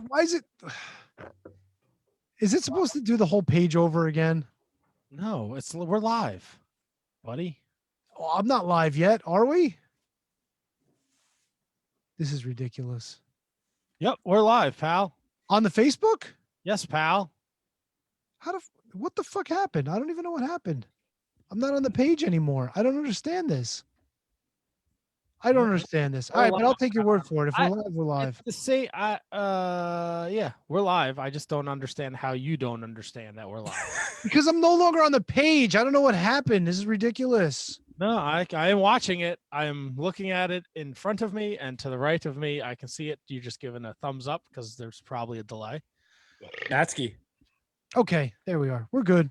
Why is it? Is it supposed to do the whole page over again? No, we're live, buddy. Oh, I'm not live yet, are we? This is ridiculous. Yep, we're live, pal. On the Facebook? Yes, pal. What the fuck happened? I don't even know what happened. I'm not on the page anymore. I don't understand this. All right, but I'll take your word for it. If we're live, we're live. To say, yeah, we're live. I just don't understand how you don't understand that we're live. Because I'm no longer on the page. I don't know what happened. This is ridiculous. No, I am watching it. I am looking at it in front of me and to the right of me. I can see it. You're just giving a thumbs up because there's probably a delay. Natsuki. Okay, there we are. We're good.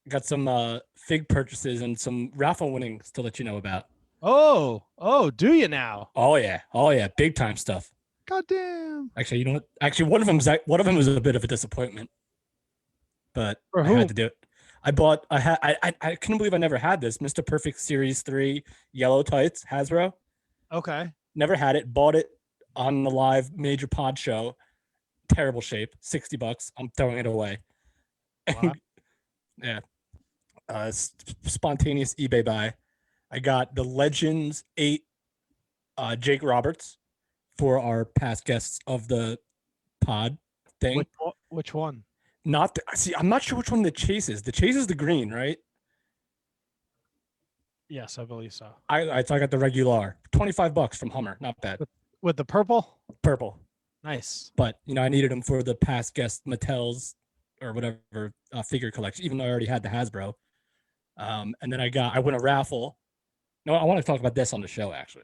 Got some fig purchases and some raffle winnings to let you know about. Oh, do you now? Oh yeah, big time stuff. Goddamn. Actually, you know what? Actually, one of them was a bit of a disappointment, but I had to do it. I couldn't believe I never had this. Mr. Perfect Series 3 yellow tights, Hasbro. Okay. Never had it. Bought it on the live major pod show. Terrible shape. $60. I'm throwing it away. Wow. Yeah. Spontaneous eBay buy. I got the Legends 8 Jake Roberts for our past guests of the pod thing. Which one? I'm not sure which one the Chase is. The Chase is the green, right? Yes, I believe so. I got the regular. $25 from Hummer. Not bad. With the purple? Purple. Nice. But, I needed them for the past guest Mattel's or whatever figure collection, even though I already had the Hasbro. And then I won a raffle. No, I want to talk about this on the show, actually.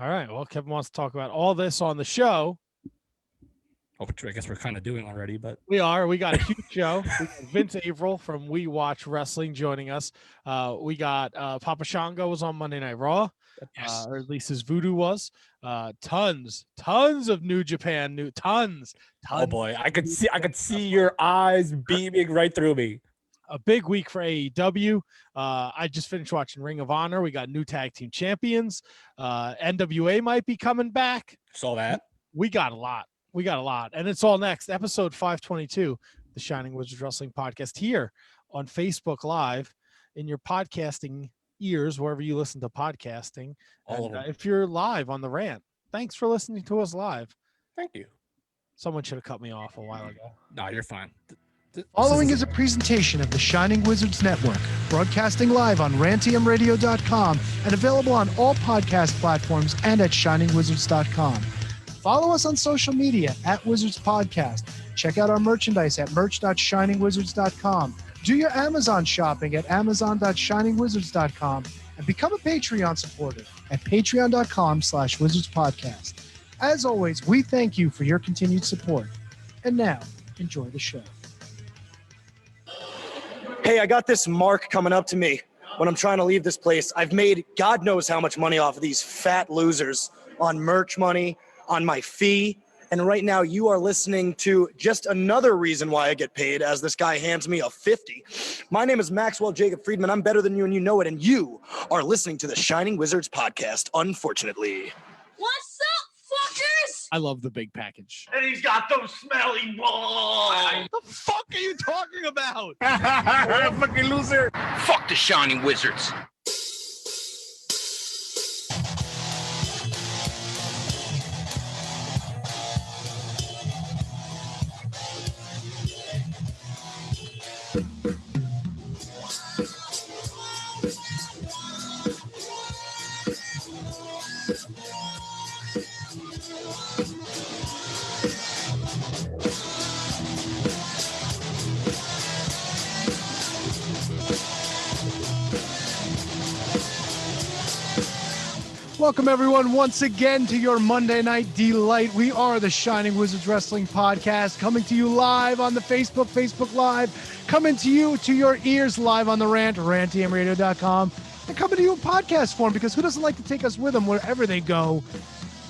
All right. Well, Kevin wants to talk about all this on the show. Which I guess we're kind of doing already, but we are. We got a huge show. We got Vince Averill from We Watch Wrestling joining us. We got Papa Shango was on Monday Night Raw, or at least his voodoo was. Tons of New Japan tons. Oh boy, I could see your eyes beaming right through me. A big week for AEW. I just finished watching Ring of Honor. We got new tag team champions. NWA might be coming back. Saw that. We got a lot. And it's all next. Episode 522, the Shining Wizards Wrestling Podcast, here on Facebook Live, in your podcasting ears, wherever you listen to podcasting. And if you're live on the rant, thanks for listening to us live. Thank you. Someone should have cut me off a while ago. No, you're fine. Following is a presentation of the Shining Wizards Network, broadcasting live on rantiumradio.com and available on all podcast platforms and at shiningwizards.com. Follow us on social media at Wizards Podcast. Check out our merchandise at merch.shiningwizards.com. Do your Amazon shopping at amazon.shiningwizards.com and become a Patreon supporter at patreon.com/wizardspodcast. As always, we thank you for your continued support. And now, enjoy the show. Hey, I got this mark coming up to me when I'm trying to leave this place. I've made God knows how much money off of these fat losers on merch money, on my fee. And right now you are listening to just another reason why I get paid, as this guy hands me a 50. My name is Maxwell Jacob Friedman. I'm better than you and you know it. And you are listening to the Shining Wizards Podcast, unfortunately. What's up, fuckers? I love the big package. And he's got those smelly balls. What the fuck are you talking about? Fucking loser. Fuck the Shining Wizards. Welcome, everyone, once again to your Monday Night Delight. We are the Shining Wizards Wrestling Podcast, coming to you live on the Facebook Live, coming to you, to your ears, live on the rant, rantiumradio.com, and coming to you in podcast form, because who doesn't like to take us with them wherever they go?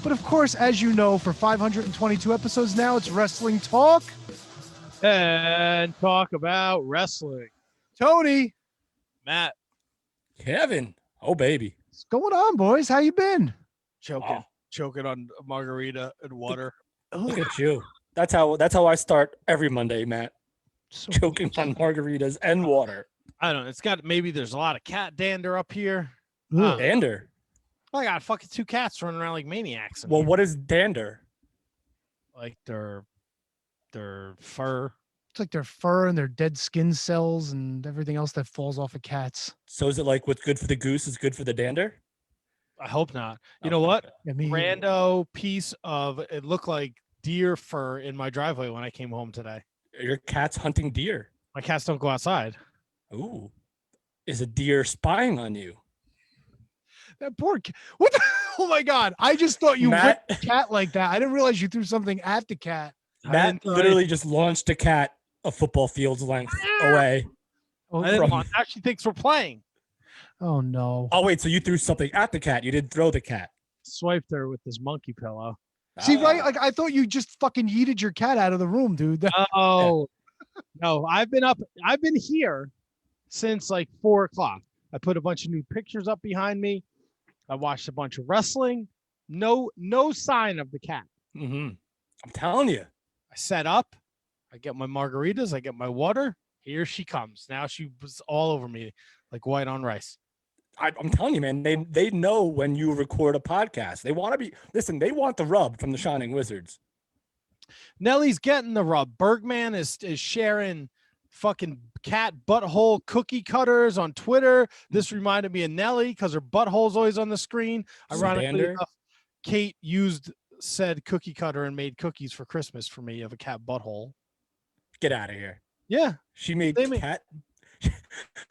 But, of course, as you know, for 522 episodes now, it's wrestling talk. And talk about wrestling. Tony. Matt. Kevin. Oh, baby. What's going on, boys? How you been? Choking on margarita and water. Look at you. That's how I start every Monday, Matt. So Choking on margaritas and water. I don't know. It's got maybe there's a lot of cat dander up here. Ugh. Dander. I got fucking 2 cats running around like maniacs. Well, what is dander? Like their fur. It's like their fur and their dead skin cells and everything else that falls off of cats. So is it like what's good for the goose is good for the dander? I hope not. You Oh, know what? okay. I mean, Rando piece of it looked like deer fur in my driveway when I came home today. Your cat's hunting deer. My cats don't go outside. Ooh. Is a deer spying on you? that poor cat. What the? Oh my God. I just thought you Matt- whipped the cat like that. I didn't realize you threw something at the cat. Matt literally just launched a cat a football field's length away. Oh, I didn't from- want, now she thinks we're playing. oh no. Oh, wait. So you threw something at the cat. You didn't throw the cat. Swiped her with this monkey pillow. See, right? Ah. Like I thought you just fucking yeeted your cat out of the room, dude. Oh, no, I've been here since like 4 o'clock. I put a bunch of new pictures up behind me. I watched a bunch of wrestling. No sign of the cat. Mm-hmm. I'm telling you. I set up. I get my margaritas. I get my water. Here she comes. Now she was all over me like white on rice. I'm telling you, man, they know when you record a podcast. They want to be, listen, they want the rub from the Shining Wizards. Nellie's getting the rub. Bergman is sharing fucking cat butthole cookie cutters on Twitter. This reminded me of Nellie because her butthole's always on the screen. Ironically Dander. enough, Kate used said cookie cutter and made cookies for Christmas for me of a cat butthole. Get out of here. Yeah. She made They made- cat.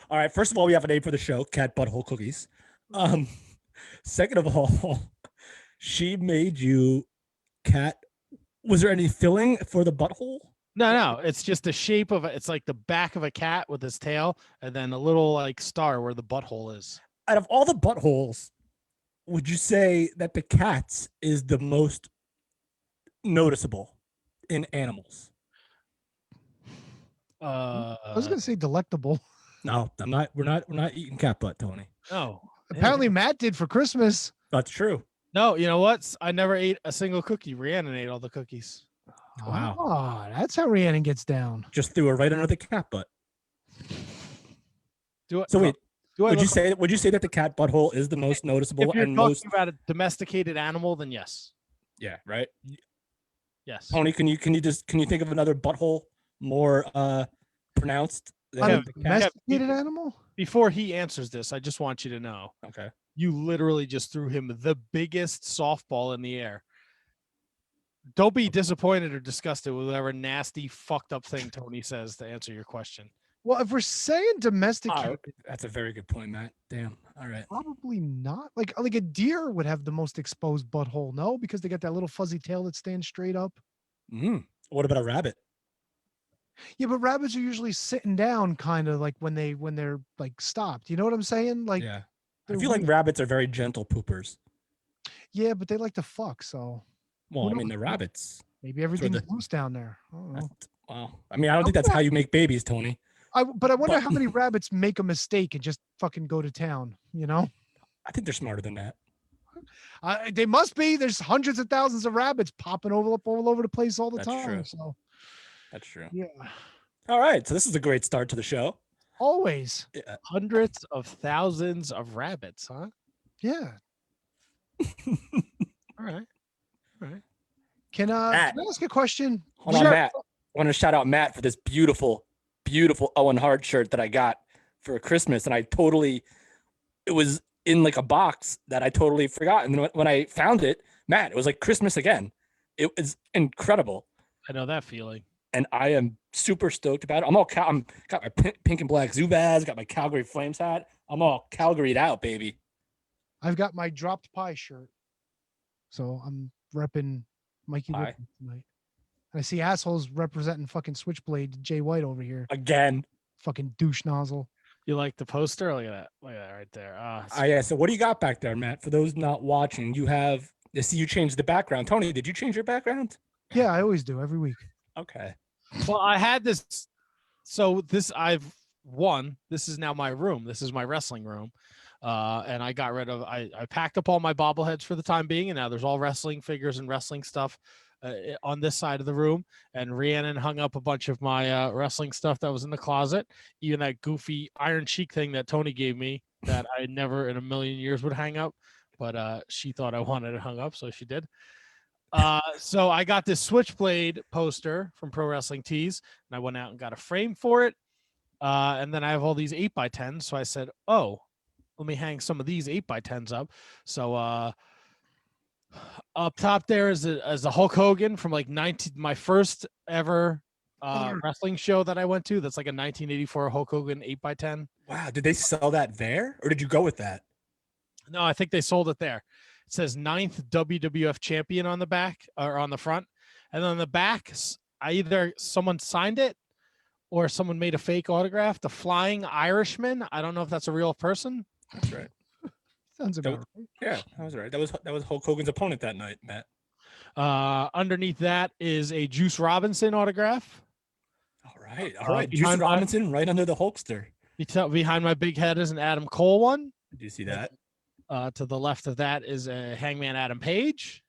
All right. First of all, we have a name for the show, Cat Butthole Cookies. Second of all, she made you cat. Was there any filling for the butthole? No. It's just the shape of it. It's like the back of a cat with his tail and then a little like star where the butthole is. Out of all the buttholes, would you say that the cat's is the most noticeable in animals? I was gonna say delectable. No, I'm not. We're not eating cat butt, Tony. No. Apparently Matt did for Christmas. That's true. No, you know what? I never ate a single cookie. Rhiannon ate all the cookies. Wow. Oh, that's how Rhiannon gets down. Just threw her right under the cat butt. Do it. So wait, do I would you look- say that the cat butthole is the most noticeable if you're and talking most? about a domesticated animal, then yes. Yeah, right. Yes. Tony, can you think of another butthole more pronounced On than a the cat? domesticated animal? Before he answers this, I just want you to know Okay. you literally just threw him the biggest softball in the air. Don't be disappointed or disgusted with whatever nasty, fucked up thing Tony says to answer your question. Well, if we're saying domesticated, That's a very good point, Matt. Damn. All right. probably not. Like a deer would have the most exposed butthole, no? Because they got that little fuzzy tail that stands straight up. What about a rabbit? Yeah, but rabbits are usually sitting down, kind of like when they're like stopped. You know what I'm saying? Like, Yeah. I they're feel like weird. rabbits are very gentle poopers. Yeah, but they like to fuck, so Well, Who I mean, knows? they're rabbits. maybe everything's the- loose down there. I don't know. Wow. I mean, I don't think that's how you make babies, Tony. But I wonder But- how many rabbits make a mistake and just fucking go to town. You know, I think they're smarter than that. they must be. There's hundreds of thousands of rabbits popping all over the place all the That's time. true. So That's true. yeah, All right. So this is a great start to the show. always. Yeah. Hundreds of thousands of rabbits, huh? Yeah. All right. All right. Can Matt. I ask a question? Hold on, Sure. Matt. I want to shout out Matt for this beautiful, beautiful Owen Hart shirt that I got for Christmas. And it was in like a box that I totally forgot. And then when I found it, Matt, it was like Christmas again. It was incredible. I know that feeling. And I am super stoked about it. I'm got my pink and black Zubaz, got my Calgary Flames hat. I'm all Calgary'd out, baby. I've got my dropped pie shirt, so I'm repping Mikey Pie. Whipple tonight. I see assholes representing fucking Switchblade Jay White over here. Again. Fucking douche nozzle. You like the poster? Look at that. Look at that right there. Yeah. So what do you got back there, Matt? For those not watching, I see you changed the background. Tony, did you change your background? Yeah, I always do every week. Okay. Well, I had this. So I've won. This is now my room. This is my wrestling room. And I got rid of, I packed up all my bobbleheads for the time being. And now there's all wrestling figures and wrestling stuff. on this side of the room, and Rhiannon hung up a bunch of my wrestling stuff that was in the closet, even that goofy Iron Sheik thing that Tony gave me that I never in a million years would hang up, but she thought I wanted it hung up, so she did. So I got this Switchblade poster from Pro Wrestling Tees, and I went out and got a frame for it. And then I have all these 8x10s. So I said, oh, let me hang some of these 8x10s up. So up top there is a Hulk Hogan from like my first ever wrestling show that I went to. That's like a 1984 Hulk Hogan 8x10. Wow. Did they sell that there, or did you go with that? No, I think they sold it there. It says 9th WWF champion on the back or on the front. And then on the back, either someone signed it or someone made a fake autograph. The Flying Irishman. I don't know if that's a real person. That's right. Sounds about right. Yeah, that was right. That was Hulk Hogan's opponent that night, Matt. Underneath that is a Juice Robinson autograph. All right. Juice Robinson right under the Hulkster. Behind my big head is an Adam Cole one. Did you see that? To the left of that is a Hangman Adam Page.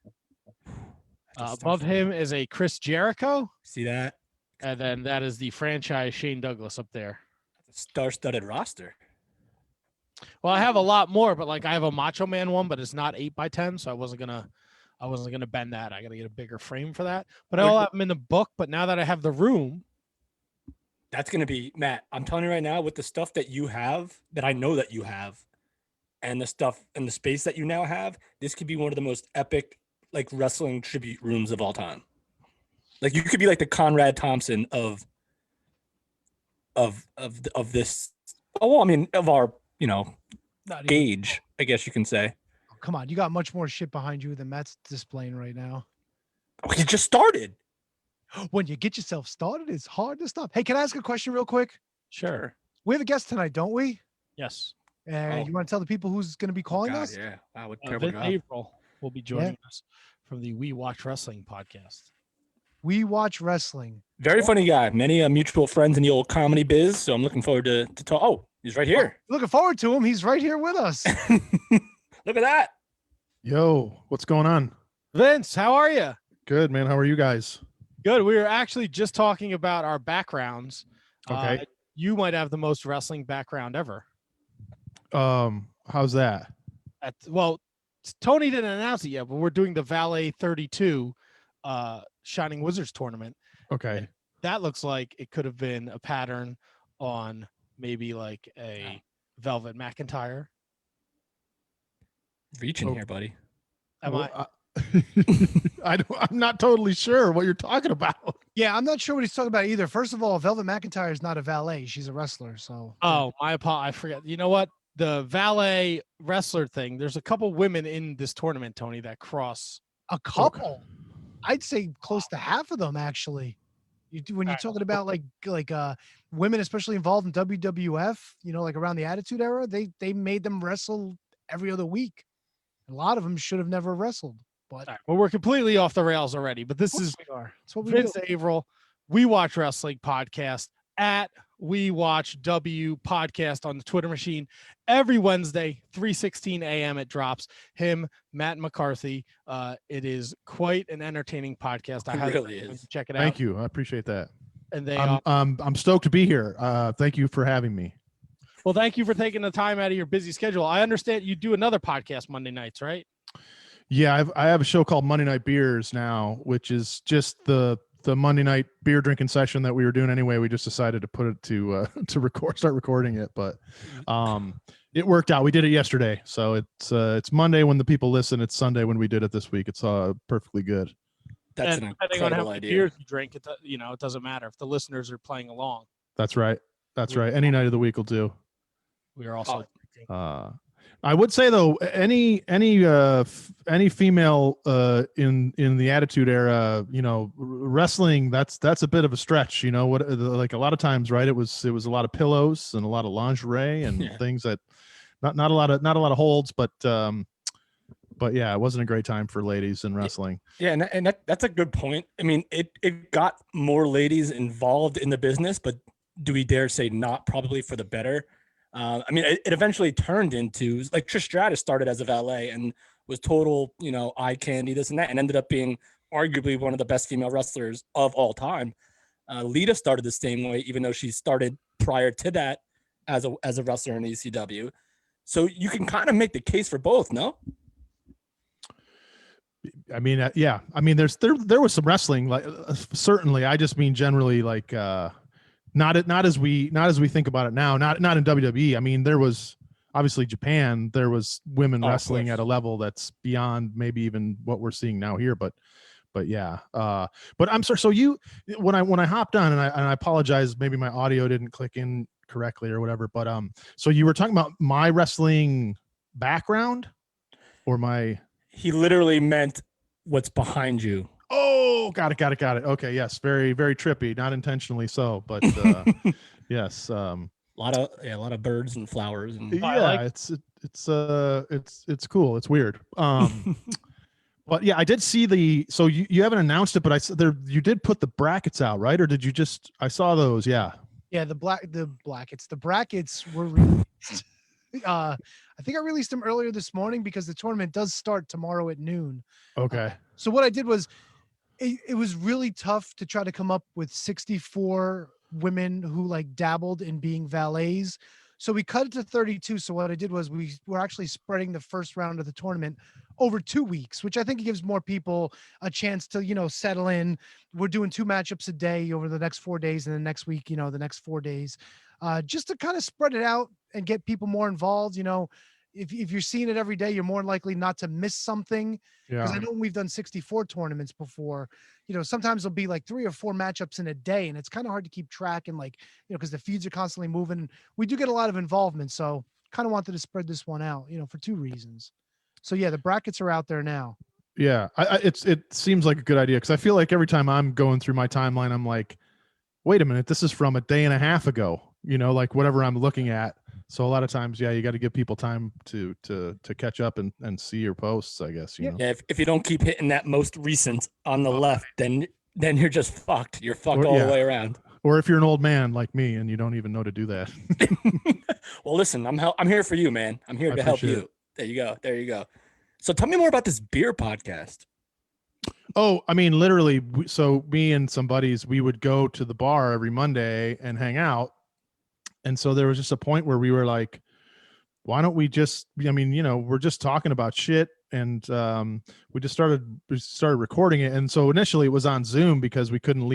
Above him is a Chris Jericho. See that? And then that is the franchise Shane Douglas up there. That's a star-studded roster. Well, I have a lot more, but like I have a Macho Man one, but it's not 8x10, so I wasn't gonna bend that. I gotta get a bigger frame for that. But I'll have them in the book. But now that I have the room, that's gonna be Matt. I'm telling you right now, with the stuff that you have, that I know that you have, and the stuff and the space that you now have, this could be one of the most epic like wrestling tribute rooms of all time. Like you could be like the Conrad Thompson of this. Oh, well, I mean, of our, gauge, I guess you can say. Oh, come on, you got much more shit behind you than Matt's displaying right now. Oh, you just started. When you get yourself started, it's hard to stop. Hey, can I ask a question real quick? sure. We have a guest tonight, don't we? Yes. And you want to tell the people who's going to be calling us? Yeah. Wow, what Vince Averill will be joining us from the We Watch Wrestling podcast. We Watch Wrestling. Very funny guy. Many mutual friends in the old comedy biz. So I'm looking forward to talk. Oh, he's right here. Looking forward to him. He's right here with us. Look at that. Yo, what's going on? Vince, how are you? Good, man. How are you guys? Good. We were actually just talking about our backgrounds. Okay. You might have the most wrestling background ever. How's that? Well, Tony didn't announce it yet, but we're doing the Valet 32 Shining Wizards tournament. Okay. And that looks like it could have been a pattern on maybe like a Velvet McIntyre. Reaching here, buddy. I'm not totally sure what you're talking about. Yeah, I'm not sure what he's talking about either. First of all, Velvet McIntyre is not a valet. She's a wrestler. So. Oh, I forget. You know what? The valet wrestler thing. There's a couple women in this tournament, Tony, that cross. A couple. I'd say close to half of them, actually. When you're talking about like women, especially involved in WWF, like around the Attitude Era, they made them wrestle every other week. A lot of them should have never wrestled. But well, we're completely off the rails already. But this is Vince Averill, We Watch Wrestling podcast at We Watch W podcast on the Twitter machine every Wednesday, 3:16 a.m. It drops. Him, Matt McCarthy. It is quite an entertaining podcast. It really is. Check it out. Thank you. I appreciate that. And I'm stoked to be here. Thank you for having me. Well, thank you for taking the time out of your busy schedule. I understand you do another podcast Monday nights, right? Yeah, I have a show called Monday Night Beers now, which is just the Monday night beer drinking session that we were doing anyway. We just decided to put it to start recording it, but it worked out. We did it yesterday, so it's Monday when the people listen. It's Sunday when we did it this week. It's perfectly good. That's an incredible idea. Beers you drink, it doesn't matter if the listeners are playing along. That's right. That's right. Any night of the week will do. We are also drinking. I would say though, any female in the Attitude Era, wrestling, that's a bit of a stretch. Like a lot of times, right? It was a lot of pillows and a lot of lingerie and things that not a lot of holds, but yeah, it wasn't a great time for ladies in wrestling. Yeah, and that's a good point. I mean, it got more ladies involved in the business, but do we dare say not probably for the better? I mean, it eventually turned into like Trish Stratus started as a valet and was total, eye candy, this and that, and ended up being arguably one of the best female wrestlers of all time. Lita started the same way, even though she started prior to that as a wrestler in ECW. So you can kind of make the case for both, no? I mean, yeah. I mean, there was some wrestling, like certainly. I just mean generally, like not as we think about it now. Not in WWE. I mean, there was obviously Japan. There was women wrestling at a level that's beyond maybe even what we're seeing now here. But yeah. But I'm sorry. So when I hopped on, and I apologize, maybe my audio didn't click in correctly or whatever. But so you were talking about my wrestling background, or my. He literally meant what's behind you. Oh, got it. Okay, yes, very, very trippy, not intentionally so, but yes, a lot of birds and flowers and yeah, it's cool. It's weird. But yeah, I did see so you haven't announced it, but you did put the brackets out, right? Or did you just? I saw those. Yeah. Yeah, the brackets were released. I think I released them earlier this morning because the tournament does start tomorrow at noon. Okay. So what I did was it was really tough to try to come up with 64 women who like dabbled in being valets. So we cut it to 32. So what I did was we were actually spreading the first round of the tournament over 2 weeks, which I think gives more people a chance to, settle in. We're doing 2 matchups a day over the next 4 days. And then next week, the next 4 days, just to kind of spread it out and get people more involved. If you're seeing it every day, you're more likely not to miss something. Because I know when we've done 64 tournaments before, sometimes there'll be like 3 or 4 matchups in a day, and it's kind of hard to keep track, and because the feeds are constantly moving. We do get a lot of involvement, so kind of wanted to spread this one out, for 2 reasons. So yeah, the brackets are out there now. Yeah, it seems like a good idea, because I feel like every time I'm going through my timeline, I'm like, wait a minute, this is from a day and a half ago. Like whatever I'm looking at. So a lot of times, yeah, you got to give people time to catch up and see your posts, I guess. You know? Yeah, if you don't keep hitting that most recent on the left, then you're just fucked. You're fucked all the way around. Or if you're an old man like me and you don't even know to do that. Well, listen, I'm here for you, man. I'm here to help you. It. There you go. So tell me more about this beer podcast. Oh, I mean, literally. So me and some buddies, we would go to the bar every Monday and hang out. And so there was just a point where we were like, why don't we just, we're just talking about shit. And we started recording it. And so initially it was on Zoom because we couldn't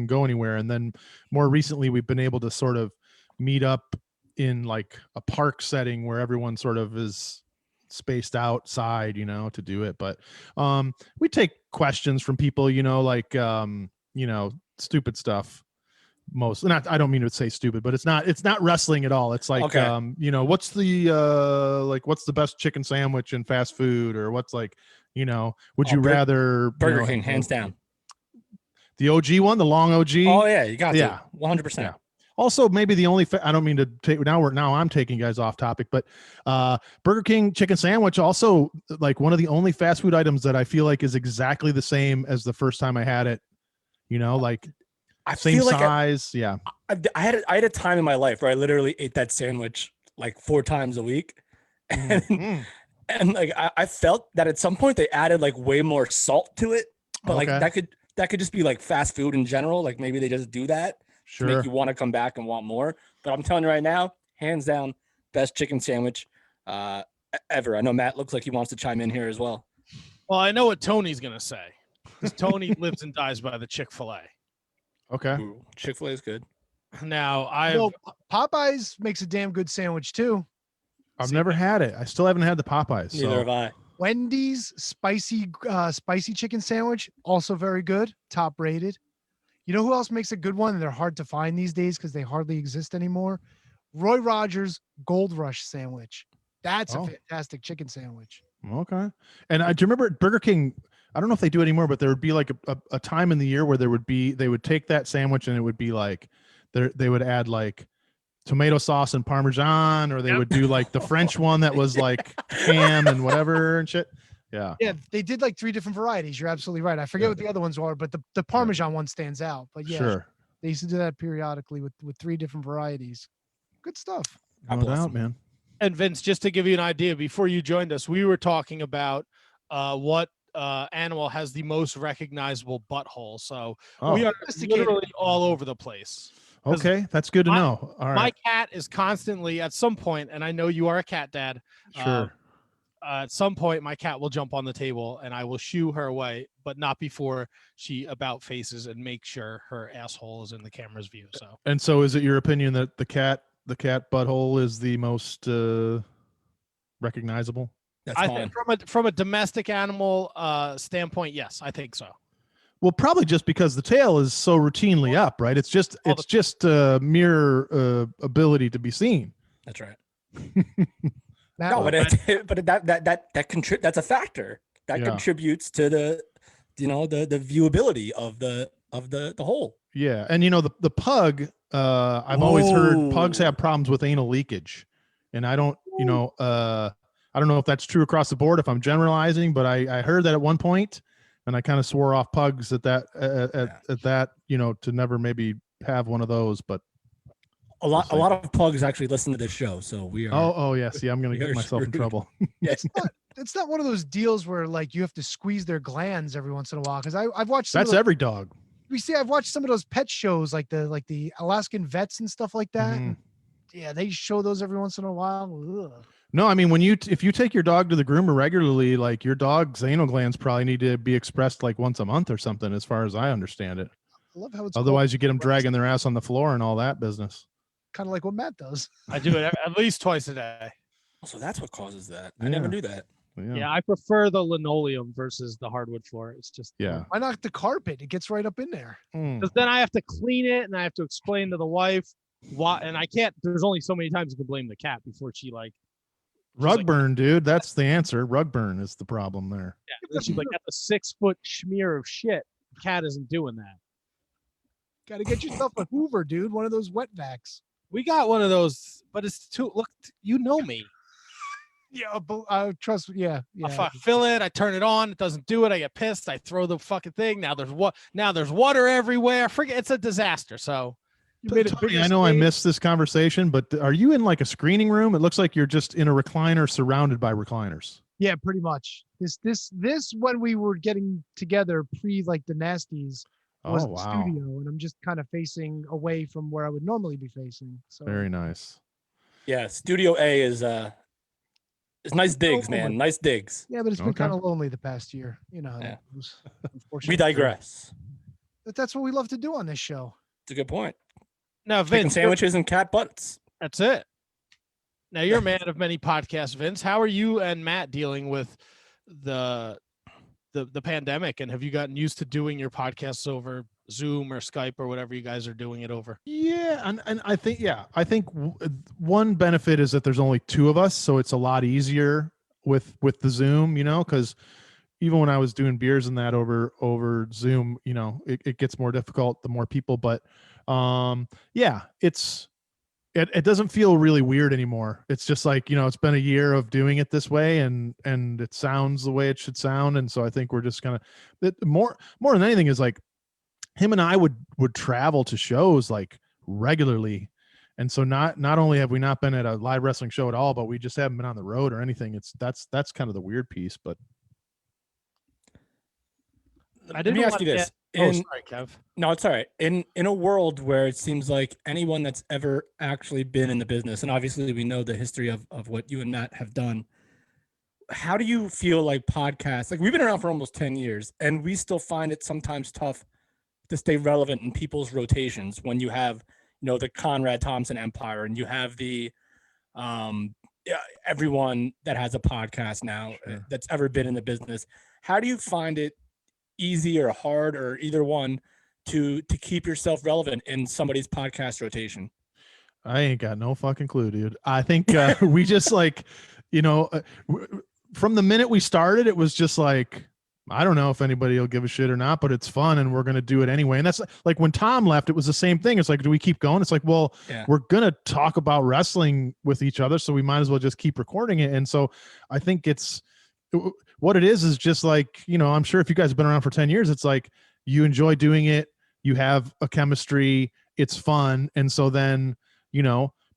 go anywhere. And then more recently, we've been able to sort of meet up in like a park setting where everyone sort of is spaced outside, to do it. But we take questions from people, stupid stuff. I don't mean to say stupid, but it's not wrestling at all. It's like, okay. What's the best chicken sandwich in fast food, or what's would you rather Burger King, hands down. The OG one, the long OG. Oh yeah, you got to 100%. Yeah. Also, maybe the only I don't mean to take now I'm taking guys off topic, but Burger King chicken sandwich also like one of the only fast food items that I feel like is exactly the same as the first time I had it. I same feel like size. I had a time in my life where I literally ate that sandwich like 4 times a week. And like I felt that at some point they added like way more salt to it. But like that could just be like fast food in general. Like maybe they just do that to make you want to come back and want more. But I'm telling you right now, hands down, best chicken sandwich ever. I know Matt looks like he wants to chime in here as well. Well, I know what Tony's gonna say. Because Tony lives and dies by the Chick-fil-A. Okay. Ooh, Chick-fil-A is good. Now, Popeyes makes a damn good sandwich too. I've never had it. I still haven't had the Popeyes. Neither have I. Wendy's spicy chicken sandwich, also very good, top rated. You know who else makes a good one? They're hard to find these days because they hardly exist anymore. Roy Rogers Gold Rush sandwich. That's a fantastic chicken sandwich. Okay. And do you remember at Burger King? I don't know if they do anymore, but there would be like a time in the year where they would take that sandwich and it would be like they would add like tomato sauce and Parmesan, or they would do like the French one that was like ham and whatever and shit. Yeah. Yeah. They did like 3 different varieties. You're absolutely right. I forget what the other ones are, but the Parmesan one stands out. But yeah, sure. They used to do that periodically with 3 different varieties. Good stuff. No doubt, man. And Vince, just to give you an idea, before you joined us, we were talking about what animal has the most recognizable butthole. So Oh, we are literally all over the place. okay. That's good to know. All My right. cat is constantly at some point, and I know you are a cat dad. Sure. At some point, my cat will jump on the table and I will shoo her away, but not before she about faces and make sure her asshole is in the camera's view. So, And so is it your opinion that the cat butthole is the most recognizable? That's I fine. think from a domestic animal standpoint, yes, I think so. Well, probably just because the tail is so routinely up, right? It's just mere ability to be seen. That's right. Matt, No, but that's a factor that Yeah. contributes to the viewability of the whole. Yeah, and the pug. I've always heard pugs Ooh. have problems with anal leakage, and I don't know if that's true across the board. If I'm generalizing, but I heard that at one point, and I kind of swore off pugs at that to never maybe have one of those. But A lot of pugs actually listen to this show, so we are. oh yes, yeah, I'm gonna we get are myself in screwed. trouble. Yes. it's not one of those deals where like you have to squeeze their glands every once in a while. Because I've watched That's every dog. I've watched some of those pet shows like the Alaskan vets and stuff like that. Mhm. Yeah, they show those every once in a while. Ugh. No, I mean if you take your dog to the groomer regularly, like your dog's anal glands probably need to be expressed like once a month or something, as far as I understand it. I love how it's Otherwise, you get them dragging their ass on the floor and all that business. kind of like what Matt does. I do it at least twice a day. So that's what causes that. I Yeah. never knew that. Yeah, I prefer the linoleum versus the hardwood floor. It's just Yeah. Why not the carpet? It gets right up in there. because then I have to clean it and I have to explain to the wife why, and I can't. There's only so many times you can blame the cat before she like Rug burn, dude. That's the answer. Rug burn is the problem there. yeah. Then she's like got the 6-foot smear of shit. The cat isn't doing that. Got to get yourself a Hoover, dude. One of those wet vacs. We got one of those, but it's too. Look, you know me. Yeah, but trust me. Yeah, I fill it. I turn it on. It doesn't do it. I get pissed. I throw the fucking thing. Now there's water everywhere. Forget it's a disaster. So you made a Tony, big I know I mistake. missed this conversation, but are you in like a screening room? It looks like you're just in a recliner surrounded by recliners. Yeah, pretty much. This when we were getting together pre like the nasties was Oh, the wow. studio, and I'm just kind of facing away from where I would normally be facing. So Very nice. Yeah, Studio A is nice digs, man. Nice digs. yeah, but it's been Okay. kind of lonely the past year. You know how Yeah. that goes. We Unfortunately. digress. But that's what we love to do on this show. It's a good point. now, Chicken Vince, sandwiches and cat butts. that's it. Now you're a man of many podcasts, Vince. How are you and Matt dealing with the pandemic, and have you gotten used to doing your podcasts over Zoom or Skype or whatever you guys are doing it over? Yeah, and I think one benefit is that there's only two of us, so it's a lot easier with the Zoom, because even when I was doing beers and that over Zoom, it gets more difficult the more people, but yeah, it doesn't feel really weird anymore. It's just like, it's been a year of doing it this way and it sounds the way it should sound. And so I think we're just gonna more than anything is like him and I would travel to shows like regularly. And so not only have we not been at a live wrestling show at all, but we just haven't been on the road or anything. That's kind of the weird piece, but I Let me ask you this. Sorry, Kev. No, it's all right. In a world where it seems like anyone that's ever actually been in the business, and obviously we know the history of what you and Matt have done, how do you feel like podcasts, like we've been around for almost 10 years and we still find it sometimes tough to stay relevant in people's rotations when you have, the Conrad Thompson empire and you have the everyone that has a podcast now that's ever been in the business. How do you find it easy or hard or either one to keep yourself relevant in somebody's podcast rotation? I ain't got no fucking clue, dude. I think we just like, from the minute we started, it was just like, I don't know if anybody will give a shit or not, but it's fun and we're going to do it anyway. And that's like when Tom left, it was the same thing. It's like, do we keep going? It's like, well, we're going to talk about wrestling with each other, so we might as well just keep recording it. And so I think what it is just like, I'm sure if you guys have been around for 10 years, it's like you enjoy doing it. You have a chemistry. It's fun. And so then,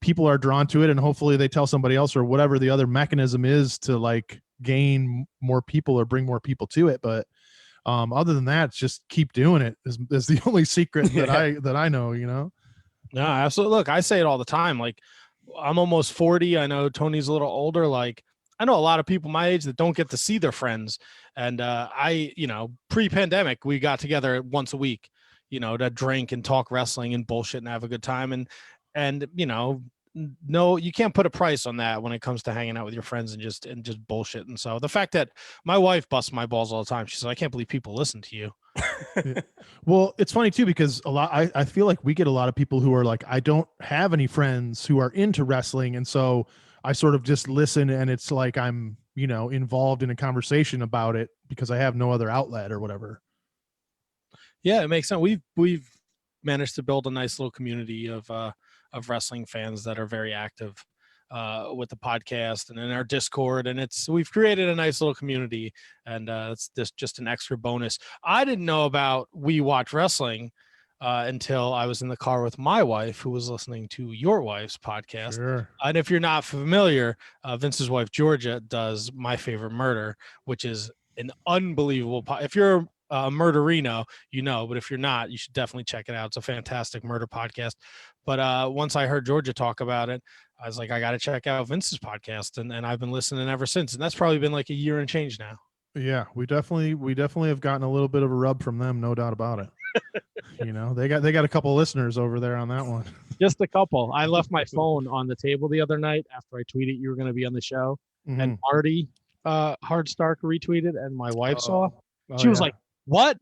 people are drawn to it and hopefully they tell somebody else or whatever the other mechanism is to like gain more people or bring more people to it. But other than that, just keep doing it is the only secret that I know, you know? No, absolutely. Look, I say it all the time. Like, I'm almost 40. I know Tony's a little older. Like, I know a lot of people my age that don't get to see their friends. And pre-pandemic, we got together once a week, to drink and talk wrestling and bullshit and have a good time. And no, you can't put a price on that when it comes to hanging out with your friends and just bullshit. And so the fact that my wife busts my balls all the time, she's like, I can't believe people listen to you. Yeah. Well, it's funny too, because I feel like we get a lot of people who are like, I don't have any friends who are into wrestling. And so I sort of just listen, and it's like I'm, involved in a conversation about it because I have no other outlet or whatever. Yeah, it makes sense. We've managed to build a nice little community of wrestling fans that are very active with the podcast and in our Discord, and we've created a nice little community, and it's just an extra bonus. I didn't know about We Watch Wrestling until I was in the car with my wife, who was listening to your wife's podcast. Sure. And if you're not familiar, Vince's wife Georgia does My Favorite Murder, which is an unbelievable if you're a murderino, but if you're not, you should definitely check it out. It's a fantastic murder podcast. But once I heard Georgia talk about it, I was like, I got to check out Vince's podcast, and I've been listening ever since. And that's probably been like a year and change now. Yeah, we definitely have gotten a little bit of a rub from them, no doubt about it. They got a couple listeners over there on that one. Just a couple. I left my phone on the table the other night after I tweeted you were going to be on the show, and Marty Hardstark retweeted, and my wife saw. She was like, "What?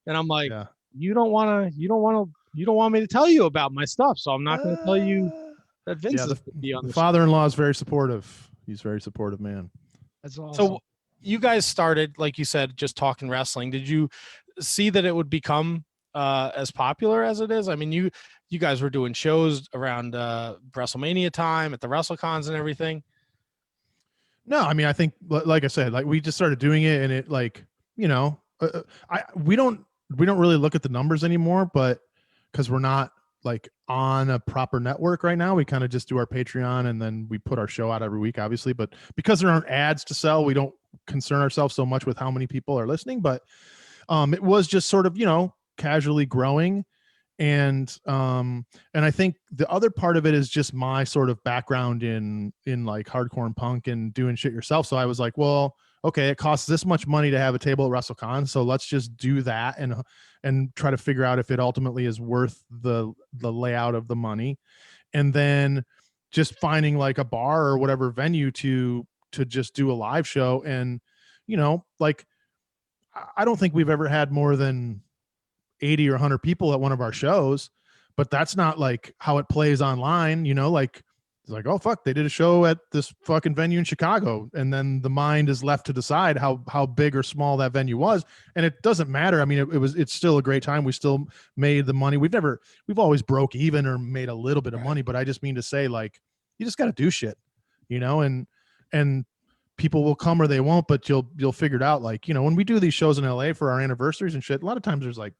And I'm like, you don't want me to tell you about my stuff, so I'm not going to tell you that Vince is going to be on the father-in-law is very supportive. He's a very supportive man. That's awesome. So you guys started, like you said, just talking wrestling. Did you see that it would become as popular as it is? I mean, you guys were doing shows around WrestleMania time at the WrestleCons and everything. No, I mean, I think, like I said, like we just started doing it, and it we don't really look at the numbers anymore, but because we're not like on a proper network right now, we kind of just do our Patreon, and then we put our show out every week, obviously. But because there aren't ads to sell, we don't concern ourselves so much with how many people are listening. But it was just sort of, casually growing. And I think the other part of it is just my sort of background in like hardcore and punk and doing shit yourself. So I was like, well, okay, it costs this much money to have a table at WrestleCon, so let's just do that and try to figure out if it ultimately is worth the layout of the money, and then just finding like a bar or whatever venue to just do a live show. And like I don't think we've ever had more than 80 or 100 people at one of our shows, but that's not like how it plays online. Like it's like, oh fuck, they did a show at this fucking venue in Chicago, and then the mind is left to decide how big or small that venue was, and it doesn't matter. I mean, it's still a great time. We still made the money. We've always broke even or made a little bit of money, but I just mean to say, like, you just got to do shit, and people will come or they won't, but you'll figure it out. Like, when we do these shows in LA for our anniversaries and shit, a lot of times there's like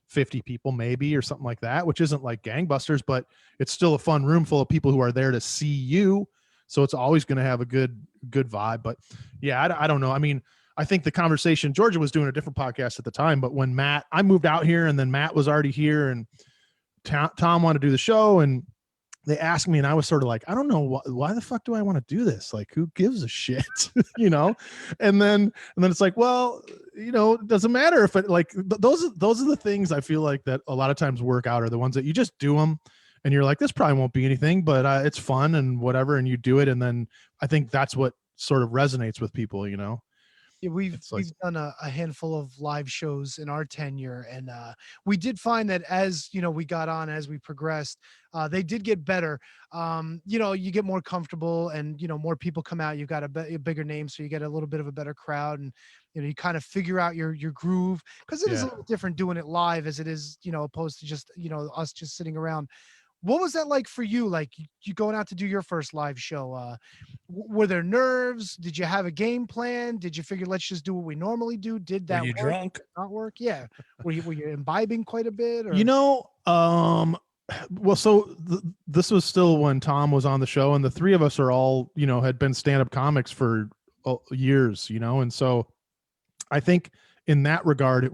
50 people maybe or something like that, which isn't like gangbusters, but it's still a fun room full of people who are there to see you. So it's always going to have a good vibe. But yeah, I don't know. I mean, I think the conversation, Georgia was doing a different podcast at the time, but when I moved out here, and then Matt was already here, and Tom wanted to do the show, and they asked me, and I was sort of like, I don't know why the fuck do I want to do this? Like, who gives a shit, And then it's like, well, it doesn't matter if it like those are the things I feel like that a lot of times work out, are the ones that you just do them, and you're like, this probably won't be anything, but it's fun and whatever, and you do it, and then I think that's what sort of resonates with people, Yeah, we've done a handful of live shows in our tenure, and we did find that as we got on, as we progressed, they did get better. You get more comfortable, and more people come out. You've got a bigger name, so you get a little bit of a better crowd, and you kind of figure out your groove, because it is a little different doing it live as it is opposed to just us just sitting around. What was that like for you? Like you going out to do your first live show? Were there nerves? Did you have a game plan? Did you figure, let's just do what we normally do? Did that Were you work? drunk? Did it not work? Yeah. Were you imbibing quite a bit? Or? Well, so this was still when Tom was on the show, and the three of us are all, had been stand-up comics for years, and so I think in that regard,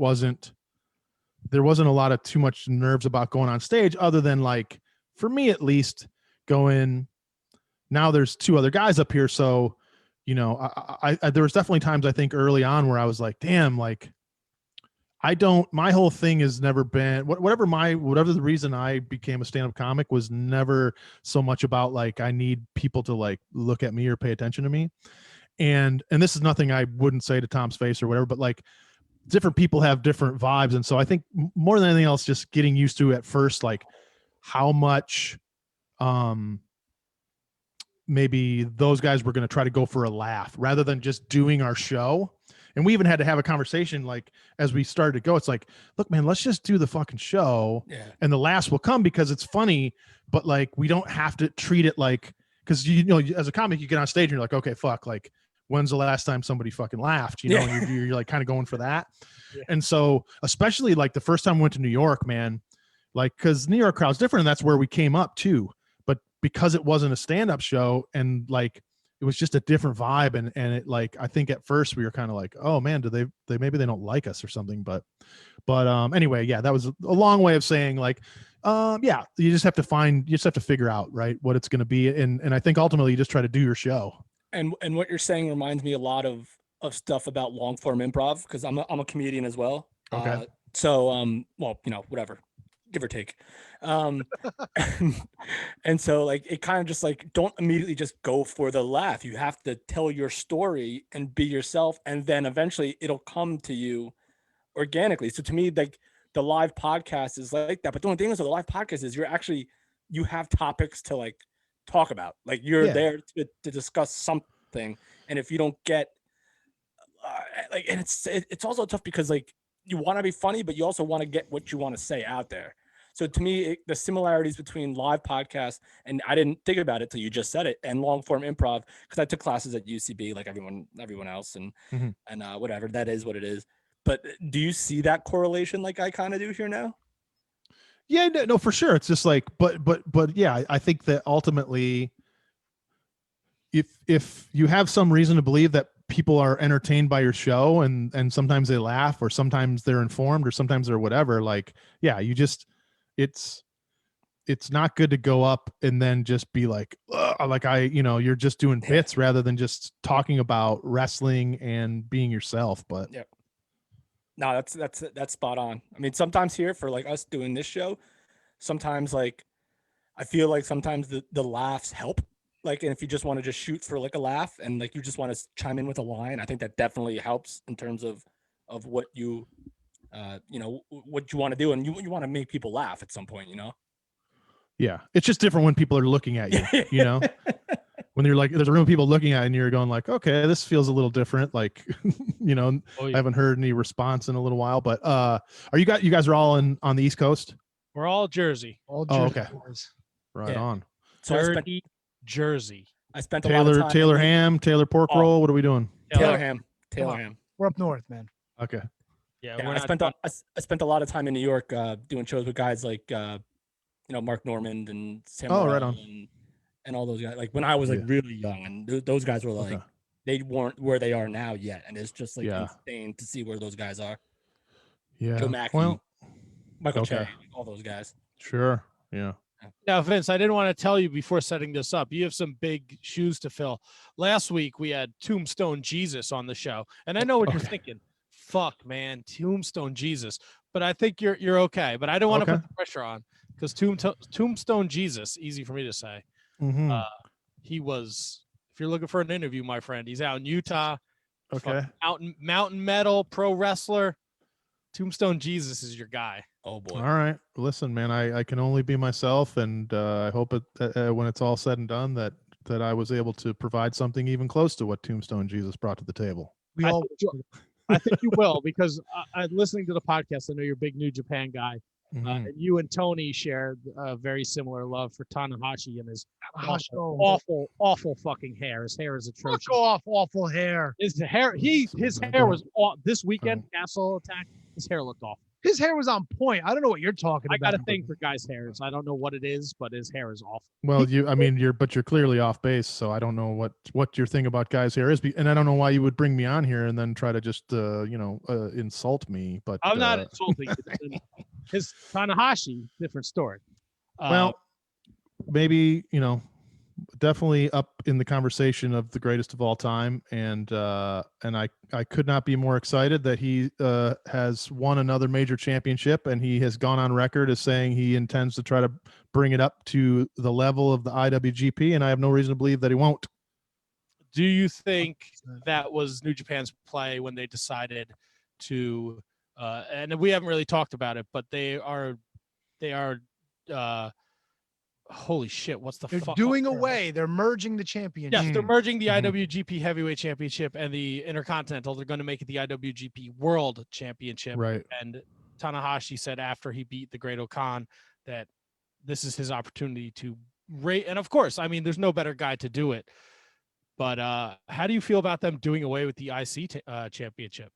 there wasn't a lot of too much nerves about going on stage, other than like, for me at least, going, now there's two other guys up here. So, I there was definitely times I think early on where I was like, damn, like my whole thing has never been whatever the reason I became a stand-up comic was never so much about like, I need people to like look at me or pay attention to me. And this is nothing I wouldn't say to Tom's face or whatever, but like, different people have different vibes. And so I think more than anything else, just getting used to at first, like how much, maybe those guys were going to try to go for a laugh rather than just doing our show. And we even had to have a conversation, like, as we started to go, it's like, look, man, let's just do the fucking show. Yeah. And the laughs will come because it's funny, but like, we don't have to treat it like, cause as a comic, you get on stage and you're like, okay, fuck, like, when's the last time somebody fucking laughed, Yeah. and you're like kind of going for that. Yeah. And so, especially like the first time we went to New York, man, like, cause New York crowd's different. And that's where we came up too. But because it wasn't a stand-up show and like, it was just a different vibe. And it like, I think at first we were kind of like, oh man, maybe they don't like us or something. But anyway, yeah, that was a long way of saying like, yeah, you just have to figure out, right, what it's going to be. And I think ultimately you just try to do your show. And what you're saying reminds me a lot of stuff about long form improv, because I'm a comedian as well. Okay. So well, whatever, give or take. And so like, it kind of just like, don't immediately just go for the laugh. You have to tell your story and be yourself, and then eventually it'll come to you organically. So to me, like, the live podcast is like that. But the only thing is, with the live podcast is you have topics to like talk about, like you're there to discuss something. And if you don't get like, and it's also tough because like, you want to be funny, but you also want to get what you want to say out there. So to me, the similarities between live podcasts, and I didn't think about it till you just said it, and long form improv, because I took classes at UCB like everyone else, and whatever, that is what it is. But do you see that correlation like I kind of do here now? Yeah, no, for sure. It's just like, but yeah, I think that ultimately, if you have some reason to believe that people are entertained by your show, and sometimes they laugh, or sometimes they're informed, or sometimes they're whatever, like, yeah, it's not good to go up and then just be like, like you're just doing bits rather than just talking about wrestling and being yourself. But yeah. No, that's spot on. I mean, sometimes here for like us doing this show, sometimes like, I feel like sometimes the laughs help. Like, and if you just want to just shoot for like a laugh, and like, you just want to chime in with a line, I think that definitely helps in terms of what you, what you want to do. And you want to make people laugh at some point, yeah, it's just different when people are looking at you, when you're like, there's a room of people looking at you and you're going like, okay, this feels a little different. Like, I haven't heard any response in a little while, but you guys are all on the East Coast? We're all Jersey. All Jersey okay. boys. Right on. So Dirty Jersey. I spent a lot of time. Taylor ham, Taylor pork roll. What are we doing? Taylor ham. We're up north, man. Okay. Yeah, I spent a lot of time in New York doing shows with guys like Mark Normand and Sam. Oh, right on. And all those guys. Like, when I was like really young, and those guys were like, they weren't where they are now yet, and it's just like insane to see where those guys are. Yeah. Joe Mackey, Michael Che, all those guys. Sure. Yeah. Now, Vince, I didn't want to tell you before setting this up, you have some big shoes to fill. Last week we had Tombstone Jesus on the show, and I know what you're thinking. Fuck, man, Tombstone Jesus. But I think you're okay. But I don't want to put the pressure on, because Tombstone Jesus, easy for me to say. Mm-hmm. He was, if you're looking for an interview, my friend, he's out in Utah. Okay. Mountain metal pro wrestler. Tombstone Jesus is your guy. Oh boy. All right. Listen, man, I can only be myself, and I hope when it's all said and done that I was able to provide something even close to what Tombstone Jesus brought to the table. I think you will, because listening to the podcast, I know you're a big New Japan guy. And you and Tony shared a very similar love for Tanahashi and his awful fucking hair. His hair is atrocious. Fuck off, awful hair. His hair, his hair was this weekend. Castle Attack. His hair looked awful. His hair was on point. I don't know what you're talking I about. got a thing for guys' hairs. I don't know what it is, but his hair is awful. Well, you're clearly off base, so I don't know what your thing about guys' hair is, and I don't know why you would bring me on here and then try to just insult me. But I'm not insulting you. His Tanahashi, different story. Well, maybe definitely up in the conversation of the greatest of all time, and I could not be more excited that he has won another major championship, and he has gone on record as saying he intends to try to bring it up to the level of the IWGP, and I have no reason to believe that he won't. Do you think that was New Japan's play when they decided to and we haven't really talked about it, but they are holy shit, what's the They're fuck? doing away. They're merging the championship. Yes, they're merging the IWGP Heavyweight Championship and the Intercontinental. They're going to make it the IWGP World Championship. Right. And Tanahashi said after he beat the Great Okan that this is his opportunity to rate. And of course, I mean, there's no better guy to do it. But how do you feel about them doing away with the IC championship?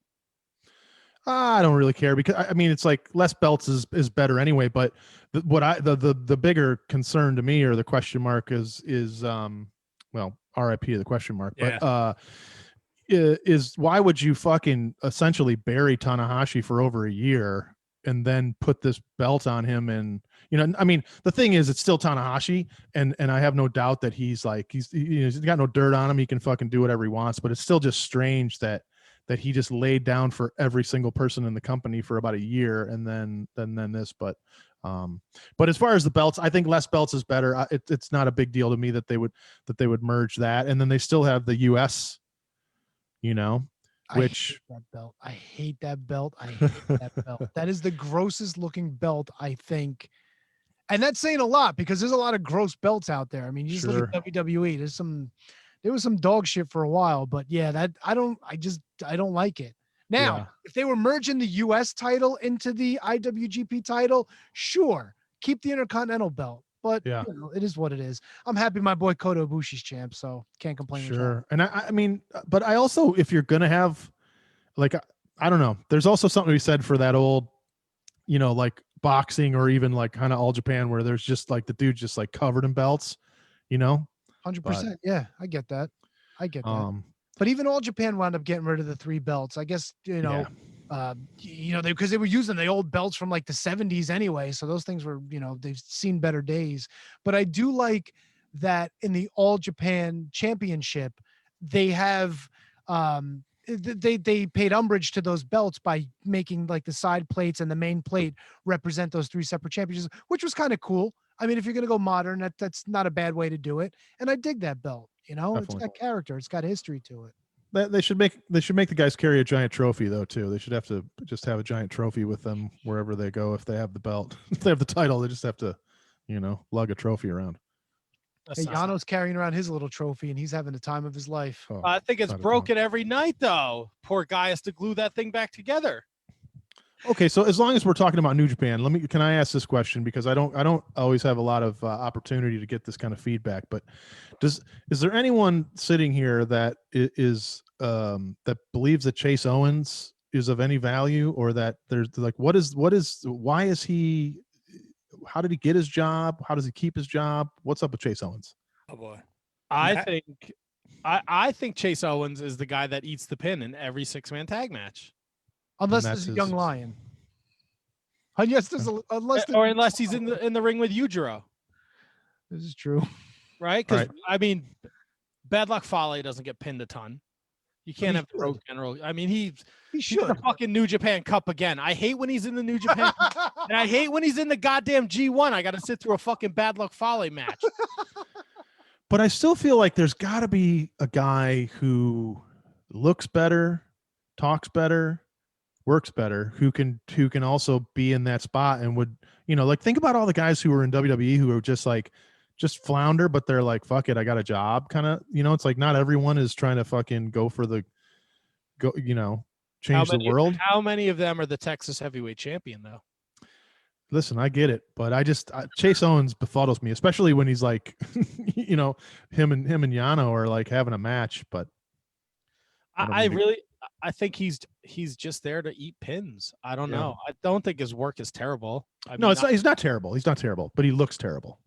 I don't really care, because I mean, it's like less belts is better anyway. But the bigger concern to me, or the question mark, is well, RIP the question mark. Yeah. But is why would you fucking essentially bury Tanahashi for over a year and then put this belt on him? And I mean, the thing is, it's still Tanahashi, and I have no doubt that he's got no dirt on him. He can fucking do whatever he wants. But it's still just strange that he just laid down for every single person in the company for about a year, and then this. But as far as the belts, I think less belts is better. It's not a big deal to me that they would merge that, and then they still have the US, which I hate that belt. I hate that belt. That is the grossest looking belt, I think. And that's saying a lot, because there's a lot of gross belts out there. I mean, you just look at WWE. There was some dog shit for a while, but yeah, I don't like it. Now, if they were merging the US title into the IWGP title, sure, keep the Intercontinental belt. But it is what it is. I'm happy my boy Kota Ibushi's champ, so can't complain. Sure. And I mean, but I also, if you're gonna have, like, I don't know, there's also something to be said for that old, like boxing, or even like kind of All Japan, where there's just like the dude just like covered in belts, 100%. Yeah, I get that. But even All Japan wound up getting rid of the 3 belts. I guess, because they were using the old belts from like the 70s anyway. So those things were, they've seen better days. But I do like that in the All Japan Championship, they have, they paid umbrage to those belts by making like the side plates and the main plate represent those 3 separate championships, which was kind of cool. I mean, if you're going to go modern, that's not a bad way to do it. And I dig that belt. Definitely. It's got character. It's got history to it. They should make the guys carry a giant trophy though too. They should have to just have a giant trophy with them wherever they go. If they have the belt, if they have the title, they just have to, lug a trophy around. Hey, Yano's carrying around his little trophy, and he's having the time of his life. Oh, I think it's broken every night though. Poor guy has to glue that thing back together. Okay, so as long as we're talking about New Japan, can I ask this question, because I don't always have a lot of opportunity to get this kind of feedback, but is there anyone sitting here that is that believes that Chase Owens is of any value, or that there's like, why is he, how did he get his job? How does he keep his job? What's up with Chase Owens? Oh boy. I think Chase Owens is the guy that eats the pin in every 6-man tag match. Unless there's a young lion. Unless he's in the ring with Yujiro. This is true. Right? Because I mean, Bad Luck Fale doesn't get pinned a ton. You can't have the Road General. I mean, he's in the fucking New Japan Cup again. I hate when he's in the New Japan Cup, and I hate when he's in the goddamn G1. I got to sit through a fucking Bad Luck Fale match. But I still feel like there's got to be a guy who looks better, talks better, works better, who can also be in that spot and would, like, think about all the guys who were in WWE who are just flounder, but they're like, fuck it, I got a job, kind of, it's like not everyone is trying to fucking change the world. How many of them are the Texas heavyweight champion though? Listen, I get it, but Chase Owens befuddles me, especially when he's like, him and Yano are like having a match, but I think he's just there to eat pins. I don't Yeah. know. I don't think his work is terrible. No, it's not. He's not terrible. He's not terrible, but he looks terrible.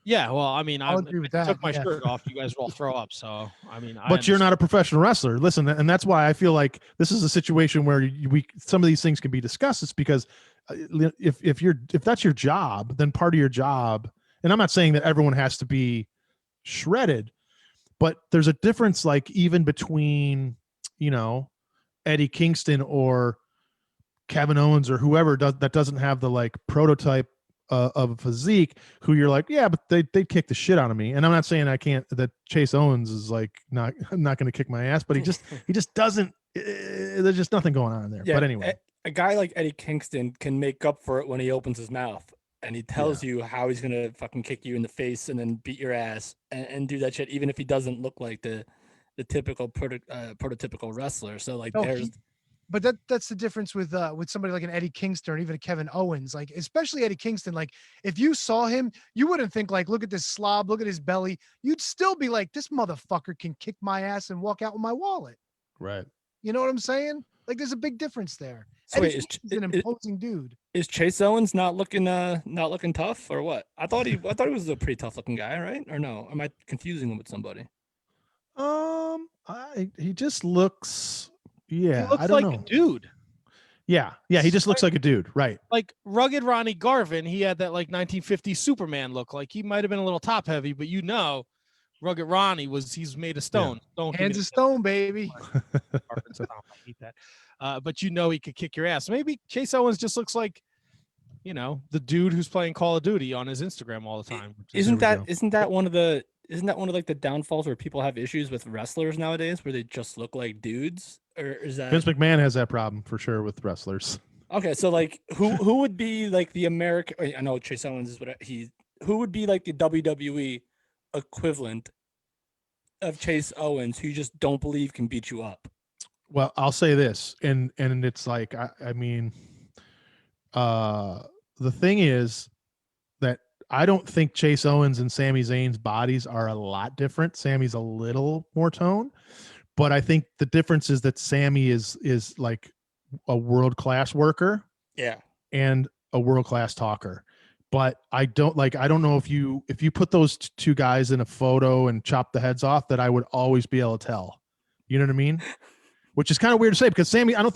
Yeah, well, I mean, I'll if agree with I that, took my yeah. shirt off, you guys will all throw up. So, I mean, But you're not a professional wrestler. Listen, and that's why I feel like this is a situation where some of these things can be discussed. It's because if that's your job, then part of your job, and I'm not saying that everyone has to be shredded, but there's a difference, like even between, Eddie Kingston or Kevin Owens or whoever that doesn't have the like prototype of a physique, who you're like, yeah, but they kick the shit out of me. And I'm not saying that Chase Owens is like not going to kick my ass, but he just doesn't. There's just nothing going on there. Yeah, but anyway, a guy like Eddie Kingston can make up for it when he opens his mouth and he tells you how he's gonna fucking kick you in the face and then beat your ass and do that shit, even if he doesn't look like the typical prototypical wrestler. So like, but that's the difference with somebody like an Eddie Kingston or even a Kevin Owens, like especially Eddie Kingston. Like if you saw him, you wouldn't think like, look at this slob, look at his belly. You'd still be like, this motherfucker can kick my ass and walk out with my wallet. right. You know what I'm saying? Like there's a big difference there. So wait, Eddie Kingston's an imposing dude. Is Chase Owens not looking tough or what? I thought he was a pretty tough looking guy, right? Or no? Am I confusing him with somebody? He just looks. Yeah, he looks I don't like know. a dude. Yeah, he just looks like a dude, right? Like rugged Ronnie Garvin, he had that like 1950s Superman look. Like he might have been a little top heavy, but rugged Ronnie he's made of stone. Hands of stone, baby. I hate that. But he could kick your ass. Maybe Chase Owens just looks like, the dude who's playing Call of Duty on his Instagram all the time. Isn't that one of the like the downfalls where people have issues with wrestlers nowadays, where they just look like dudes? Or is that Vince McMahon has that problem for sure with wrestlers? Okay, so like who would be like the American? I know Chase Owens is who would be like the WWE equivalent of Chase Owens, who you just don't believe can beat you up? Well, I'll say this, and it's like I mean, the thing is that I don't think Chase Owens and Sami Zayn's bodies are a lot different. Sammy's a little more toned, but I think the difference is that Sami is like a world-class worker, yeah, and a world-class talker. But I don't know if you put those two guys in a photo and chop the heads off, that I would always be able to tell. You know what I mean? Which is kind of weird to say, because Sami, I'm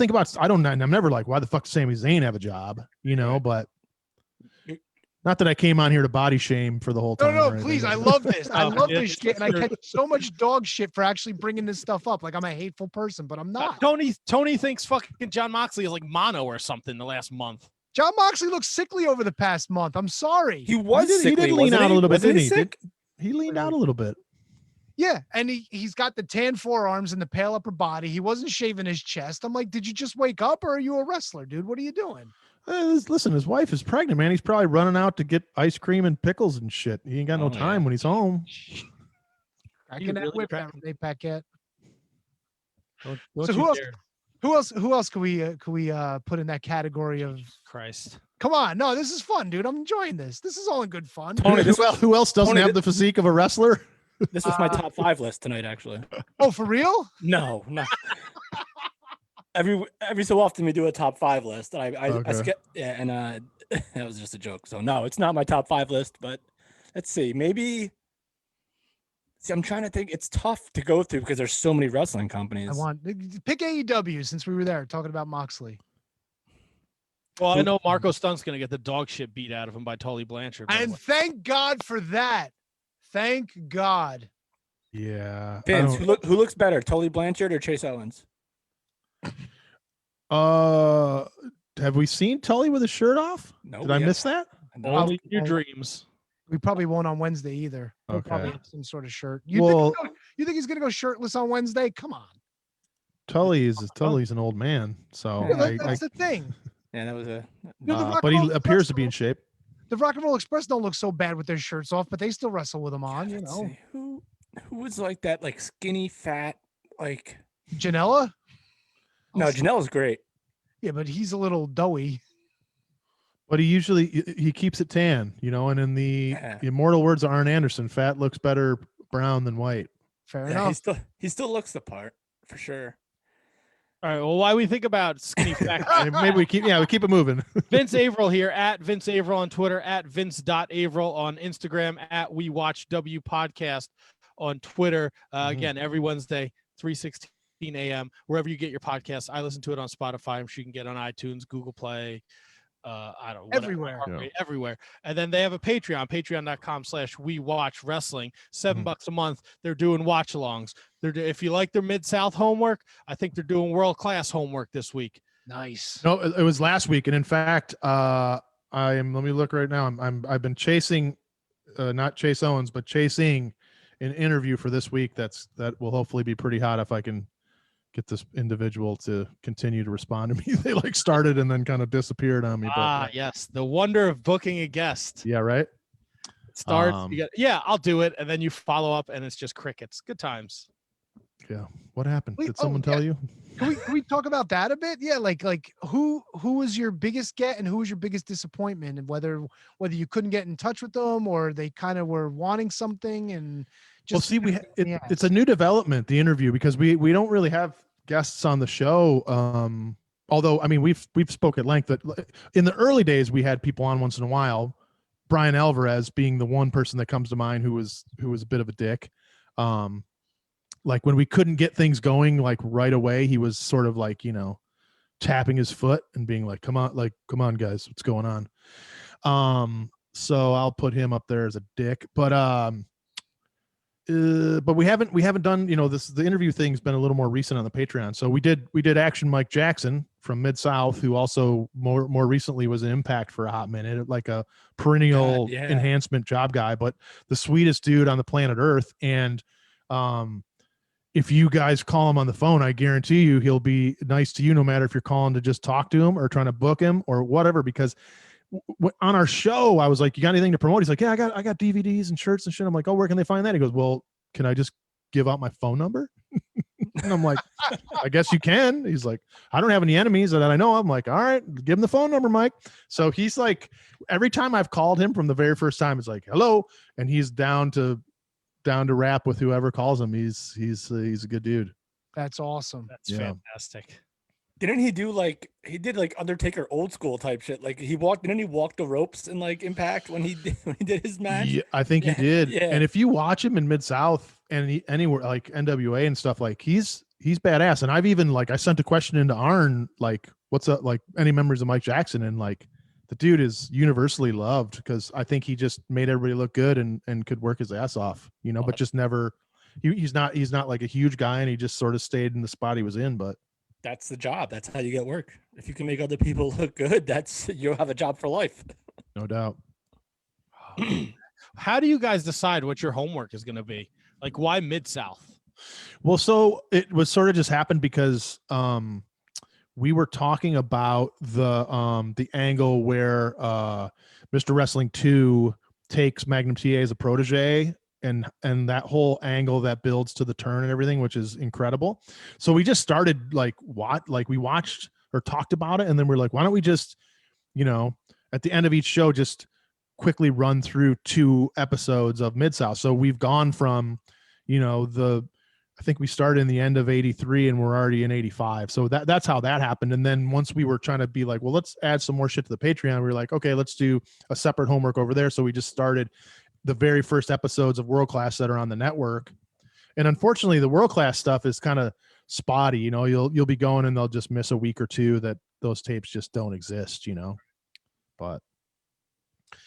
never like, why the fuck does Sami Zayn have a job? But not that I came on here to body shame for the whole time. No, please. I love this. I love this shit. And I catch so much dog shit for actually bringing this stuff up. Like I'm a hateful person, but I'm not. Tony thinks fucking John Moxley is like mono or something the last month. John Moxley looked sickly over the past month. I'm sorry. He was sickly. He did lean out a little bit, didn't he? He leaned out a little bit. Yeah, and he's got the tan forearms and the pale upper body. He wasn't shaving his chest. I'm like, did you just wake up, or are you a wrestler, dude? What are you doing? Listen, his wife is pregnant, man. He's probably running out to get ice cream and pickles and shit. He ain't got no time when he's home. I can really whip that Renee Paquette. Don't so who else can we put in that category of Christ? Come on, no, this is fun, dude. I'm enjoying this. This is all in good fun. Tony, who else doesn't have the physique of a wrestler? This is my top 5 list tonight, actually. Oh, for real? No. Every so often we do a top 5 list, and I skip. Yeah, and that was just a joke. So no, it's not my top 5 list. But let's see, maybe. See, I'm trying to think. It's tough to go through because there's so many wrestling companies. Pick AEW since we were there talking about Moxley. Well, I know Marco Stunt's gonna get the dog shit beat out of him by Tully Blanchard. And thank God for that. Thank God. Yeah. Vince, who looks better, Tully Blanchard or Chase Owens? Have we seen Tully with his shirt off? No. Did I miss that? Only your dreams. We probably won't on Wednesday either. We'll Okay. probably have some sort of shirt. You think he's gonna go shirtless on Wednesday? Come on. Tully's an old man, so that's the thing. Yeah, that was but he appears to be in shape. The Rock and Roll Express don't look so bad with their shirts off, but they still wrestle with them on. You know who was like that, like skinny, fat, like Janela? No, Janela's great. Yeah, but he's a little doughy. But he keeps it tan, and in the immortal words of Arn Anderson, fat looks better brown than white. Fair enough. He still looks the part for sure. All right. Well, while we think about skinny fat, Maybe we keep it moving. Vince Averill here at Vince Averill on Twitter, at Vince.Averill on Instagram, at We Watch W Podcast on Twitter. Again, every Wednesday, 3:16 a.m. wherever you get your podcasts. I listen to it on Spotify. I'm sure you can get it on iTunes, Google Play. I don't know, Everywhere. everywhere. And then they have a patreon.com/We Watch Wrestling, $7 a month. They're doing watch alongs. If you like their Mid-South homework, I think they're doing world-class homework this week. Nice. No, it was last week, and in fact, let me look right now. I've been chasing, not Chase Owens, but chasing an interview for this week. That will hopefully be pretty hot if I can get this individual to continue to respond to me. They like started and then kind of disappeared on me. Yes, the wonder of booking a guest. Yeah, right. It starts. I'll do it, and then you follow up, and it's just crickets. Good times. Yeah. What happened? Wait, Did someone tell you? Can we talk about that a bit? Yeah, like who was your biggest get and who was your biggest disappointment, and whether you couldn't get in touch with them or they kind of were wanting something and just. Well, see, it's a new development, the interview, because we don't really have guests on the show. Although, I mean, we've spoke at length that in the early days we had people on once in a while. Brian Alvarez being the one person that comes to mind who was a bit of a dick. Like when we couldn't get things going like right away, he was sort of like, tapping his foot and being like, come on guys, what's going on? So I'll put him up there as a dick, but we haven't done, the interview thing's been a little more recent on the Patreon. So we did Action Mike Jackson from Mid-South, who also more recently was an Impact for a hot minute, like a perennial enhancement job guy, but the sweetest dude on the planet Earth. And, if you guys call him on the phone, I guarantee you he'll be nice to you, no matter if you're calling to just talk to him or trying to book him or whatever. Because on our show, I was like, "You got anything to promote?" He's like, "Yeah, I got DVDs and shirts and shit." I'm like, "Oh, where can they find that?" He goes, "Well, can I just give out my phone number?" And I'm like, "I guess you can." He's like, "I don't have any enemies that I know of." I'm like, "All right, give him the phone number, Mike." So he's like, every time I've called him from the very first time, it's like, "Hello," and he's down to rap with whoever calls him. He's a good dude. That's awesome. That's fantastic. Didn't he do he did Undertaker old school type shit? Like didn't he walk the ropes in Impact when he did his match? Yeah, I think he did. Yeah. And if you watch him in Mid-South and anywhere like NWA and stuff, like he's badass. And I've even I sent a question into Arn, like, what's up, like any members of Mike Jackson, and the dude is universally loved because I think he just made everybody look good and could work his ass off, but just never, he's not like a huge guy, and he just sort of stayed in the spot he was in. But that's the job. That's how you get work. If you can make other people look good, you'll have a job for life. No doubt. How do you guys decide what your homework is going to be? Like, why Mid-South? Well, so it was sort of just happened because, we were talking about the angle where Mr. Wrestling 2 takes Magnum TA as a protege, and that whole angle that builds to the turn and everything, which is incredible. So we just started we watched or talked about it, and then we're like, why don't we just, at the end of each show, just quickly run through 2 episodes of Mid-South. So we've gone from, I think we started in the end of 83 and we're already in 85. So that's how that happened. And then once we were trying to be like, well, let's add some more shit to the Patreon, we were like, okay, let's do a separate homework over there. So we just started the very first episodes of World Class that are on the network. And unfortunately, the World Class stuff is kind of spotty. You'll be going and they'll just miss a week or two that those tapes just don't exist, but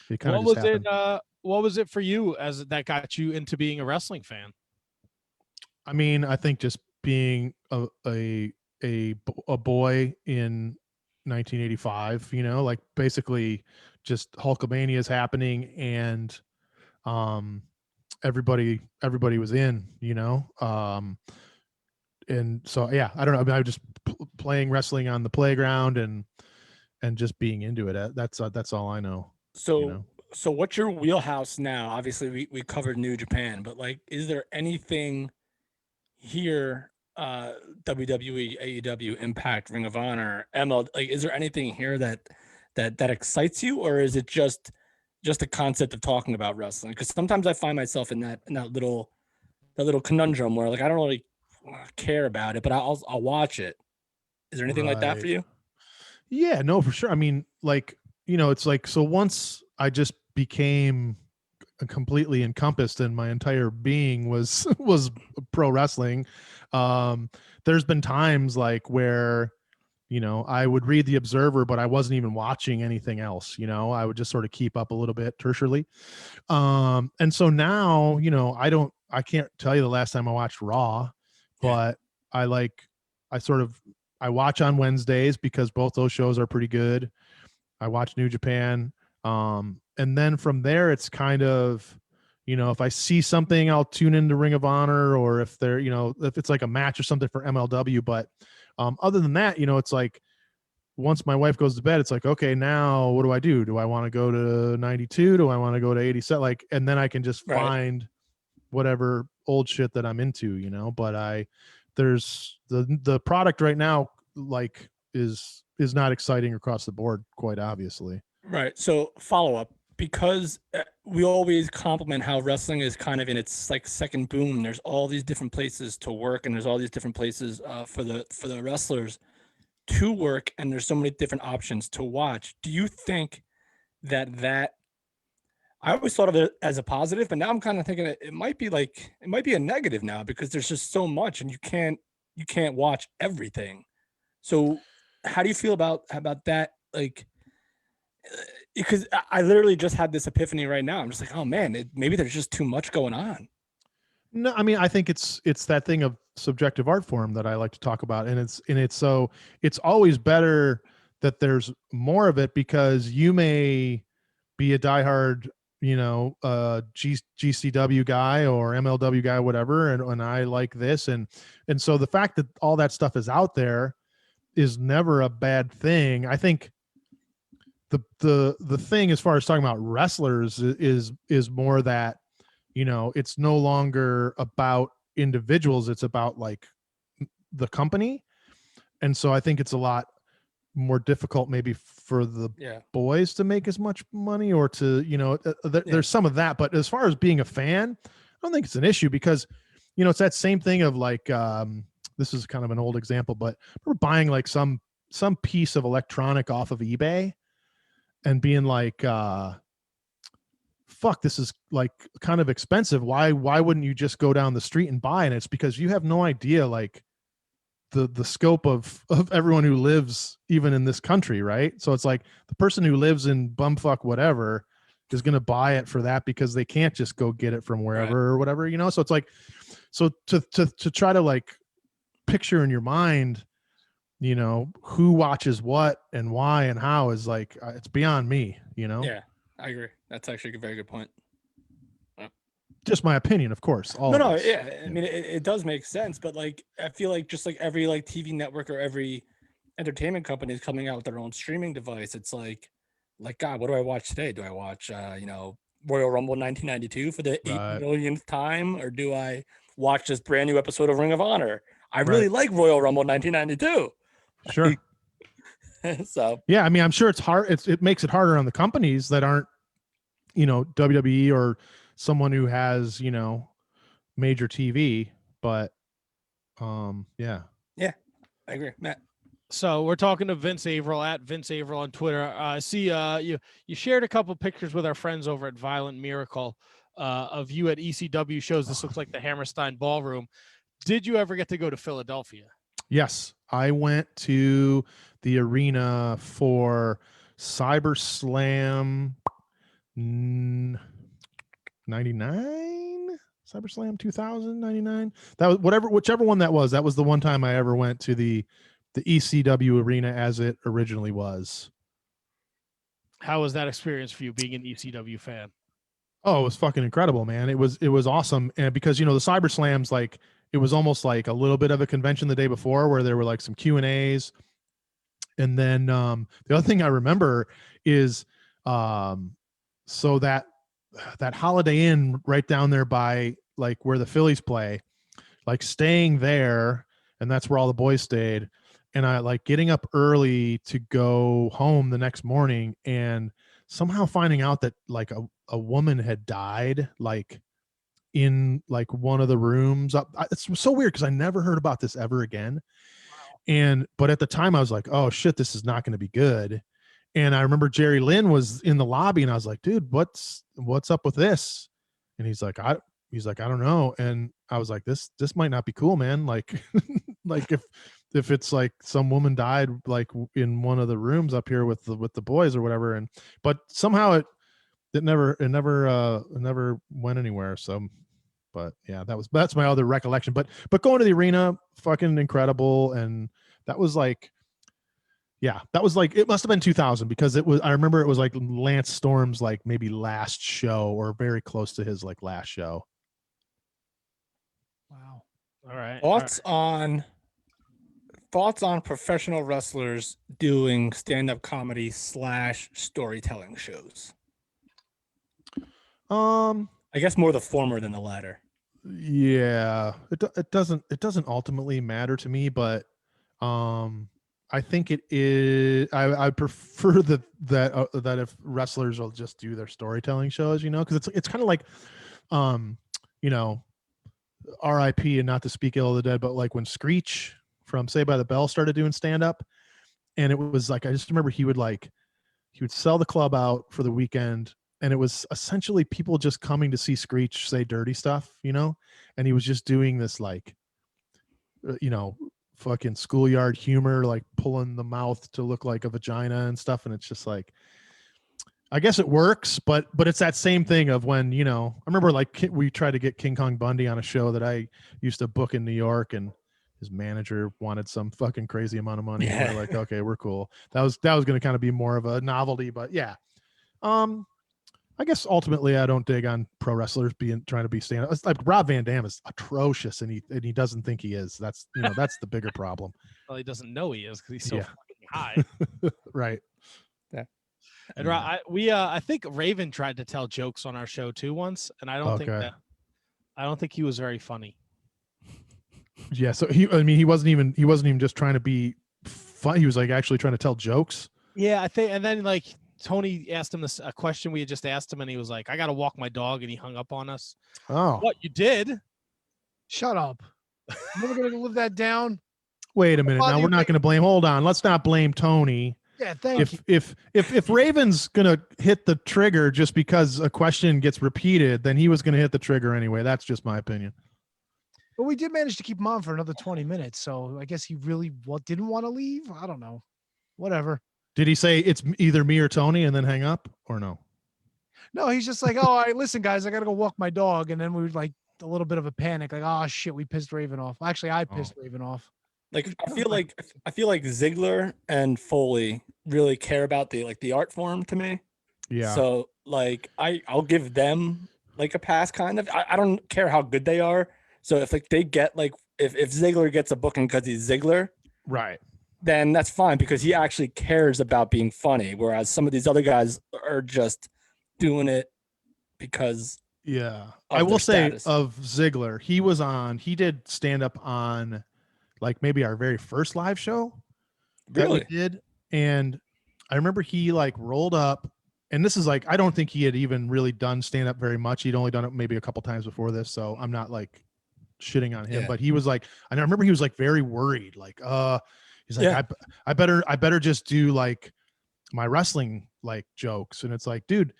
it kind of what was it for you as that got you into being a wrestling fan? I mean, I think just being a boy in 1985, basically just Hulkamania is happening, and everybody was in, and so I don't know. I mean, I was just playing wrestling on the playground and just being into it. That's all I know. So what's your wheelhouse now? Obviously, we covered New Japan, but is there anything here, WWE, AEW, Impact, Ring of Honor, ML, is there anything here that excites you, or is it just a concept of talking about wrestling? Because sometimes I find myself in that little conundrum where I don't really care about it, but I'll watch it. Is there anything like that for you? Yeah, no, for sure. I mean, like, it's like, so once I just became completely encompassed and my entire being was pro wrestling. There's been times like where, I would read the Observer, but I wasn't even watching anything else. I would just sort of keep up a little bit tertiarily. And so now, I can't tell you the last time I watched Raw, but I watch on Wednesdays because both those shows are pretty good. I watch New Japan. And then from there, it's kind of, if I see something, I'll tune into Ring of Honor, or if they're, if it's like a match or something for MLW. But other than that, it's like once my wife goes to bed, it's like, okay, now what do I do? Do I want to go to 92? Do I want to go to 87? Like, and then I can just find whatever old shit that I'm into, but there's the product right now, like is not exciting across the board, quite obviously. Right. So follow up, because we always compliment how wrestling is kind of in its like second boom. There's all these different places to work, and there's all these different places for the wrestlers to work, and there's so many different options to watch. Do you think that I always thought of it as a positive, but now I'm kind of thinking it might be a negative now, because there's just so much, and you can't watch everything. So how do you feel about that? Like, because I literally just had this epiphany right now. I'm just like, oh man, maybe there's just too much going on. No, I mean, I think it's that thing of subjective art form that I like to talk about. And it's always better that there's more of it, because you may be a diehard, GCW guy or MLW guy, whatever. And I like this. And so the fact that all that stuff is out there is never a bad thing. I think the thing as far as talking about wrestlers is more that, it's no longer about individuals. It's about like the company. And so I think it's a lot more difficult maybe for the boys to make as much money, or to, there's some of that. But as far as being a fan, I don't think it's an issue, because, it's that same thing of like, this is kind of an old example, but we're buying like some piece of electronic off of eBay and being like, fuck, this is like kind of expensive. Why wouldn't you just go down the street and buy? And it's because you have no idea like the scope of everyone who lives even in this country, right? So it's like the person who lives in bumfuck whatever is going to buy it for that, because they can't just go get it from wherever or whatever, So it's like, so to try to like picture in your mind, who watches what and why and how is like, it's beyond me, Yeah, I agree. That's actually a very good point. Just my opinion, of course. I mean, it does make sense, but like, I feel like just like every like TV network or every entertainment company is coming out with their own streaming device. It's like, God, what do I watch today? Do I watch, Royal Rumble 1992 for the 8 millionth time, or do I watch this brand new episode of Ring of Honor? I really like Royal Rumble 1992. Sure. So yeah, I mean, I'm sure it's hard. It makes it harder on the companies that aren't, WWE or someone who has, major TV, but yeah, I agree, Matt. So we're talking to Vince Averill at Vince Averill on Twitter. I see you shared a couple pictures with our friends over at Violent Miracle of you at ECW shows. This looks like the Hammerstein Ballroom. Did you ever get to go to Philadelphia? Yes, I went to the arena for Cyber Slam 99, Cyber Slam 2099. That was whichever one that was. That was the one time I ever went to the ECW arena as it originally was. How was that experience for you, being an ECW fan? Oh, it was fucking incredible, man. It was awesome. And because, the Cyber Slams, like, it was almost like a little bit of a convention the day before, where there were like some Q&As. And then the other thing I remember is so that Holiday Inn right down there by like where the Phillies play, like staying there, and that's where all the boys stayed. And I like getting up early to go home the next morning, and somehow finding out that like a woman had died, like in like one of the rooms up. It's so weird, because I never heard about this ever again. But at the time I was like, oh shit, this is not going to be good. And I remember Jerry Lynn was in the lobby and I was like, dude, what's up with this? And he's like, I don't know. And I was like, this might not be cool, man. Like, like if it's like some woman died like in one of the rooms up here with the boys or whatever. But somehow it never went anywhere. So, but yeah, that's my other recollection. But going to the arena, fucking incredible. And that was like, yeah, that was like, it must have been 2000 because I remember it was like Lance Storm's like maybe last show or very close to his like last show. Wow. All right. Thoughts on professional wrestlers doing stand-up comedy / storytelling shows? I guess more the former than the latter. Yeah, it doesn't ultimately matter to me, but I think it is. I prefer that if wrestlers will just do their storytelling shows, because it's kind of like, R.I.P. and not to speak ill of the dead, but like when Screech from Saved by the Bell started doing stand up, and it was like I just remember he would sell the club out for the weekend, and it was essentially people just coming to see Screech say dirty stuff, and he was just doing this like, fucking schoolyard humor, like pulling the mouth to look like a vagina and stuff. And it's just like, I guess it works, but it's that same thing of when, I remember like we tried to get King Kong Bundy on a show that I used to book in New York, and his manager wanted some fucking crazy amount of money. Yeah. And we're like, okay, we're cool. That was going to kind of be more of a novelty, but yeah. I guess ultimately I don't dig on pro wrestlers trying to be stand up. It's like Rob Van Dam is atrocious, and he doesn't think he is. That's that's the bigger problem. Well, he doesn't know he is because he's so Yeah. fucking high. Right. Yeah. And I think Raven tried to tell jokes on our show too once, and I don't think he was very funny. Yeah. So he wasn't even just trying to be fun. He was like actually trying to tell jokes. Yeah, I think, and then like Tony asked him a question we had just asked him, and he was like, I got to walk my dog, and he hung up on us. Oh. What, you did? Shut up. Never going to live that down. Wait a minute. Now we're not going to blame. Hold on. Let's not blame Tony. Yeah, thank you. If Raven's going to hit the trigger just because a question gets repeated, then he was going to hit the trigger anyway. That's just my opinion. But we did manage to keep him on for another 20 minutes. So I guess he really didn't want to leave. I don't know. Whatever. Did he say it's either me or Tony and then hang up, or no? No, he's just like, oh, all right, listen, guys, I got to go walk my dog. And then we were like a little bit of a panic, like, oh shit, we pissed Raven off. Actually, I pissed Raven off. Like I feel like Ziggler and Foley really care about the art form to me. Yeah. So like I'll give them like a pass kind of. I don't care how good they are. So if like they get like if Ziggler gets a booking because he's Ziggler, right, then that's fine because he actually cares about being funny. Whereas some of these other guys are just doing it because. Yeah. I will say of Ziggler, he did stand up on like maybe our very first live show that we did. And I remember he like rolled up, and this is like, I don't think he had even really done stand up very much. He'd only done it maybe a couple times before this. So I'm not like shitting on him, but he was like, and I remember he was like very worried, like, he's like, I better just do like my wrestling like jokes. And it's like, dude,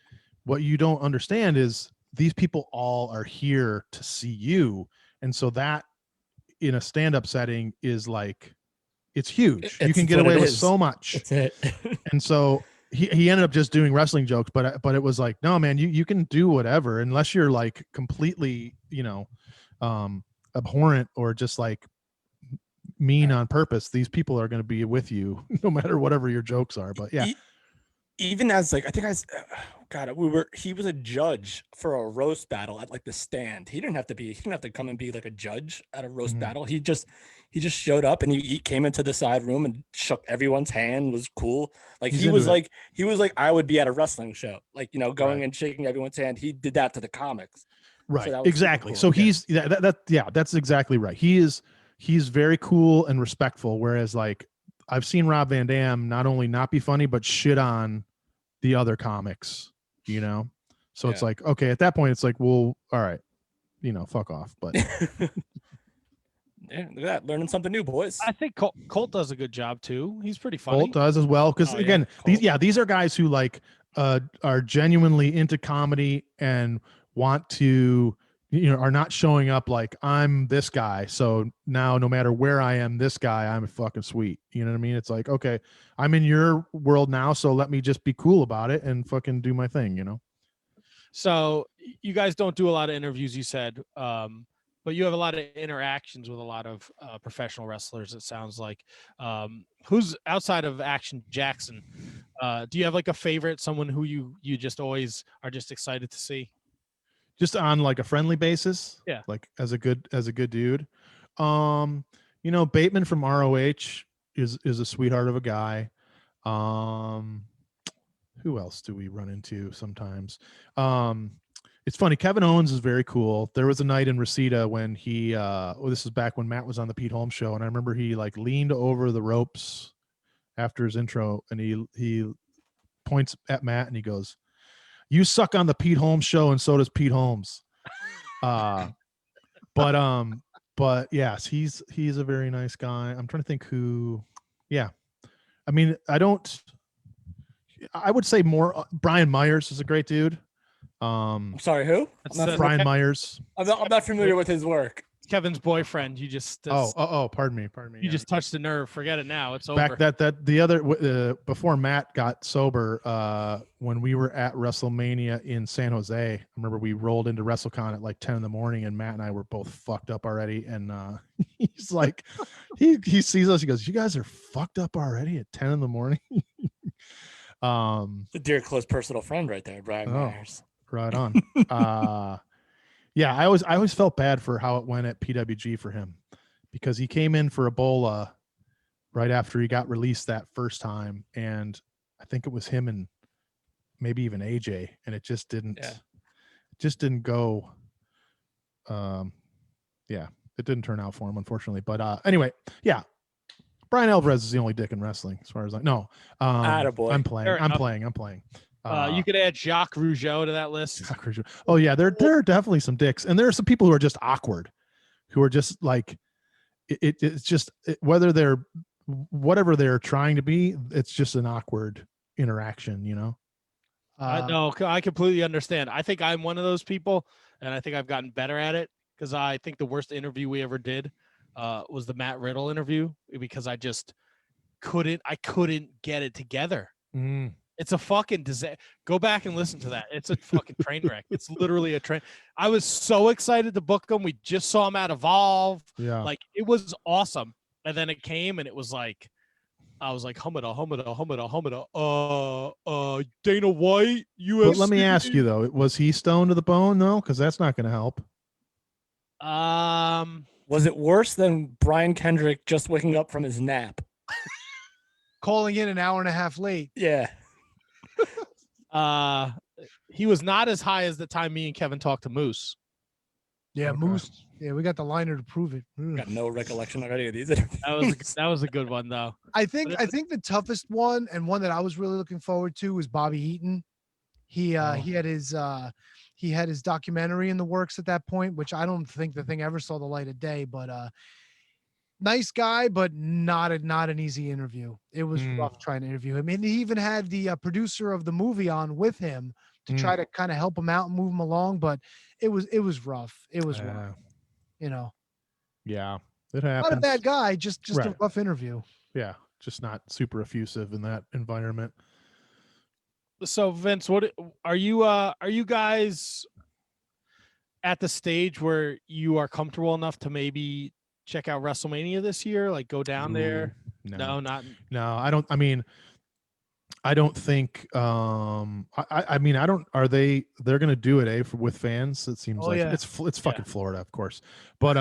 what you don't understand is these people all are here to see you. And so that in a stand-up setting is like, it's huge. You can get away with so much. That's it. And so he ended up just doing wrestling jokes, but it was like, no, man, you can do whatever, unless you're like completely, abhorrent or just like mean on purpose. These people are going to be with you no matter whatever your jokes are. But yeah. Even as like, I think he was a judge for a roast battle at like the Stand. He didn't have to come and be like a judge at a roast battle. He just showed up and he came into the side room and shook everyone's hand, was cool. Like he was like, I would be at a wrestling show, like, going and shaking everyone's hand. He did that to the comics. Right. So exactly. Cool. So he's that's exactly right. He's very cool and respectful. Whereas like I've seen Rob Van Dam not only not be funny, but shit on the other comics, so it's like, okay, at that point it's like, well, all right, fuck off. But Yeah, look at that. Learning something new, boys. I think Colt does a good job too. He's pretty funny. Colt does as well. Because Oh, again, these are guys who like are genuinely into comedy and want to, are not showing up like I'm this guy. So now no matter where I am, this guy, I'm fucking sweet. You know what I mean? It's like, okay, I'm in your world now, so let me just be cool about it and fucking do my thing, So you guys don't do a lot of interviews, you said, but you have a lot of interactions with a lot of professional wrestlers. It sounds like. Who's outside of Action Jackson? Do you have like a favorite, someone who you just always are just excited to see? Just on like a friendly basis. Yeah. Like as a good dude. Bateman from ROH is a sweetheart of a guy. Who else do we run into sometimes? It's funny. Kevin Owens is very cool. There was a night in Reseda when he, this is back when Matt was on the Pete Holmes show. And I remember he like leaned over the ropes after his intro and he points at Matt and he goes, "You suck on the Pete Holmes show. And so does Pete Holmes." But yes, he's a very nice guy. I'm trying to think who, yeah. I mean, I would say more Brian Myers is a great dude. I'm sorry, who? Brian Myers. I'm not familiar with his work. Kevin's boyfriend. You just pardon me. You just touched the nerve. Forget it now. It's back over. that the other before Matt got sober, when we were at WrestleMania in San Jose, I remember we rolled into WrestleCon at like 10 in the morning, and Matt and I were both fucked up already. And he's like, he sees us, he goes, "You guys are fucked up already at 10 in the morning." A dear close personal friend right there, Brian Myers. Right on. Yeah, I always felt bad for how it went at PWG for him, because he came in for Ebola right after he got released that first time, and I think it was him and maybe even AJ, and it just didn't go. It didn't turn out for him, unfortunately. But anyway, yeah. Brian Alvarez is the only dick in wrestling, as far as Attaboy. I'm playing. You could add Jacques Rougeau to that list. Oh yeah, there are definitely some dicks, and there are some people who are just awkward, who are just like, it's just whether they're whatever they're trying to be, it's just an awkward interaction, No, I completely understand. I think I'm one of those people, and I think I've gotten better at it, because I think the worst interview we ever did was the Matt Riddle interview, because I just couldn't get it together. It's a fucking disaster. Go back and listen to that. It's a fucking train wreck. It's literally a train. I was so excited to book him. We just saw him at Evolve. Yeah. Like, it was awesome. And then it came and it was like, I was like, Humada. Dana White, UFC. But let me ask you though, was he stoned to the bone though? Because that's not going to help. Was it worse than Brian Kendrick just waking up from his nap? Calling in an hour and a half late. Yeah. He was not as high as the time me and Kevin talked to Moose. Yeah, okay. Moose. Yeah, we got the liner to prove it. Got no recollection of any of these interviews. That was a good one though. I think the toughest one, and one that I was really looking forward to, was Bobby Eaton. He had his documentary in the works at that point, which I don't think the thing ever saw the light of day, but nice guy, but not an easy interview. It was rough trying to interview him. And he even had the producer of the movie on with him to try to kind of help him out and move him along, but it was rough. It was rough, Yeah, it happens. Not a bad guy, just right. A rough interview. Yeah, just not super effusive in that environment. So Vince, what are you guys at the stage where you are comfortable enough to maybe check out WrestleMania this year? Like, go down there? No, I don't. I mean, I don't think. I mean, I don't. Are they? They're gonna do it, with fans. It seems it's fucking Florida, of course. But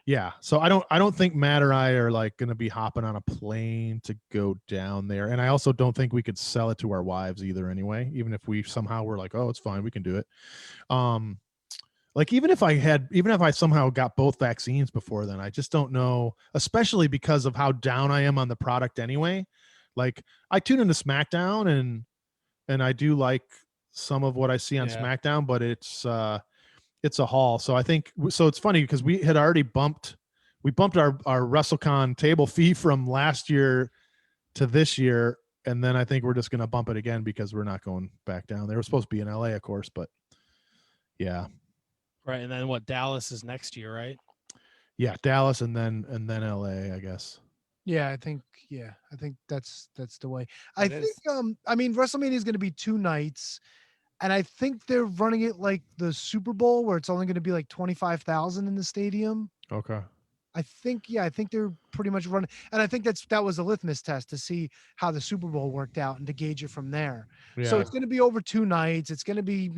yeah. So I don't think Matt or I are like gonna be hopping on a plane to go down there. And I also don't think we could sell it to our wives either. Anyway, even if we somehow were like, oh, it's fine, we can do it. Like even if I somehow got both vaccines before then, I just don't know, especially because of how down I am on the product anyway. Like I tune into SmackDown and I do like some of what I see on SmackDown, but it's a haul. So I think, so it's funny because we had already bumped we bumped our WrestleCon table fee from last year to this year, and then I think we're just going to bump it again because we're not going back down. They were supposed to be in LA, of course, but yeah. Right, and then what? Dallas is next year, right? Yeah, Dallas and then LA, I guess. Yeah, I think that's the way. I It think is. I mean WrestleMania is going to be 2 nights, and I think they're running it like the Super Bowl where it's only going to be like 25,000 in the stadium. Okay. I think they're pretty much running, and I think that was a litmus test to see how the Super Bowl worked out and to gauge it from there. So Yeah. it's going to be over 2 nights. It's going to be,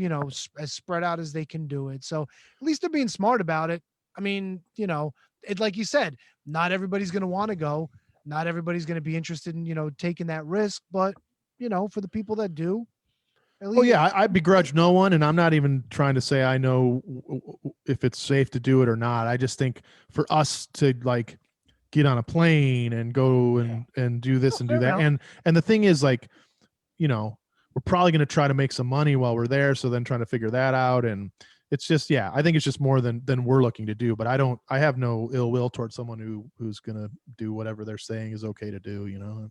as spread out as they can do it. So at least they're being smart about it. I mean, it, like you said, not everybody's going to want to go. Not everybody's going to be interested in, taking that risk, but for the people that do, at least. Oh yeah, I begrudge no one, and I'm not even trying to say I know if it's safe to do it or not. I just think for us to like get on a plane and go and do this and do that, and the thing is like, we're probably going to try to make some money while we're there, so then trying to figure that out, and it's just I think it's just more than we're looking to do. But I have no ill will towards someone who's going to do whatever they're saying is okay to do. No,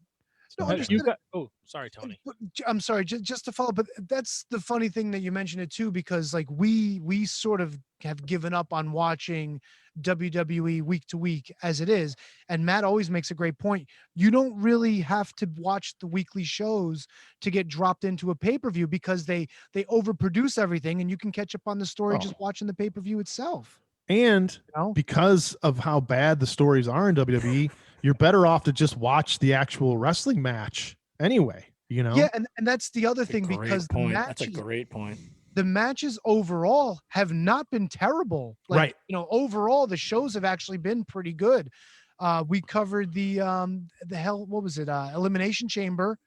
Sorry, Tony. I'm sorry, just to follow, but that's the funny thing that you mentioned it too, because like we sort of have given up on watching WWE week to week as it is. And Matt always makes a great point. You don't really have to watch the weekly shows to get dropped into a pay-per-view because they overproduce everything and you can catch up on the story just watching the pay-per-view itself. And because of how bad the stories are in WWE, you're better off to just watch the actual wrestling match anyway, Yeah, and that's the other thing, because that's a great point. The matches overall have not been terrible. Right. Overall the shows have actually been pretty good. We covered the Elimination Chamber,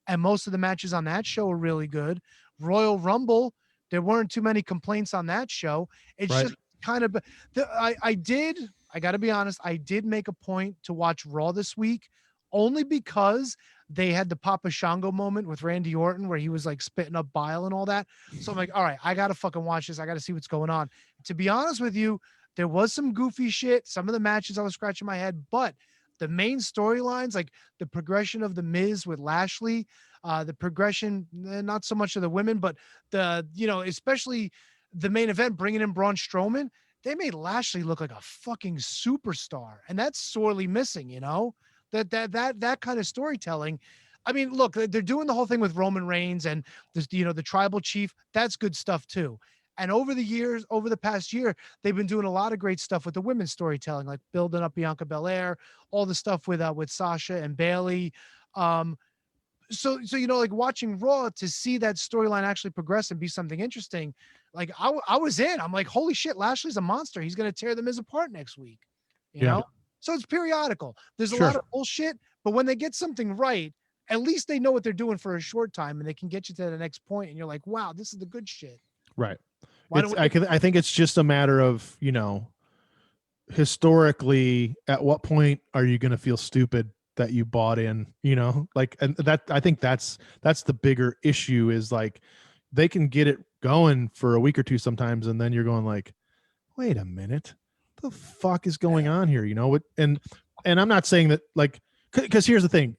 and most of the matches on that show are really good. Royal Rumble, there weren't too many complaints on that show. It's just kind of I got to be honest, I did make a point to watch Raw this week only because they had the Papa Shango moment with Randy Orton where he was like spitting up bile and all that. So I'm like, all right, I got to fucking watch this. I got to see what's going on. To be honest with you, there was some goofy shit. Some of the matches I was scratching my head, but the main storylines, like the progression of the Miz with Lashley, the progression, not so much of the women, but especially the main event, bringing in Braun Strowman, they made Lashley look like a fucking superstar. And that's sorely missing, that kind of storytelling. I mean, look, they're doing the whole thing with Roman Reigns and this, the tribal chief. That's good stuff too. And over the past year, they've been doing a lot of great stuff with the women's storytelling, like building up Bianca Belair, all the stuff with Sasha and Bayley. So like watching Raw to see that storyline actually progress and be something interesting. Like I was in. I'm like, holy shit, Lashley's a monster. He's gonna tear the Miz apart next week. You know? So it's periodical. There's a lot of bullshit, but when they get something right, at least they know what they're doing for a short time and they can get you to the next point, and you're like, wow, this is the good shit. Right. I think it's just a matter of, historically, at what point are you going to feel stupid that you bought in, and that, I think that's the bigger issue, is like, they can get it going for a week or two sometimes. And then you're going like, wait a minute, what the fuck is going on here? And I'm not saying that, like, cause here's the thing,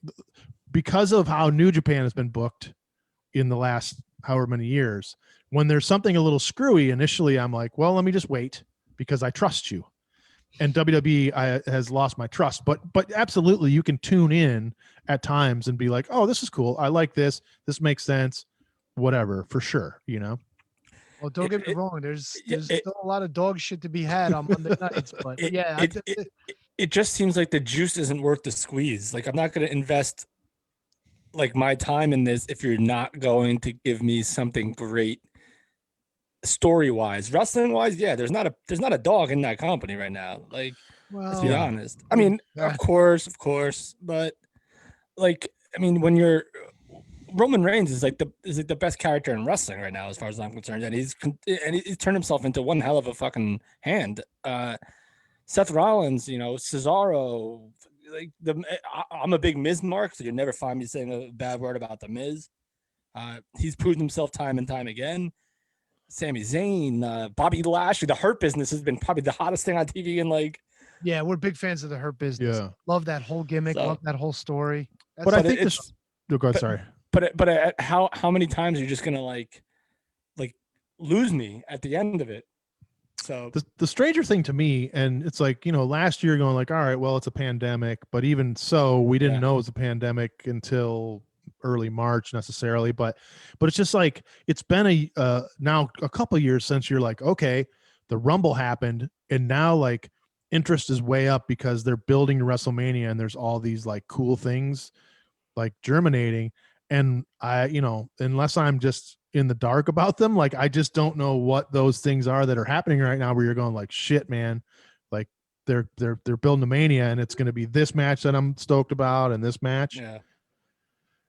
because of how New Japan has been booked in the last however many years, when there's something a little screwy initially, I'm like, well, let me just wait because I trust you. And WWE has lost my trust, but absolutely, you can tune in at times and be like, oh, this is cool. I like this. This makes sense. Whatever, for sure. Well, don't get me wrong. There's still a lot of dog shit to be had on Monday nights, but it just seems like the juice isn't worth the squeeze. Like, I'm not going to invest like my time in this if you're not going to give me something great story wise. Wrestling wise, there's not a dog in that company right now. Like, let's be honest. I mean, of course, but like, I mean, when you're Roman Reigns is like the best character in wrestling right now, as far as I'm concerned, and he's turned himself into one hell of a fucking hand. Seth Rollins, Cesaro, like I'm a big Miz mark, so you'll never find me saying a bad word about the Miz. He's proven himself time and time again. Sami Zayn, Bobby Lashley, the Hurt Business has been probably the hottest thing on TV in like Yeah, we're big fans of the Hurt Business. Yeah. Love that whole gimmick. So- love that whole story. But I But think it's- this. Oh, go ahead, but- sorry. But how many times are you just gonna like lose me at the end of it? So The stranger thing to me, and it's like, last year going like, all right, well, it's a pandemic, but even so, we didn't Yeah. know it was a pandemic until early March necessarily. But it's just like, it's been now a couple of years since you're like, okay, the Rumble happened, and now like interest is way up because they're building to WrestleMania, and there's all these like cool things like germinating. And unless I'm just in the dark about them, like I just don't know what those things are that are happening right now where you're going like, shit, man, like they're building a Mania, and it's going to be this match that I'm stoked about, and this match. yeah.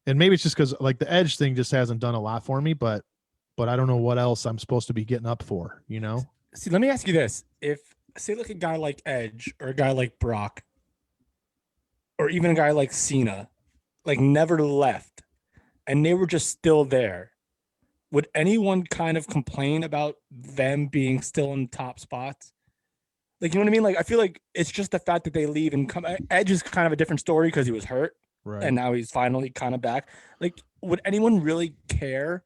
And maybe it's just because like the Edge thing just hasn't done a lot for me, but I don't know what else I'm supposed to be getting up for, See, let me ask you this: if say like a guy like Edge or a guy like Brock, or even a guy like Cena, like never left, and they were just still there, would anyone kind of complain about them being still in top spots? Like, you know what I mean? Like, I feel like it's just the fact that they leave and come. Edge is kind of a different story because he was hurt, right? and now he's finally kind of back. Like, would anyone really care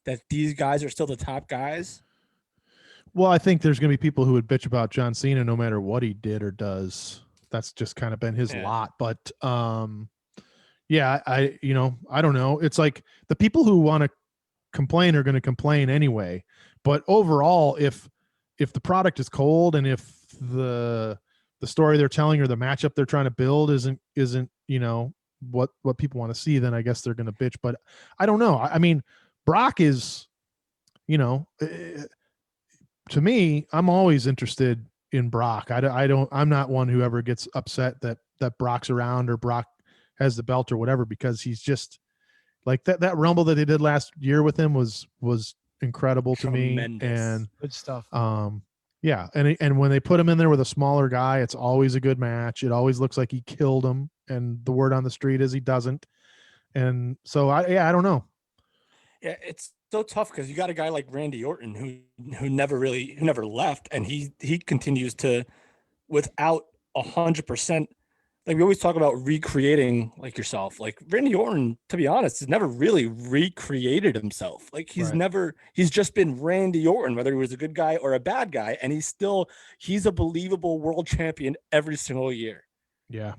that these guys are still the top guys? Well, I think there's going to be people who would bitch about John Cena no matter what he did or does. That's just kind of been his lot. But yeah, I don't know. It's like the people who want to complain are going to complain anyway. But overall, if the product is cold, and if the story they're telling or the matchup they're trying to build isn't what people want to see, then I guess they're going to bitch. But I don't know. I mean, Brock is, to me, I'm always interested in Brock. I'm not one who ever gets upset that Brock's around or Brock has the belt or whatever, because he's just like that Rumble that they did last year with him was incredible to me. And good stuff. Yeah. And when they put him in there with a smaller guy, it's always a good match. It always looks like he killed him. And the word on the street is he doesn't. And so I don't know. Yeah, it's so tough because you got a guy like Randy Orton who never left, and he continues to, without 100%. Like we always talk about recreating like yourself. Like Randy Orton, to be honest, has never really recreated himself. Like he's just been Randy Orton, whether he was a good guy or a bad guy, and he's a believable world champion every single year. Yeah.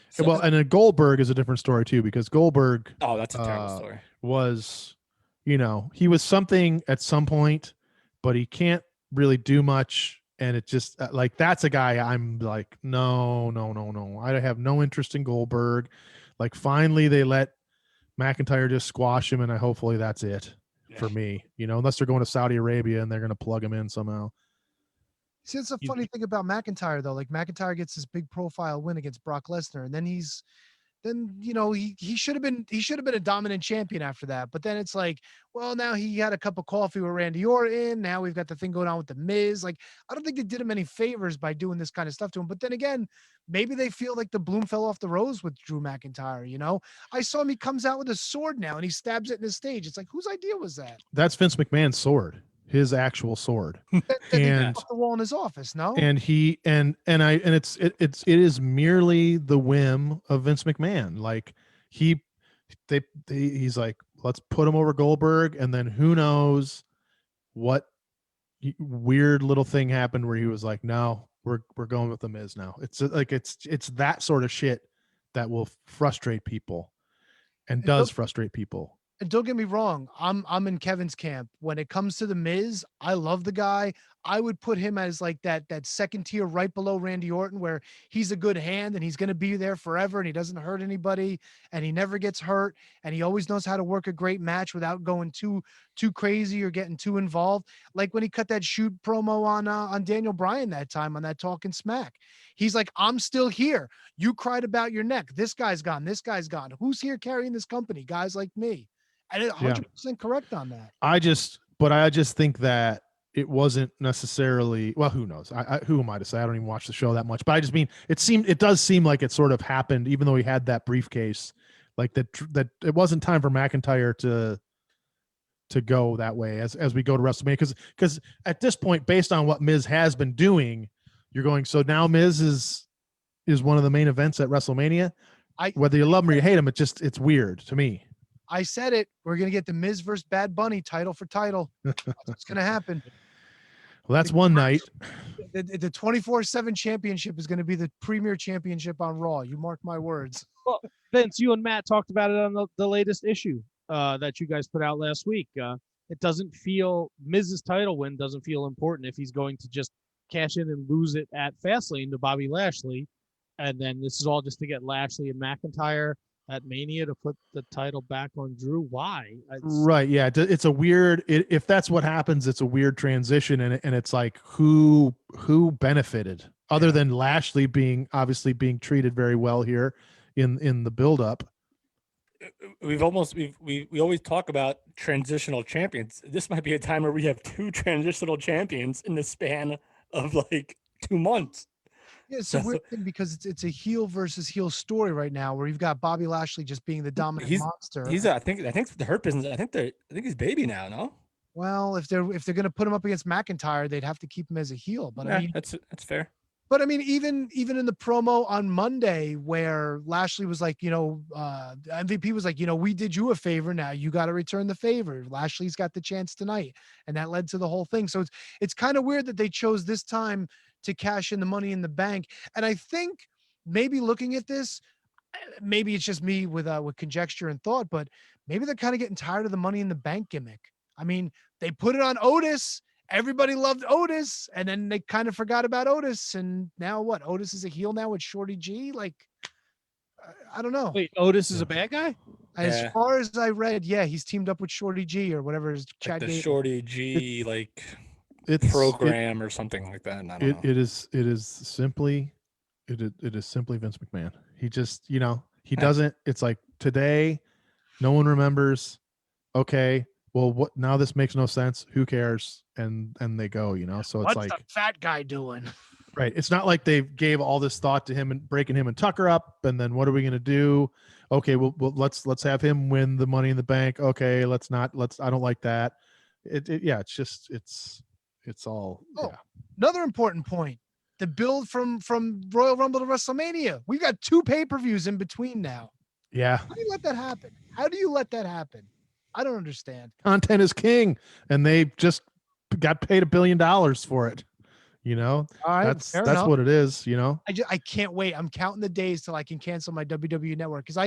So, Well, and then Goldberg is a different story too, because Goldberg that's a terrible story. Was, he was something at some point, but he can't really do much. And it just like, that's a guy I'm like, no. I have no interest in Goldberg. Like finally they let McIntyre just squash him. And hopefully that's it for me, unless they're going to Saudi Arabia and they're going to plug him in somehow. See, it's a funny thing about McIntyre though. Like McIntyre gets this big profile win against Brock Lesnar, and then he should have been a dominant champion after that. But then it's like, well, now he had a cup of coffee with Randy Orton. Now we've got the thing going on with the Miz. Like, I don't think they did him any favors by doing this kind of stuff to him. But then again, maybe they feel like the bloom fell off the rose with Drew McIntyre. I saw him, he comes out with a sword now and he stabs it in the stage. It's like, whose idea was that? That's Vince McMahon's sword, his actual sword. And off the wall in his office, no? And it is merely the whim of Vince McMahon. Like he's like, let's put him over Goldberg, and then who knows what weird little thing happened where he was like, no, we're going with the Miz now. It's like it's that sort of shit that will frustrate people and does frustrate people. And don't get me wrong, I'm in Kevin's camp. When it comes to the Miz, I love the guy. I would put him as like that second tier right below Randy Orton, where he's a good hand and he's going to be there forever and he doesn't hurt anybody and he never gets hurt and he always knows how to work a great match without going too crazy or getting too involved. Like when he cut that shoot promo on Daniel Bryan that time on that Talking Smack. He's like, I'm still here. You cried about your neck. This guy's gone. This guy's gone. Who's here carrying this company? Guys like me. And 100% correct on that. I just think that it wasn't necessarily, well, who knows? Who am I to say? I don't even watch the show that much, but I just mean, it does seem like it sort of happened, even though he had that briefcase, like that it wasn't time for McIntyre to go that way as we go to WrestleMania. Cause at this point, based on what Miz has been doing, You're going, so now Miz is one of the main events at WrestleMania. Whether you love him or you hate him, it's weird to me. I said it. We're gonna get the Miz versus Bad Bunny title for title. That's what's gonna happen. Well, that's one night. The 24/7 championship is going to be the premier championship on Raw. You mark my words. Well, Vince, you and Matt talked about it on the latest issue that you guys put out last week. It doesn't feel Miz's title win doesn't feel important if he's going to just cash in and lose it at Fastlane to Bobby Lashley, and then this is all just to get Lashley and McIntyre at Mania to put the title back on Drew. Why? Right. Yeah. It's a weird, if that's what happens, it's a weird transition. And it's like, who benefited other than Lashley being treated very well here in the buildup. We always talk about transitional champions. This might be a time where we have 2 transitional champions in the span of like 2 months. Yeah, it's a weird thing because it's a heel versus heel story right now, where you've got Bobby Lashley just being the dominant monster. I think the Hurt Business. I think he's baby now. No. Well, if they're gonna put him up against McIntyre, they'd have to keep him as a heel. But yeah, I mean, that's fair. But I mean, even in the promo on Monday, where Lashley was like, MVP was like, we did you a favor. Now you got to return the favor. Lashley's got the chance tonight, and that led to the whole thing. So it's kind of weird that they chose this time to cash in the Money in the Bank. And I think maybe looking at this, maybe it's just me with conjecture and thought, but maybe they're kind of getting tired of the Money in the Bank gimmick. I mean, they put it on Otis. Everybody loved Otis, and then they kind of forgot about Otis. And now what? Otis is a heel now with Shorty G? Like, I don't know. Wait, Otis is a bad guy? As far as I read, yeah, he's teamed up with Shorty G or whatever his Chad like the Shorty G program or something like that. I don't know. It is simply Vince McMahon. He just, he doesn't. It's like today, no one remembers. Okay, well, what now? This makes no sense. Who cares? And they go, So it's what's like the fat guy doing? Right. It's not like they gave all this thought to him and breaking him and Tucker up, and then what are we going to do? Okay, well, let's have him win the Money in the Bank. Okay, I don't like that. It's all. Oh, yeah. Another important point: the build from Royal Rumble to WrestleMania. We've got 2 pay-per-views in between now. Yeah. How do you let that happen? I don't understand. Content is king, and they just got paid $1 billion for it. All right, that's what it is. I can't wait. I'm counting the days till I can cancel my WWE network because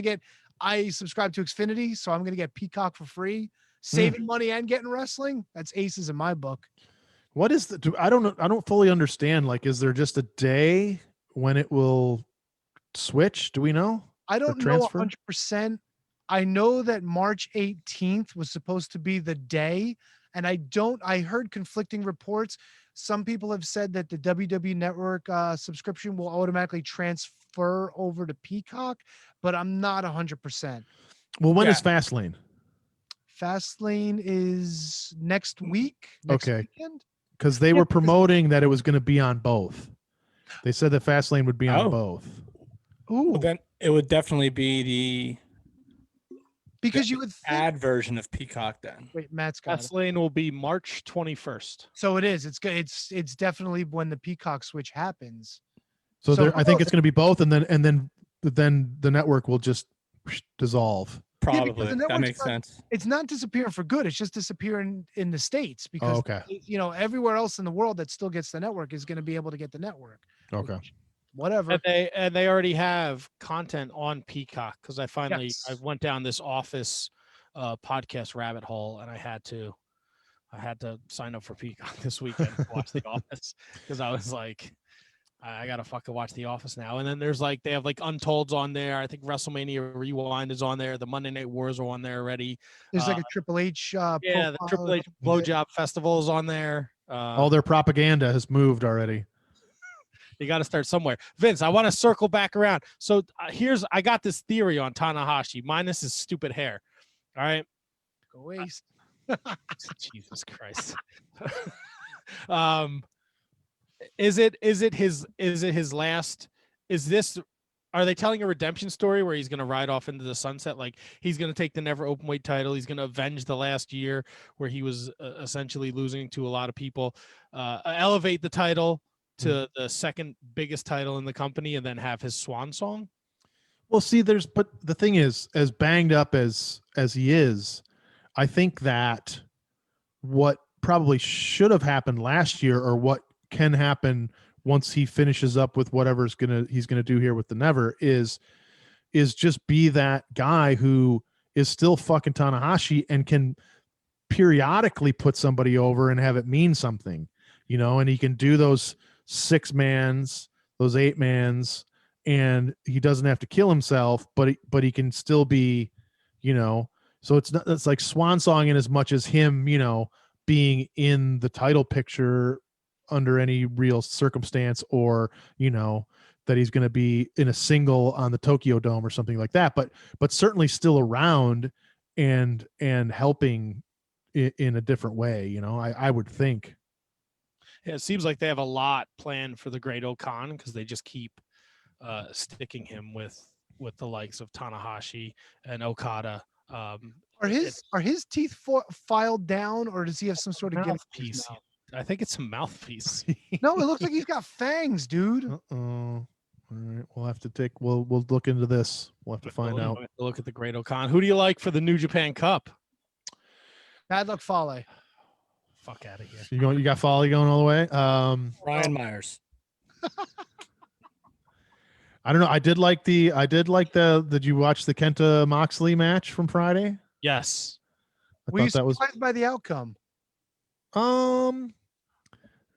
I subscribe to Xfinity, so I'm gonna get Peacock for free, saving money and getting wrestling. That's aces in my book. What is I don't know. I don't fully understand. Like, is there just a day when it will switch? Do we know? I don't know 100%. I know that March 18th was supposed to be the day, and I heard conflicting reports. Some people have said that the WWE Network subscription will automatically transfer over to Peacock, but I'm not 100%. Well, when is Fastlane? Fastlane is next week. Okay. Because they were promoting that it was going to be on both. They said that Fastlane would be on both. Ooh. Well, then it would definitely be because you would think, ad version of Peacock then. Wait, Matt's got Fastlane will be March 21st. So it is. It's definitely when the Peacock switch happens. So I think it's going to be both, and then the network will just dissolve. Probably. That makes sense. It's not disappearing for good. It's just disappearing in the States because everywhere else in the world that still gets the network is going to be able to get the network. Okay. Whatever. And they already have content on Peacock because I went down this Office podcast rabbit hole, and I had to sign up for Peacock this weekend to watch The Office because I was like, I gotta fucking watch The Office now. And then there's they have Untolds on there. I think WrestleMania Rewind is on there. The Monday Night Wars are on there already. There's a Triple H. The Triple H Blowjob Festival is on there. All their propaganda has moved already. You got to start somewhere. Vince, I want to circle back around. So I got this theory on Tanahashi minus his stupid hair. All right. Go waste. Jesus Christ. Is it his last? Are they telling a redemption story where he's going to ride off into the sunset? Like he's going to take the never open weight title. He's going to avenge the last year where he was essentially losing to a lot of people, elevate the title to the second biggest title in the company and then have his swan song. Well, see, but the thing is, as banged up as he is, I think that what probably should have happened last year, or what can happen once he finishes up with whatever he's gonna do here with the Never, is just be that guy who is still fucking Tanahashi and can periodically put somebody over and have it mean something, and he can do those 6-mans, those 8-mans, and he doesn't have to kill himself, but he can still be, so it's like swan song in as much as him, being in the title picture under any real circumstance, or, that he's going to be in a single on the Tokyo Dome or something like that, but certainly still around and helping in a different way, I would think. Yeah, it seems like they have a lot planned for the Great Okan, because they just keep sticking him with the likes of Tanahashi and Okada. Are his teeth filed down, or does he have some sort of mouthpiece? I think it's a mouthpiece. No, it looks like he's got fangs, dude. All right, we'll have to we'll look into this. We'll have to find out. Look at the Great Okan. Who do you like for the New Japan Cup? Bad Luck Fale. Fuck out of here. You got Fale going all the way. Ryan Myers. I don't know. Did you watch the Kenta Moxley match from Friday? Yes. Were you surprised by the outcome?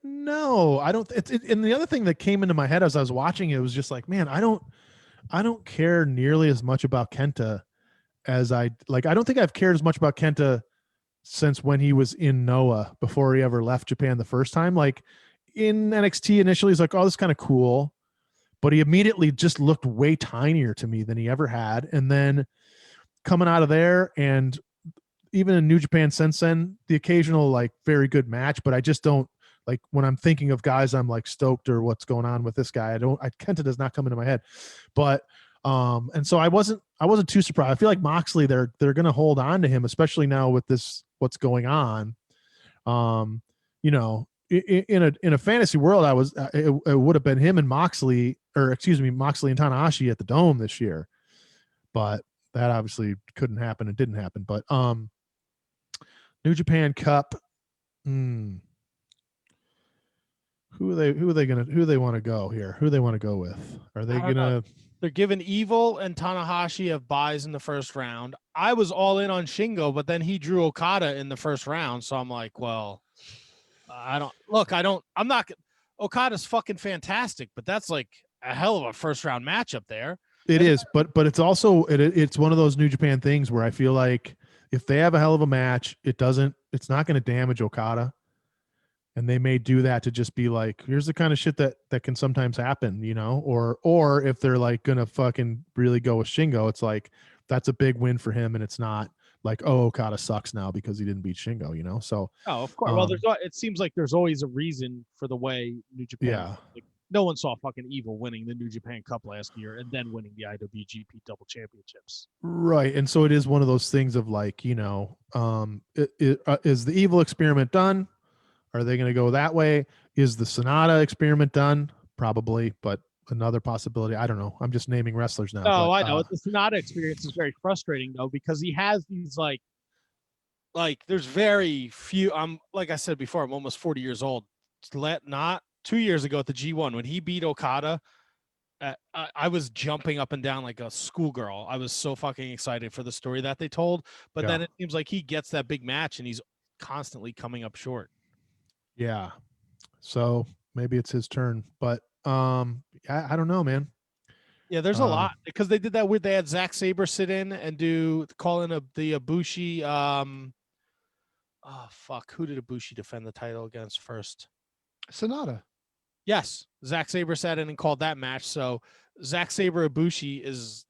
No, I don't. And the other thing that came into my head as I was watching it was just like, man, I don't care nearly as much about Kenta as I don't think I've cared as much about Kenta since when he was in Noah, before he ever left Japan the first time. Like in NXT initially, he's like, oh, this is kind of cool, but he immediately just looked way tinier to me than he ever had. And then coming out of there, and even in New Japan since then, the occasional like very good match, but I just don't like, when I'm thinking of guys I'm like stoked or what's going on with this guy, Kenta does not come into my head. But and so I wasn't too surprised. I feel like Moxley, they're going to hold on to him, especially now with this, what's going on. In a fantasy world, it would have been him and Moxley, or excuse me, Moxley and Tanahashi at the Dome this year, but that obviously couldn't happen. It didn't happen. But New Japan Cup. Who they want to go here? Who they want to go with? Are they gonna? They're giving Evil and Tanahashi have buys in the first round. I was all in on Shingo, but then he drew Okada in the first round, so I'm like, well, I'm not. Okada's fucking fantastic, but that's like a hell of a first round matchup there. It is, but it's also it's one of those New Japan things where I feel like if they have a hell of a match, it's not going to damage Okada. And they may do that to just be like, here's the kind of shit that can sometimes happen, or if they're like going to fucking really go with Shingo, it's like, that's a big win for him. And it's not like, oh, Okada sucks now because he didn't beat Shingo, so. Oh, of course. Well, it seems like there's always a reason for the way New Japan. Yeah. Like, no one saw fucking Evil winning the New Japan Cup last year and then winning the IWGP Double Championships. Right. And so it is one of those things of like, is the Evil experiment done? Are they going to go that way? Is the Sonata experiment done? Probably, but another possibility. I don't know. I'm just naming wrestlers now. No, I know. The Sonata experience is very frustrating though, because he has these like there's very few. Like I said before, I'm almost 40 years old. Not 2 years ago at the G1 when he beat Okada, I was jumping up and down like a schoolgirl. I was so fucking excited for the story that they told. But then it seems like he gets that big match and he's constantly coming up short. Yeah. So maybe it's his turn, but I don't know, man. Yeah, there's a lot, because they did that with, they had Zack Sabre sit in and call in the Ibushi. Who did Ibushi defend the title against first? Sonata. Yes, Zack Sabre sat in and called that match. So Zack Sabre Ibushi is,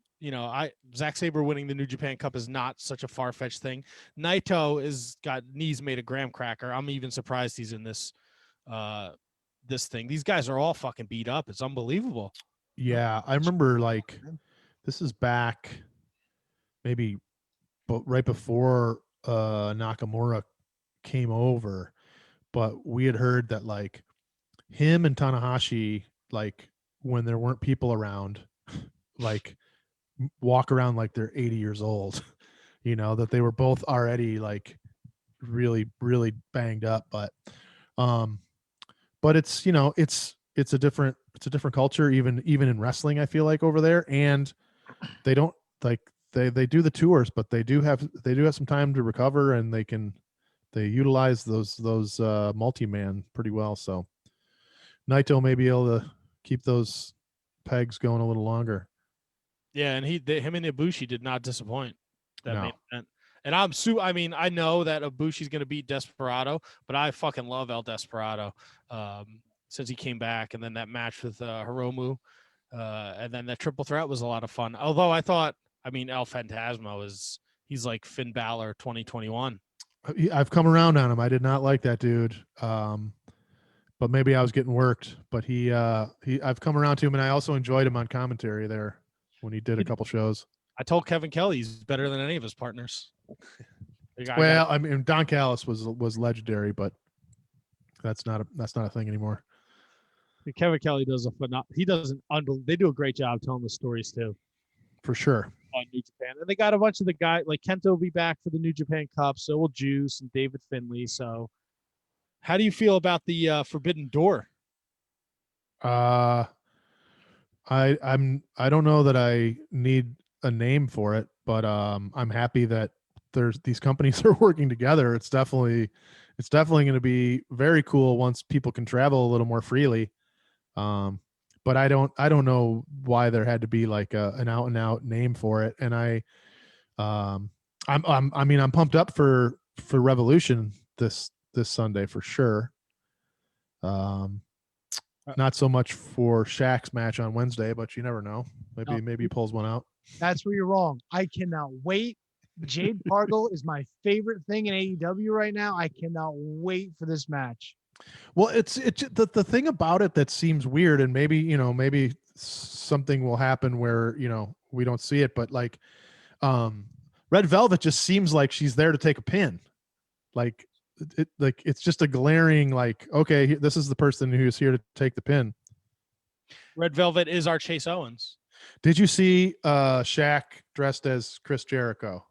Zack Sabre winning the New Japan Cup is not such a far-fetched thing. Naito is got knees made of graham cracker. I'm even surprised he's in this thing. These guys are all fucking beat up. It's unbelievable. Yeah, I remember like this is back maybe right before Nakamura came over, but we had heard that like him and Tanahashi, like when there weren't people around, like walk around like they're 80 years old, that they were both already like really, really banged up. But it's, it's a different culture, even in wrestling, I feel like over there. And they don't like, they do the tours, but they do have some time to recover, and they utilize those multi-man pretty well. So Naito may be able to keep those pegs going a little longer. Yeah, and him and Ibushi did not disappoint that No. main event. And I know that Ibushi's going to beat Desperado, but I fucking love El Desperado since he came back. And then that match with Hiromu, and then that triple threat was a lot of fun. Although El Phantasmo he's like Finn Balor 2021. I've come around on him. I did not like that dude. But maybe I was getting worked. But I've come around to him, and I also enjoyed him on commentary there when he did a couple shows. I told Kevin Kelly he's better than any of his partners. I mean, Don Callis was legendary, but that's not a thing anymore. Kevin Kelly does they do a great job telling the stories too. For sure. On New Japan. And they got a bunch of the guys, like Kento will be back for the New Japan Cup, so will Juice and David Finlay. So how do you feel about the Forbidden Door? I don't know that I need a name for it, but I'm happy that these companies are working together. It's definitely going to be very cool once people can travel a little more freely. But I don't know why there had to be like an out and out name for it. And I'm pumped up for Revolution this Sunday for sure. Not so much for Shaq's match on Wednesday, but you never know. Maybe he pulls one out. That's where you're wrong. I cannot wait. Jade Cargill is my favorite thing in AEW right now. I cannot wait for this match. Well, it's the thing about it that seems weird, and maybe something will happen where we don't see it, but like Red Velvet just seems like she's there to take a pin. Like it's just a glaring like, okay, this is the person who's here to take the pin. Red Velvet is our Chase Owens. Did you see Shaq dressed as Chris Jericho?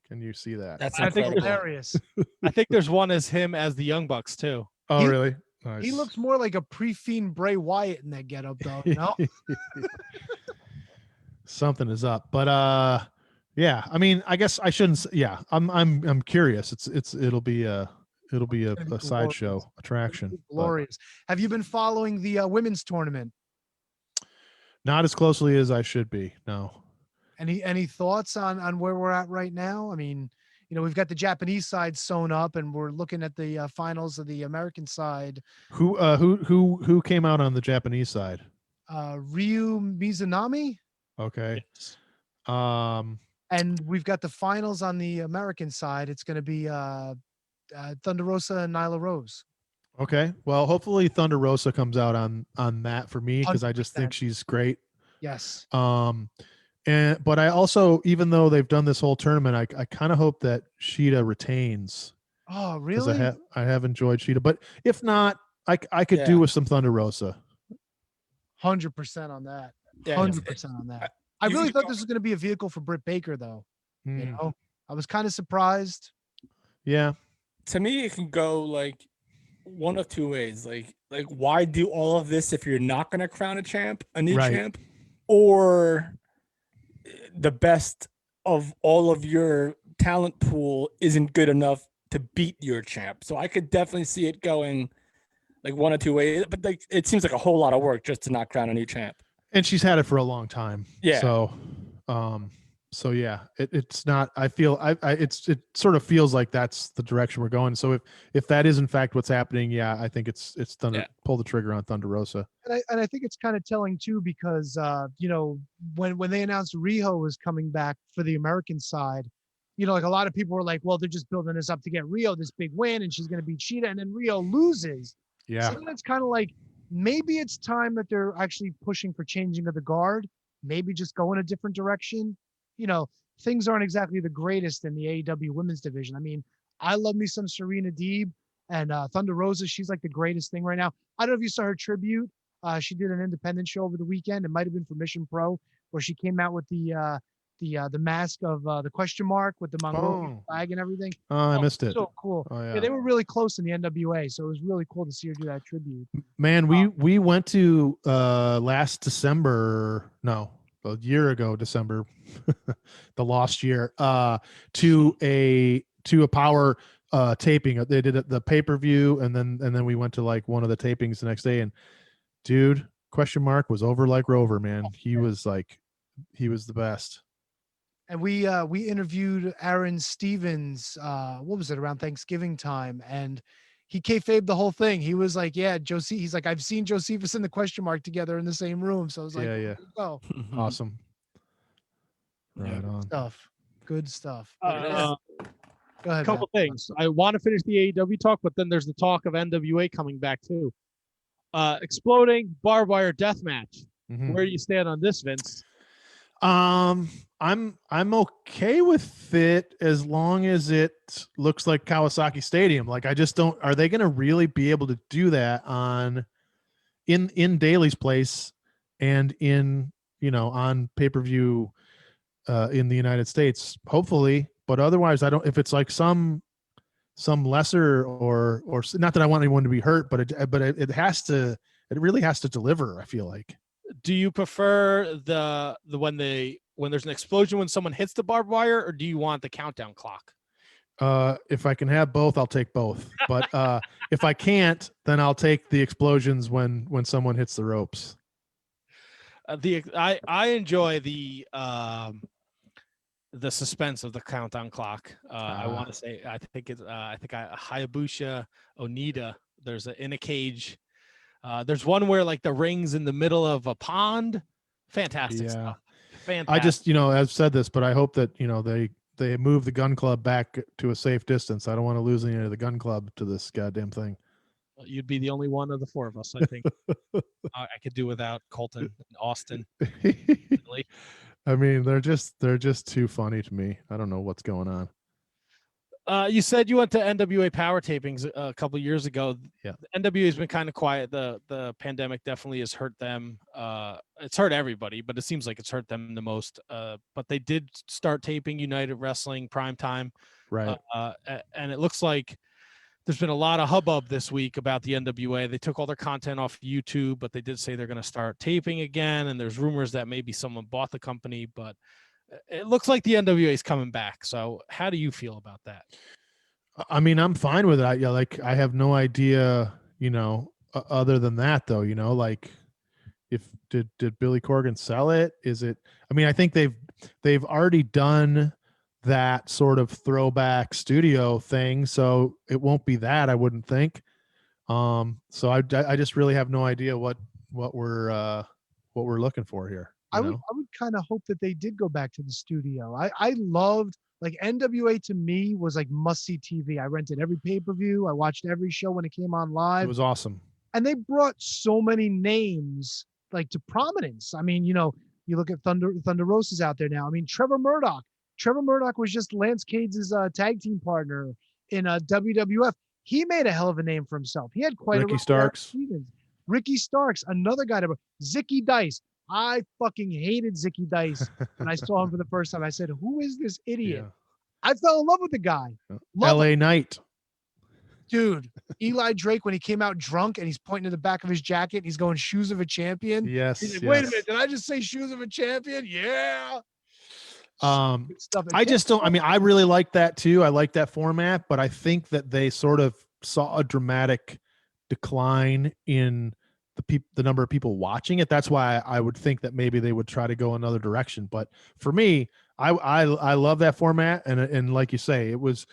Can you see that? That's I think hilarious. I think there's one as him as the Young Bucks too. Oh, really? Nice. He looks more like a pre-Fiend Bray Wyatt in that getup, though. Something is up, but yeah. I mean, I guess I shouldn't. Yeah, I'm curious. It'll be a sideshow attraction. Glorious. Have you been following the women's tournament? Not as closely as I should be. No. Any thoughts on where we're at right now? I mean, we've got the Japanese side sewn up, and we're looking at the finals of the American side. Who came out on the Japanese side? Ryu Mizunami. Okay. Yes. And we've got the finals on the American side. It's going to be Thunder Rosa and Nyla Rose. Okay. Well, hopefully Thunder Rosa comes out on that for me, because I just think she's great. Yes. But I also, even though they've done this whole tournament, I kind of hope that Shida retains. Oh, really? I have enjoyed Shida, but if not, I could do with some Thunder Rosa. 100% on that. Yeah, 100% on that. I really thought this was going to be a vehicle for Britt Baker, though. I was kind of surprised. Yeah. To me, it can go like one of two ways. Like why do all of this if you're not going to crown a new champ, or the best of all of your talent pool isn't good enough to beat your champ. So I could definitely see it going like one or two ways, but like it seems like a whole lot of work just to not crown a new champ. And she's had it for a long time. Yeah. So yeah, it's not, I feel it sort of feels like that's the direction we're going. So if that is in fact what's happening, yeah, I think it's Thunder. Yeah. Pull the trigger on Thunder Rosa. And I think it's kind of telling too, because when they announced Riho was coming back for the American side, like a lot of people were like, well, they're just building this up to get Riho this big win, and she's going to beat Shida, and then Riho loses. Yeah. So then it's kind of like, maybe it's time that they're actually pushing for changing of the guard. Maybe just go in a different direction. Things aren't exactly the greatest in the AEW women's division. I mean, I love me some Serena Deeb. And Thunder Rosa, she's like the greatest thing right now. I don't know if you saw her tribute. She did an independent show over the weekend. It might have been for Mission Pro, where she came out with the mask of the question mark with the Mongolian flag and everything. Oh, I missed it. So cool. Oh, Yeah, they were really close in the NWA, so it was really cool to see her do that tribute. Man, we went to last December, no, a year ago, December, the lost year, to a power taping. They did the pay-per-view, and then we went to like one of the tapings the next day, and dude, question mark was over like Rover, man. He was the best. And we interviewed Aaron Stevens, what was it, around Thanksgiving time, and he kayfabed the whole thing. He was like, yeah, Josie, he's like, I've seen Josephus and the question mark together in the same room. So I was like, yeah. Go. Awesome. Right Good on. stuff. Good stuff. Go ahead. A couple Matt. things. I want to finish the AEW talk, but then there's the talk of NWA coming back too. Exploding barbed wire death match. Mhm. Where do you stand on this, Vince? I'm okay with it as long as it looks like Kawasaki Stadium. Like, I just don't. Are they going to really be able to do that in Daly's place and on pay-per-view in the United States? Hopefully, but otherwise, I don't. If it's like some lesser or not that I want anyone to be hurt, but it has to. It really has to deliver. I feel like. Do you prefer the when there's an explosion when someone hits the barbed wire, or do you want the countdown clock? If I can have both, I'll take both. But if I can't, then I'll take the explosions when someone hits the ropes. I enjoy the suspense of the countdown clock. I want to say I think Hayabusa Onita. There's in a cage. There's one where like the ring's in the middle of a pond. Fantastic stuff. Fantastic. I just, I've said this, but I hope that, they move the gun club back to a safe distance. I don't want to lose any of the gun club to this goddamn thing. You'd be the only one of the four of us, I think. I could do without Colton and Austin. I mean, they're just too funny to me. I don't know what's going on. You said you went to NWA power tapings a couple of years ago. Yeah. NWA has been kind of quiet. The pandemic definitely has hurt them. It's hurt everybody, but it seems like it's hurt them the most. But they did start taping United Wrestling Primetime. Right. And it looks like there's been a lot of hubbub this week about the NWA. They took all their content off YouTube, but they did say they're going to start taping again. And there's rumors that maybe someone bought the company, but it looks like the NWA is coming back. So how do you feel about that? I mean, I'm fine with it. I have no idea, other than that though, like did Billy Corgan sell it? Is it, I mean, I think they've already done that sort of throwback studio thing. So it won't be that, I wouldn't think. So I just really have no idea what we're looking for here. I would kind of hope that they did go back to the studio. I loved, like, NWA to me was like must-see TV. I rented every pay-per-view. I watched every show when it came on live. It was awesome. And they brought so many names like to prominence. I mean, you look at Thunder Rosa's out there now. I mean, Trevor Murdoch. Trevor Murdoch was just Lance Cage's tag team partner in WWF. He made a hell of a name for himself. He had quite Ricky Starks. Ricky Starks, another guy. Zicky Dice. I fucking hated Zicky Dice when I saw him for the first time. I said, who is this idiot? Yeah. I fell in love with the guy. LA Knight. Dude, Eli Drake, when he came out drunk and he's pointing to the back of his jacket and he's going, shoes of a champion. Yes. He's like, wait a minute. Did I just say shoes of a champion? Yeah. Stuff. I just don't, I mean, I really like that too. I like that format, but I think that they sort of saw a dramatic decline in the number of people watching it. That's why I would think that maybe they would try to go another direction. But for me, I love that format. And like you say, it was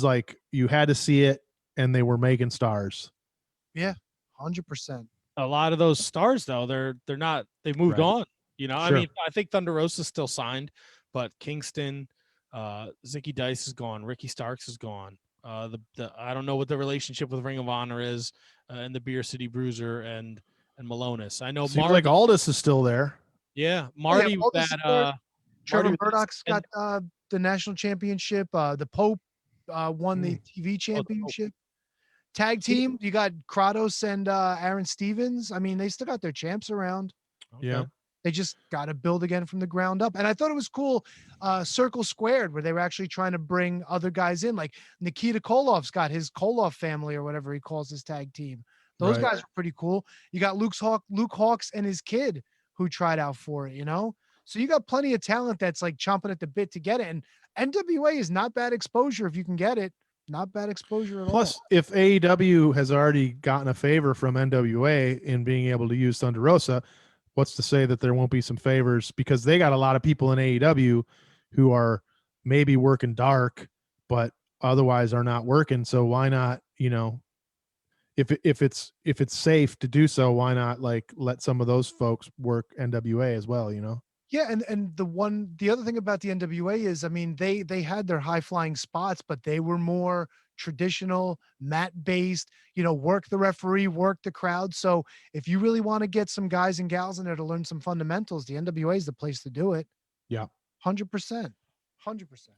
like you had to see it and they were making stars. Yeah. 100%. A lot of those stars though, they've moved on, Sure. I mean, I think Thunder Rosa's still signed, but Kingston, Zicky Dice is gone. Ricky Starks is gone. I don't know what the relationship with Ring of Honor is, and the Beer City Bruiser and Malonis. I know Seems like Aldous is still there. Yeah, Marty. Trevor Murdoch's got the national championship. The Pope won the TV championship. Tag team, you got Kratos and Aaron Stevens. I mean, they still got their champs around. Yeah. They just got to build again from the ground up. And I thought it was cool, Circle Squared, where they were actually trying to bring other guys in. Like Nikita Koloff's got his Koloff family or whatever he calls his tag team. Those Right. guys are pretty cool. You got Luke Hawks and his kid who tried out for it, you know? So you got plenty of talent that's like chomping at the bit to get it. And NWA is not bad exposure if you can get it. Not bad exposure at all. Plus, if AEW has already gotten a favor from NWA in being able to use Thunder Rosa, what's to say that there won't be some favors, because they got a lot of people in AEW who are maybe working dark, but otherwise are not working. So why not, you know, if it's safe to do so, why not like let some of those folks work NWA as well, you know? Yeah, and the other thing about the NWA is, I mean, they had their high flying spots, but they were more traditional, mat based, you know, work the referee, work the crowd. So if you really want to get some guys and gals in there to learn some fundamentals, the NWA is the place to do it. Yeah. 100%. 100%.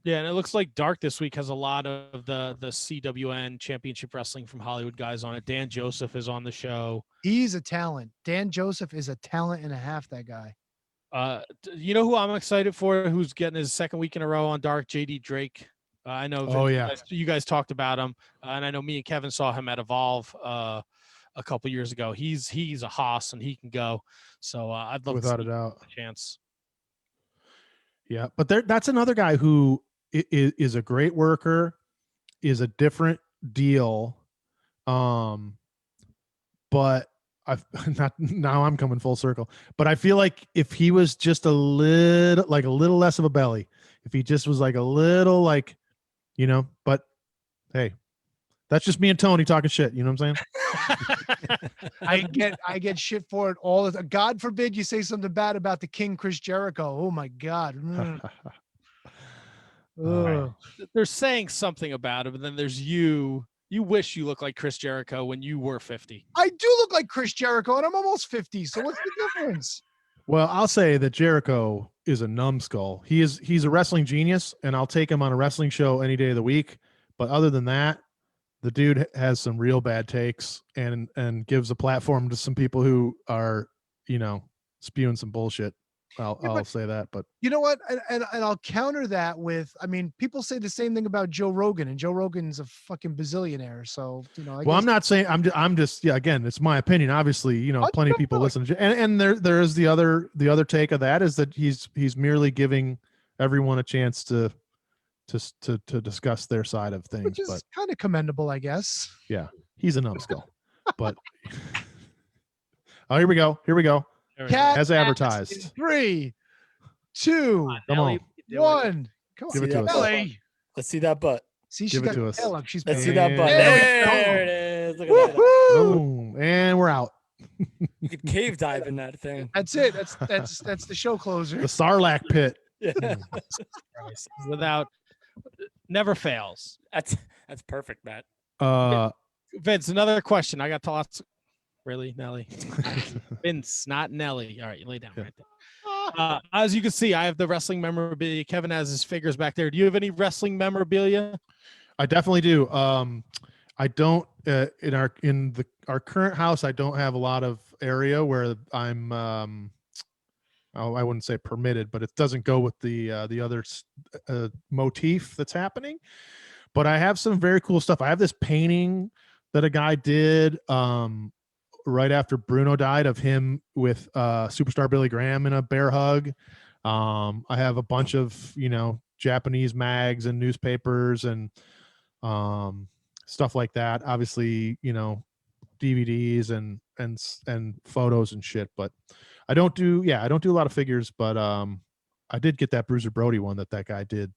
Yeah, and it looks like Dark this week has a lot of the CWN Championship Wrestling from Hollywood guys on it. Dan Joseph is on the show. He's a talent. Dan Joseph is a talent and a half, that guy. You know who I'm excited for, who's getting his second week in a row on Dark? JD Drake. I know Oh, yeah. you guys talked about him, and I know me and Kevin saw him at Evolve a couple years ago. He's a hoss and he can go. So I'd love Without to a see doubt. a chance. Yeah, but that's another guy who is a great worker, is a different deal. But I've not now I'm coming full circle, but I feel like if he was just a little less of a belly, if he just was like a little like, you know, but hey, that's just me and Tony talking shit. You know what I'm saying? I get shit for it all. God forbid you say something bad about the King Chris Jericho. Oh my God. Ugh. They're saying something about him, and then there's you. You wish you looked like Chris Jericho when you were 50. I do look like Chris Jericho, and I'm almost 50. So what's the difference? Well, I'll say that Jericho is a numbskull. He's a wrestling genius, and I'll take him on a wrestling show any day of the week. But other than that, the dude has some real bad takes and gives a platform to some people who are, you know, spewing some bullshit. I'll say that, but you know what? And I'll counter that with, I mean, people say the same thing about Joe Rogan, and Joe Rogan's a fucking bazillionaire. So, you know, I'm not saying I'm just yeah, again, it's my opinion. Obviously, you know, plenty of people listen to, and there is the other take of that is that he's merely giving everyone a chance to discuss their side of things, which is kind of commendable, I guess. Yeah, he's a numbskull. But oh, here we go. Cat as advertised. 3, 2, Come on. 1. Come on, Give it to us. Ellie. Let's see that butt. See, Give she's it got to the us. tail up. She's Let's see paying. that butt. There There it is. Look at that. Boom, and we're out. You could cave dive in that thing. That's it. That's the show closer. The Sarlacc pit. Yeah. Without, never fails. That's perfect, Matt. Vince, another question. I got lots. Really, Nelly? Vince, not Nelly. All right, you lay down right there. As you can see, I have the wrestling memorabilia. Kevin has his figures back there. Do you have any wrestling memorabilia? I definitely do. I don't in our current house. I don't have a lot of area where I'm. I wouldn't say permitted, but it doesn't go with the other motif that's happening. But I have some very cool stuff. I have this painting that a guy did right after Bruno died of him with Superstar Billy Graham in a bear hug. I have a bunch of, you know, Japanese mags and newspapers and stuff like that. Obviously, you know, DVDs and photos and shit. But I don't do a lot of figures. But I did get that Bruiser Brody one that guy did,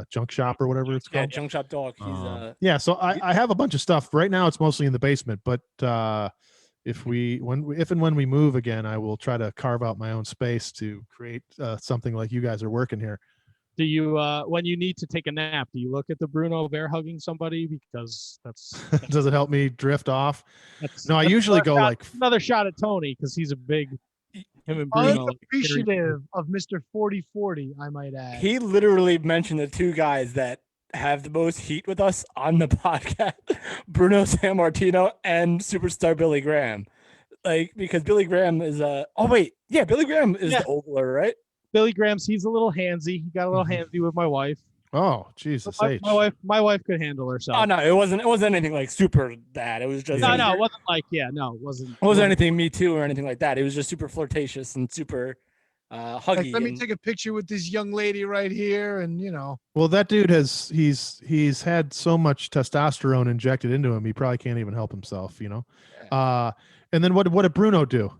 Junk Shop or whatever it's called. Yeah, Junk Shop Dog. He's yeah, so I have a bunch of stuff. Right now it's mostly in the basement, but if and when we move again, I will try to carve out my own space to create something like you guys are working here. Do you when you need to take a nap, do you look at the Bruno bear hugging somebody? Because that's does it help me drift off? No, I usually go like another shot at Tony because he's a big him and Bruno. Unappreciative of Mr. 4040, I might add. He literally mentioned the two guys that have the most heat with us on the podcast, Bruno Sammartino and superstar Billy Graham. Like, because Billy Graham is Billy Graham is the ogler, right? Billy Graham's, he's a little handsy. He got a little handsy with my wife. Oh, Jesus H. My wife could handle herself. Oh no, it wasn't anything like super bad. It was just no, it wasn't like it wasn't anything Me Too or anything like that. It was just super flirtatious and super huggy. Like, let me take a picture with this young lady right here, and Well, that dude he's had so much testosterone injected into him, he probably can't even help himself, Yeah. And then what did Bruno do?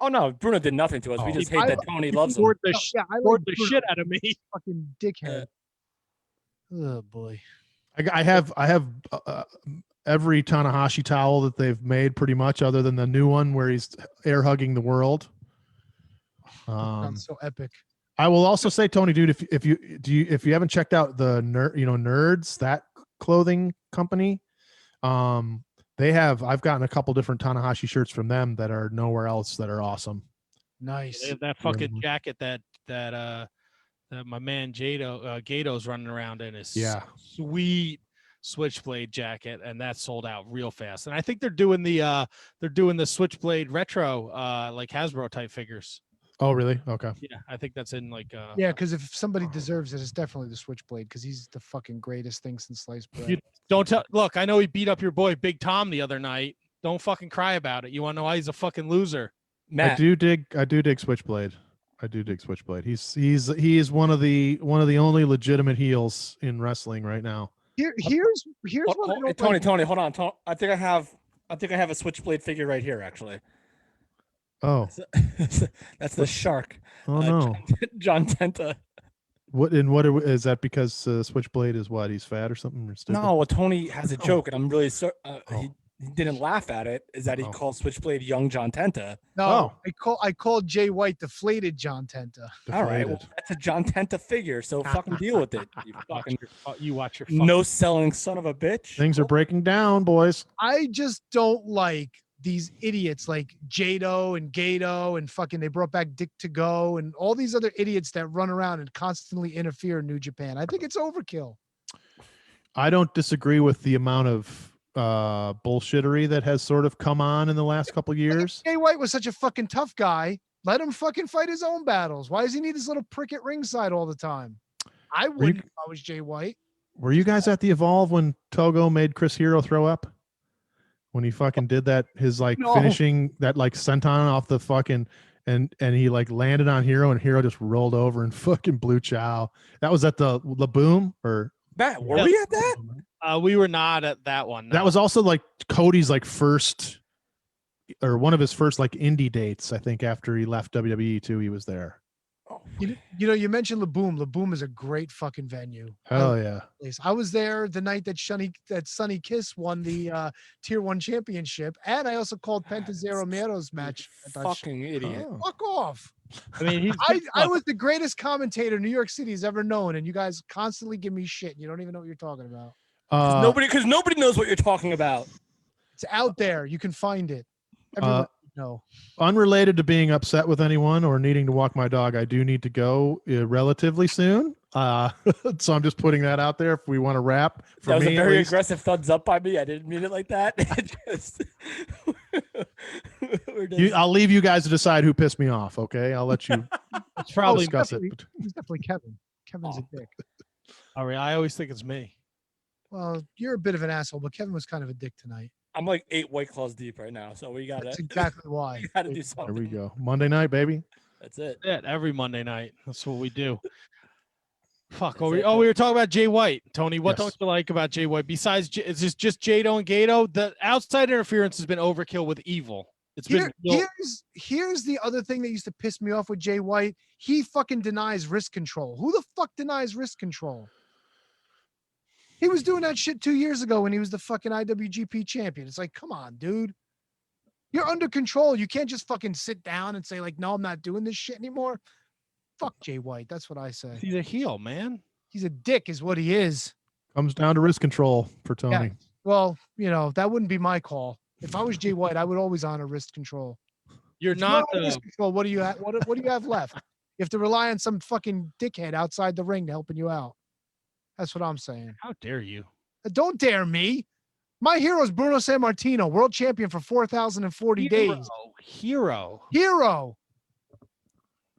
Oh no, Bruno did nothing to us. We just hate that Tony loves him. Bored the shit out of me. Fucking dickhead. Oh boy. I have every Tanahashi towel that they've made, pretty much, other than the new one where he's air hugging the world. Sounds so epic. I will also say, Tony, dude, if you haven't checked out the Nerds, that clothing company, I've gotten a couple different Tanahashi shirts from them that are nowhere else that are awesome. Nice. They have that fucking jacket that my man Gato's running around in is sweet Switchblade jacket, and that sold out real fast. And I think they're doing the Switchblade retro like Hasbro type figures. Oh, really? Okay. Yeah, I think that's in like yeah, because if somebody deserves it, it's definitely the Switchblade, because he's the fucking greatest thing since sliced bread. Look, I know he beat up your boy Big Tom the other night. Don't fucking cry about it. You want to know why he's a fucking loser? Matt. I do dig Switchblade. He is one of the only legitimate heels in wrestling right now. Here's what Tony, hold on. I think I have a Switchblade figure right here, actually. Oh, that's the shark. Oh no, John Tenta. What is that? Because Switchblade is what? He's fat or something? Or no, well, Tony has a joke, and I'm really sorry. He didn't laugh at it. Is that he called Switchblade young John Tenta? No, I called Jay White deflated John Tenta. All right, well, that's a John Tenta figure, so fucking deal with it. You watch your no selling son of a bitch. Things are breaking down, boys. I just don't like these idiots like Jado and Gato and fucking, they brought back Dick to Go and all these other idiots that run around and constantly interfere in New Japan. I think it's overkill. I don't disagree with the amount of bullshittery that has sort of come on in the last couple of years. Jay White was such a fucking tough guy. Let him fucking fight his own battles. Why does he need this little prick at ringside all the time? I wouldn't if I was Jay White. Were you guys at the Evolve when Togo made Chris Hero throw up? When he fucking did that, his finishing that senton off the fucking and he landed on Hero and Hero just rolled over and fucking blew chow. That was at the Boom or Matt, were we at that? We were not at that one. No. That was also Cody's first or one of his first indie dates, I think, after he left WWE too. He was there. You mentioned La Boom. La Boom is a great fucking venue. Hell yeah. I was there the night that Sonny Kiss won the Tier 1 championship, and I also called Penta Zero Mero's match. Fucking idiot. Fuck off. I mean, I was the greatest commentator New York City has ever known, and you guys constantly give me shit. You don't even know what you're talking about. Because nobody knows what you're talking about. It's out there. You can find it. Everyone know. Unrelated to being upset with anyone or needing to walk my dog, I do need to go relatively soon. So I'm just putting that out there if we want to wrap. That was a very aggressive thumbs up by me. I didn't mean it like that. I'll leave you guys to decide who pissed me off. Okay, I'll let you. It's probably discuss it. It's definitely Kevin. Kevin's a dick. All right, I always think it's me. Well, you're a bit of an asshole, but Kevin was kind of a dick tonight. I'm 8 White Claws deep right now, so we got it. That's exactly why. We got to do something. There we go. Monday night, baby. That's it. Yeah, every Monday night. That's what we do. Fuck. We were talking about Jay White, Tony. What don't you like about Jay White? Besides, is this just Jado and Gato? The outside interference has been overkill with Evil. Here's the other thing that used to piss me off with Jay White. He fucking denies wrist control. Who the fuck denies wrist control? He was doing that shit 2 years ago when he was the fucking IWGP champion. It's come on, dude. You're under control. You can't just fucking sit down and say no, I'm not doing this shit anymore. Fuck Jay White. That's what I say. He's a heel, man. He's a dick is what he is. Comes down to wrist control for Tony. Yeah. Well, that wouldn't be my call. If I was Jay White, I would always honor wrist control. You're not wrist control. What do you have? What do you have left? You have to rely on some fucking dickhead outside the ring helping you out. That's what I'm saying. How dare you? Don't dare me. My hero is Bruno Sammartino, world champion for 4,040 days. Hero.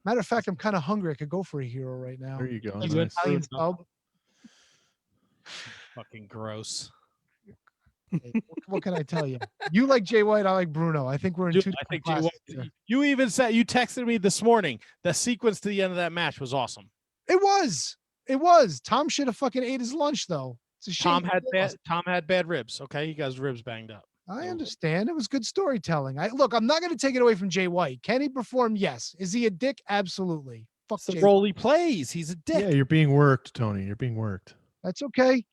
Matter of fact, I'm kind of hungry. I could go for a hero right now. There you go. You Nice. Italian sub. Fucking gross. Hey, what can I tell you? You like Jay White, I like Bruno. I think we're in Dude, two I think different Jay classes White, here. you even said, you texted me this morning. The sequence to the end of that match was awesome. It was. It was. Tom should have fucking ate his lunch though. It's a shame. Tom had bad ribs. Okay, he got his ribs banged up. I understand. It was good storytelling. Look, I'm not going to take it away from Jay White. Can he perform? Yes. Is he a dick? Absolutely. Fuck It's the Jay role White. he plays. He's a dick. Yeah, you're being worked, Tony. You're being worked. That's okay.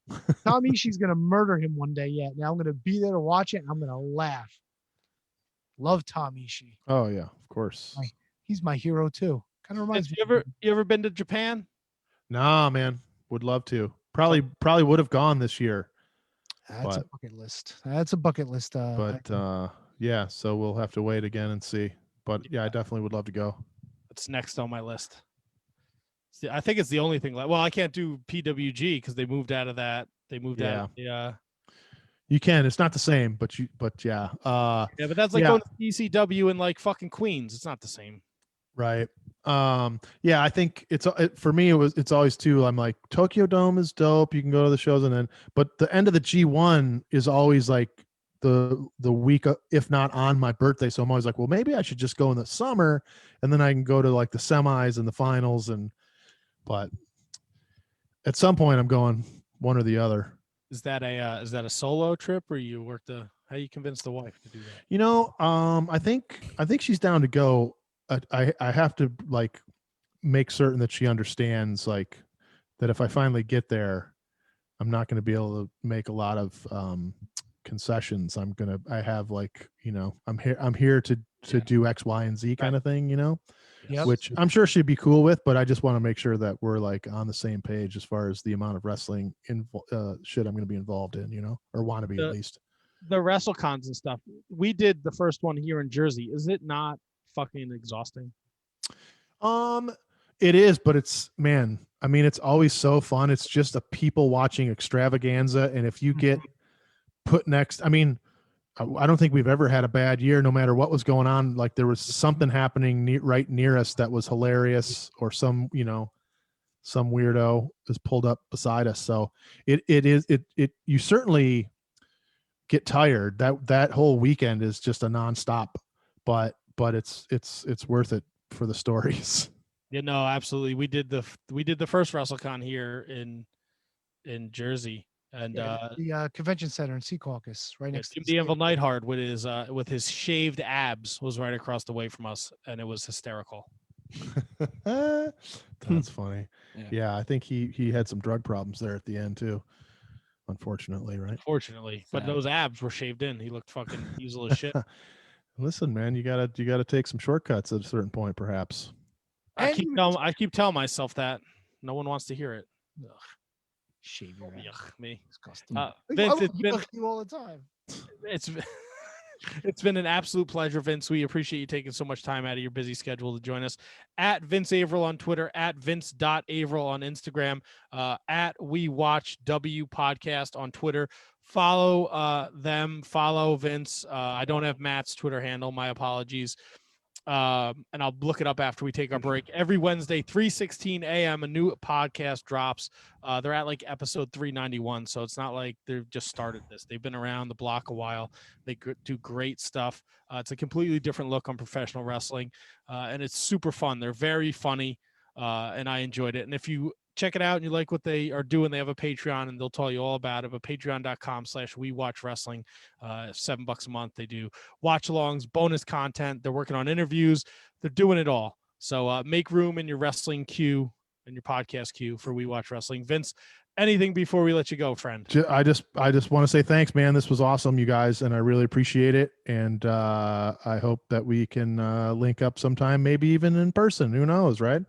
Tom Ishii's going to murder him one day yet. Now I'm going to be there to watch it. And I'm going to laugh. Love Tom Ishii. Oh yeah, of course. He's my hero too. Kind of reminds me. You ever been to Japan? Nah, man. Would love to. Probably would have gone this year. That's a bucket list. That's a bucket list. Yeah, so we'll have to wait again and see. But yeah, I definitely would love to go. It's next on my list. See, I think it's the only thing. Well, I can't do PWG because they moved out of that. They moved out of the. You can. It's not the same, but yeah. Yeah, but that's like going to ECW in like fucking Queens. It's not the same. Right. Yeah, I think for me it's always too. I'm like, Tokyo Dome is dope. You can go to the shows but the end of the G1 is always like the week, if not on my birthday. So I'm always like, well, maybe I should just go in the summer and then I can go to like the semis and the finals but at some point I'm going one or the other. Is that a solo trip or you how you convince the wife to do that? You know, I think she's down to go. I have to like make certain that she understands like that if I finally get there, I'm not going to be able to make a lot of concessions. I have like, you know, I'm here to do X, Y, and Z kind of thing, you know, which I'm sure she'd be cool with, but I just want to make sure that we're like on the same page as far as the amount of wrestling shit I'm going to be involved in, you know, or want to be at least. The WrestleCons and stuff. We did the first one here in Jersey. Is it not fucking exhausting? It is, but it's it's always so fun. It's just a people watching extravaganza, and if you get put next, I don't think we've ever had a bad year, no matter what was going on. Like there was something happening right near us that was hilarious, or some weirdo is pulled up beside us. So you certainly get tired. That whole weekend is just a nonstop, but it's worth it for the stories. Yeah, no, absolutely. We did the first WrestleCon here in Jersey, and the convention center in Secaucus, right next to the Anvil Neidhart with his shaved abs was right across the way from us, and it was hysterical. That's funny. Yeah, I think he had some drug problems there at the end too. Unfortunately, right? Unfortunately, but those abs were shaved in. He looked fucking easy as shit. Listen, man, you gotta take some shortcuts at a certain point, perhaps. I keep telling myself that. No one wants to hear it. Ugh. Shave your ass. Yuck, me. Vince, Vince, you all the time. It's been an absolute pleasure, Vince. We appreciate you taking so much time out of your busy schedule to join us. At Vince Averill on Twitter, at Vince.Averill on Instagram, at We Watch W Podcast on Twitter. Follow them. Follow Vince. I don't have Matt's Twitter handle. My apologies. And I'll look it up after we take our break. Every Wednesday, 3:16 a.m., a new podcast drops. They're at like episode 391, so it's not like they've just started this. They've been around the block a while. They do great stuff. It's a completely different look on professional wrestling, and it's super fun. They're very funny, and I enjoyed it. And if you check it out and you like what they are doing, they have a Patreon, and they'll tell you all about it. But patreon.com/WeWatchWrestling, $7 a month. They do watch-alongs, bonus content. They're working on interviews. They're doing it all. So make room in your wrestling queue and your podcast queue for We Watch Wrestling. Vince, anything before we let you go, friend? I just want to say thanks, man. This was awesome, you guys, and I really appreciate it. And I hope that we can link up sometime, maybe even in person. Who knows, right?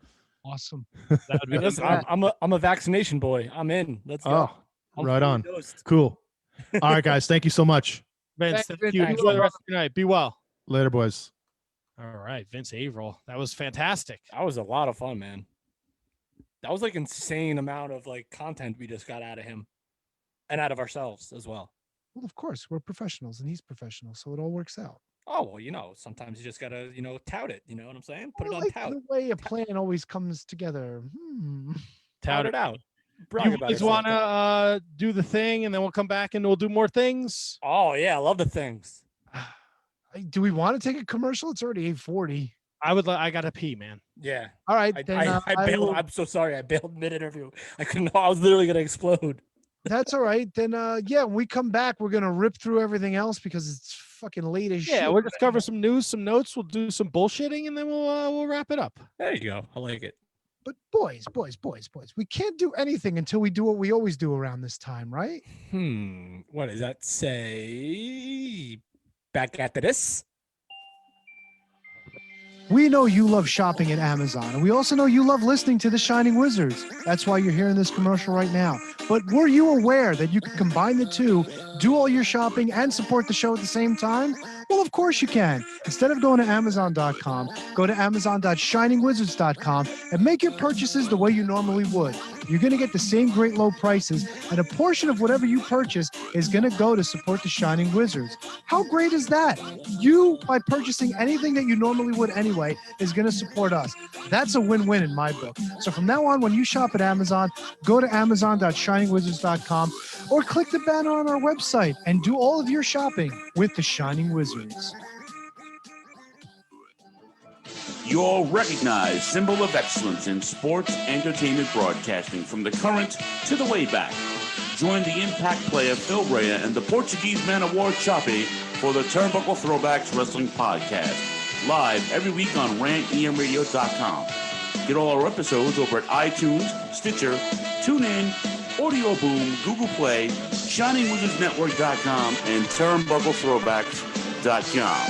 Awesome. That would be Listen, I'm a vaccination boy. I'm in. Let's go. Right on. Cool. All right, guys. Thank you so much. Vince, thank you. Enjoy the rest of your night. Be well. Later, boys. All right, Vince Averill. That was fantastic. That was a lot of fun, man. That was like insane amount of like content we just got out of him and out of ourselves as well. Well, of course, we're professionals and he's professional, so it all works out. Oh, well, you know, sometimes you just got to, you know, tout it. You know what I'm saying? Put it on like tout. the way a plan always comes together. Tout it out. Brag You about guys yourself. want to do the thing, and then we'll come back and we'll do more things. Oh, yeah. I love the things. Do we want to take a commercial? It's already 8:40. I got to pee, man. Yeah. All right. I bailed. I'm so sorry. I bailed mid-interview. I couldn't. I was literally going to explode. That's all right. Then, yeah, when we come back, we're going to rip through everything else because it's fucking late as shit. Yeah, we'll just cover some news, some notes. We'll do some bullshitting, and then we'll wrap it up. There you go. I like it. But boys, we can't do anything until we do what we always do around this time, right? What does that say? Back at this? We know you love shopping at Amazon, and we also know you love listening to the Shining Wizards. That's why you're hearing this commercial right now. But were you aware that you can combine the two, do all your shopping, and support the show at the same time? Well, of course you can. Instead of going to Amazon.com, go to Amazon.shiningwizards.com and make your purchases the way you normally would. You're going to get the same great low prices, and a portion of whatever you purchase is going to go to support the Shining Wizards. How great is that? You, by purchasing anything that you normally would anyway, is going to support us. That's a win-win in my book. So from now on, when you shop at Amazon, go to Amazon.shiningwizards.com or click the banner on our website and do all of your shopping with the Shining Wizards. Your recognized symbol of excellence in sports entertainment broadcasting from the current to the way back. Join the Impact player Phil Rea and the Portuguese man of war Choppy for the Turnbuckle Throwbacks Wrestling Podcast. Live every week on rantemradio.com. Get all our episodes over at iTunes, Stitcher, TuneIn, Audio Boom, Google Play, ShiningWizardsNetwork.com, and TurnbuckleThrowbacks.com.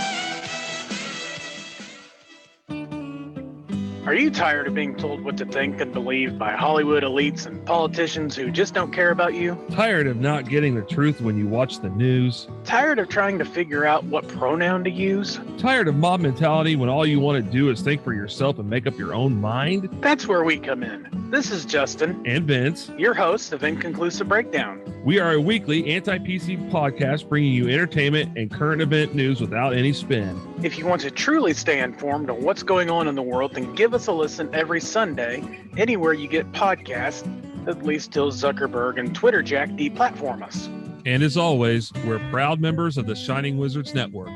Are you tired of being told what to think and believe by Hollywood elites and politicians who just don't care about you? Tired of not getting the truth when you watch the news? Tired of trying to figure out what pronoun to use? Tired of mob mentality when all you want to do is think for yourself and make up your own mind? That's where we come in. This is Justin and Vince, your hosts of Inconclusive Breakdown. We are a weekly anti-PC podcast bringing you entertainment and current event news without any spin. If you want to truly stay informed on what's going on in the world, then give us a listen every Sunday, anywhere you get podcasts, at least till Zuckerberg and Twitter Jack deplatform us. And as always, we're proud members of the Shining Wizards Network.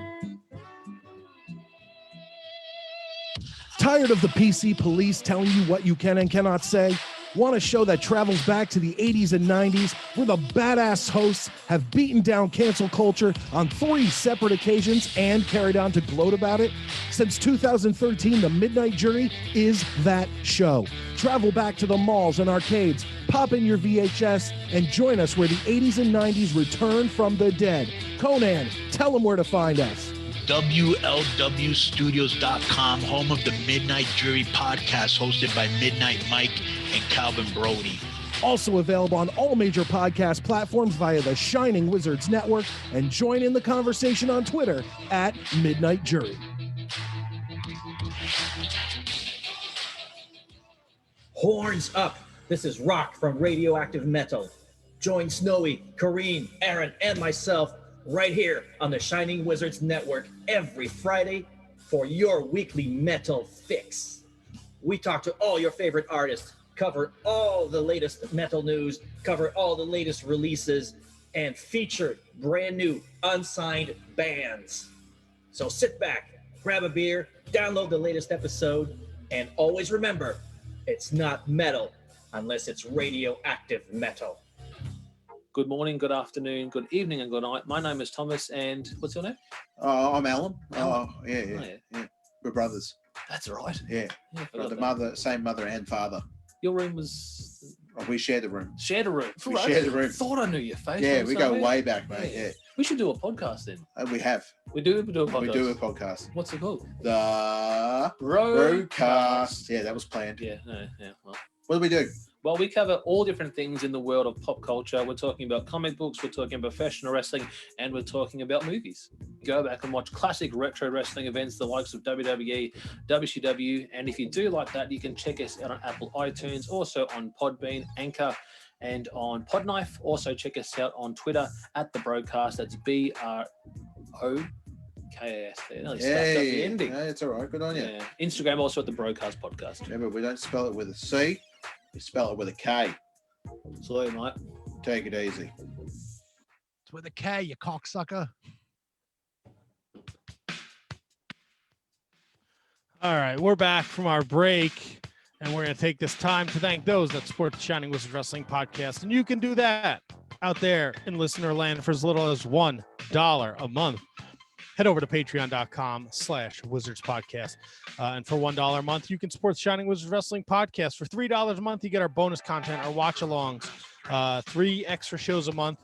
Tired of the PC police telling you what you can and cannot say? Want a show that travels back to the 80s and 90s, where the badass hosts have beaten down cancel culture on 3 separate occasions and carried on to gloat about it? Since 2013, the Midnight Jury is that show. Travel back to the malls and arcades, pop in your VHS, and join us where the 80s and 90s return from the dead. Conan, tell them where to find us. WLWstudios.com, home of the Midnight Jury podcast, hosted by Midnight Mike and Calvin Brody. Also available on all major podcast platforms via the Shining Wizards Network, and join in the conversation on Twitter at Midnight Jury. Horns up! This is Rock from Radioactive Metal. Join Snowy, Kareen, Aaron, and myself right here on the Shining Wizards Network every Friday for your weekly metal fix. We talk to all your favorite artists, cover all the latest metal news, cover all the latest releases, and feature brand new unsigned bands. So sit back, grab a beer, download the latest episode, and always remember, it's not metal unless it's radioactive metal. Good morning, good afternoon, good evening, and good night. My name is Thomas, and what's your name? I'm Alan. Alan. Yeah. We're brothers. That's right. Yeah. Same mother and father. Your room was... We shared a room. Shared a room. We shared a room. Thought I knew your face. Yeah, we go way back, mate. Yeah. We should do a podcast then. We have. We do a podcast. We do a podcast. What's it called? The Broadcast. Yeah, that was planned. Yeah. Well, what do we do? Well, we cover all different things in the world of pop culture. We're talking about comic books, we're talking about professional wrestling, and we're talking about movies. go back and watch classic retro wrestling events, the likes of WWE, WCW. And if you do like that, you can check us out on Apple iTunes, also on Podbean, Anchor, and on Podknife. Also check us out on Twitter at The Broadcast. That's BROKAS. There. Nearly stuffed up the ending. Yeah, it's all right. Good on you. Yeah. Instagram also at The Broadcast Podcast. Remember, we don't spell it with a C. We spell it with a K. Salute, mate. Take it easy. It's with a K, you cocksucker. All right, we're back from our break, and we're going to take this time to thank those that support the Shining Wizards Wrestling Podcast. And you can do that out there in listener land for as little as $1 a month. Head over to patreon.com/Wizards Podcast. And for $1 a month, you can support the Shining Wizards Wrestling Podcast. For $3 a month, you get our bonus content, our watch-alongs, 3 extra shows a month.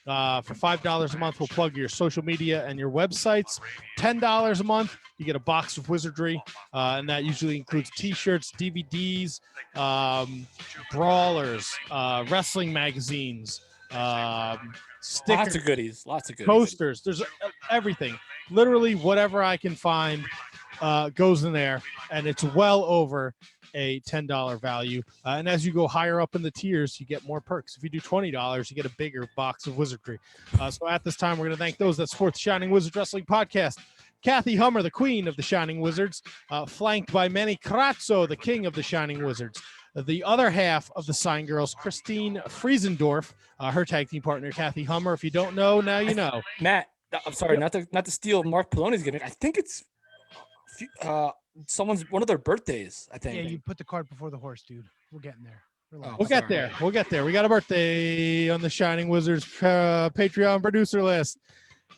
For $5 a month, we'll plug your social media and your websites. $10 a month, you get a box of wizardry, and that usually includes T-shirts, DVDs, brawlers, wrestling magazines, stickers, Lots of goodies. posters. There's everything. Literally whatever I can find goes in there, and it's well over a $10 value. And as you go higher up in the tiers, you get more perks. If you do $20, you get a bigger box of wizardry. So at this time, we're going to thank those that support the Shining Wizards Wrestling Podcast. Kathy Hummer, the queen of the Shining Wizards, flanked by Manny Crazzo, the king of the Shining Wizards. The other half of the Sign Girls, Christine Friesendorf, her tag team partner, Kathy Hummer. If you don't know, now you know. Matt, I'm sorry, not to steal Mark Poloni's gimmick. I think it's one of their birthdays, I think. Yeah, you put the cart before the horse, dude. We're getting there. We'll get there. We'll get there. We got a birthday on the Shining Wizards Patreon producer list.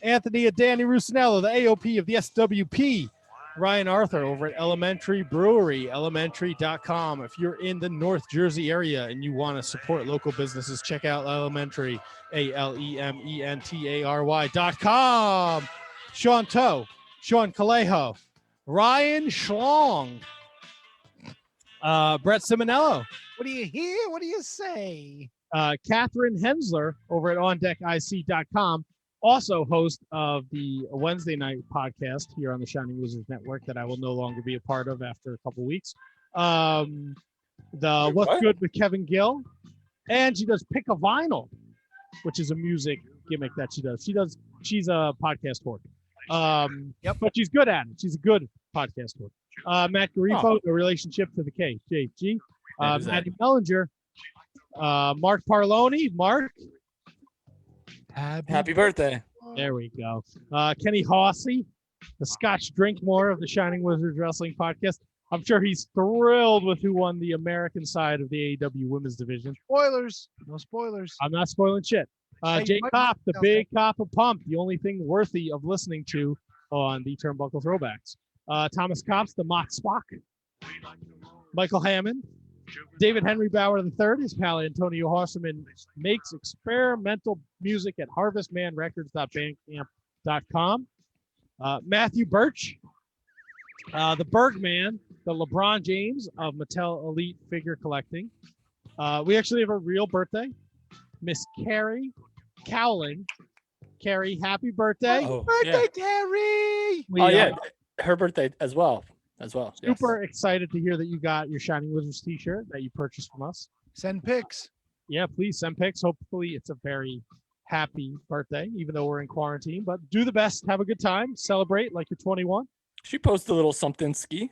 Anthony and Danny Rusinello, the AOP of the SWP. Ryan Arthur over at Elementary Brewery, elementary.com. If you're in the North Jersey area and you want to support local businesses, check out Elementary, ALEMENTARY.com. Sean Toe, Sean Calejo, Ryan Schlong, Brett Simonello. What do you hear? What do you say? Catherine Hensler over at OnDeckIC.com. Also host of the Wednesday night podcast here on the Shining Wizards Network that I will no longer be a part of after a couple weeks. What's Good with Kevin Gill. And she does Pick a Vinyl, which is a music gimmick that she does. She's a podcast whore. But she's good at it. She's a good podcast whore. Matt Garifo, A Relationship to the KJG. Maddie Mellinger. Mark Parloni. Mark. Happy birthday. There we go. Kenny Hossey, the Scotch Drinkmore of the Shining Wizards Wrestling Podcast. I'm sure he's thrilled with who won the American side of the AEW women's division. Spoilers. No spoilers. I'm not spoiling shit. Jay Kopp, the big cop of Pump, the only thing worthy of listening to on the Turnbuckle Throwbacks. Thomas Copps, the Mock Spock. Michael Hammond. David Henry Bauer III, his pal Antonio Horseman, makes experimental music at harvestmanrecords.bandcamp.com. Matthew Birch, the Bergman, the LeBron James of Mattel Elite Figure Collecting. We actually have a real birthday. Miss Carrie Cowling. Carrie, happy birthday. Carrie! Her birthday as well. Super excited to hear that you got your Shining Wizards t-shirt that you purchased from us. Send pics. Yeah, please send pics. Hopefully it's a very happy birthday, even though we're in quarantine. But do the best. Have a good time. Celebrate like you're 21. She posted a little something ski.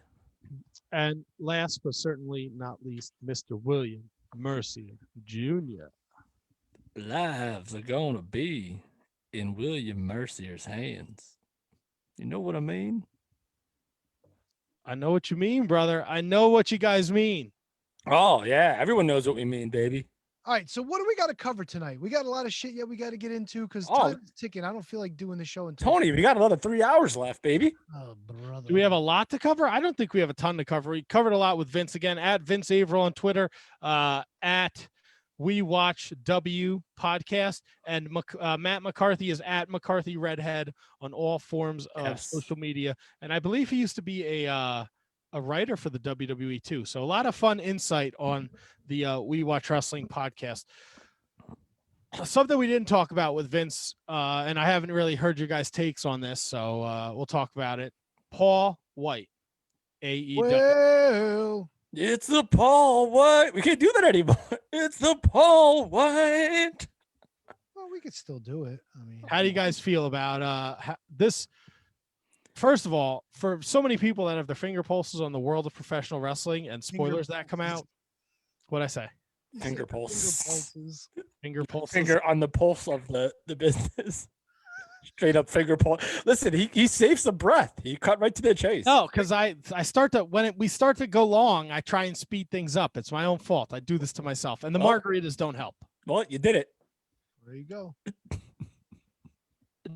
And last but certainly not least, Mr. William Mercier Jr. Lives are going to be in William Mercier's hands. You know what I mean? I know what you mean, brother. I know what you guys mean. Oh, yeah. Everyone knows what we mean, baby. All right. So what do we got to cover tonight? We got a lot of shit yet we got to get into because time's ticking. I don't feel like doing the show until Tony, we got another 3 hours left, baby. Oh, brother. Do we have a lot to cover? I don't think we have a ton to cover. We covered a lot with Vince again, at Vince Averill on Twitter, at We Watch W podcast, and Matt McCarthy is at McCarthy Redhead on all forms of social media. And I believe he used to be a writer for the WWE too. So a lot of fun insight on the We Watch Wrestling podcast. something we didn't talk about with Vince, and I haven't really heard your guys' takes on this, so we'll talk about it. Paul White, AEW. Well, it's the Paul White. We can't do that anymore. It's the Paul White. Well, we could still do it. I mean, How do you guys feel about this? First of all, for so many people that have their finger pulses on the world of professional wrestling and spoilers that come out, what'd I say? Finger pulse. Finger pulses. Finger on the pulse of the business. Straight up finger pulse. Listen, he saved some breath. He cut right to the chase. No, because I start to we start to go long, I try and speed things up. It's my own fault. I do this to myself, and the margaritas don't help. Well, you did it. There you go.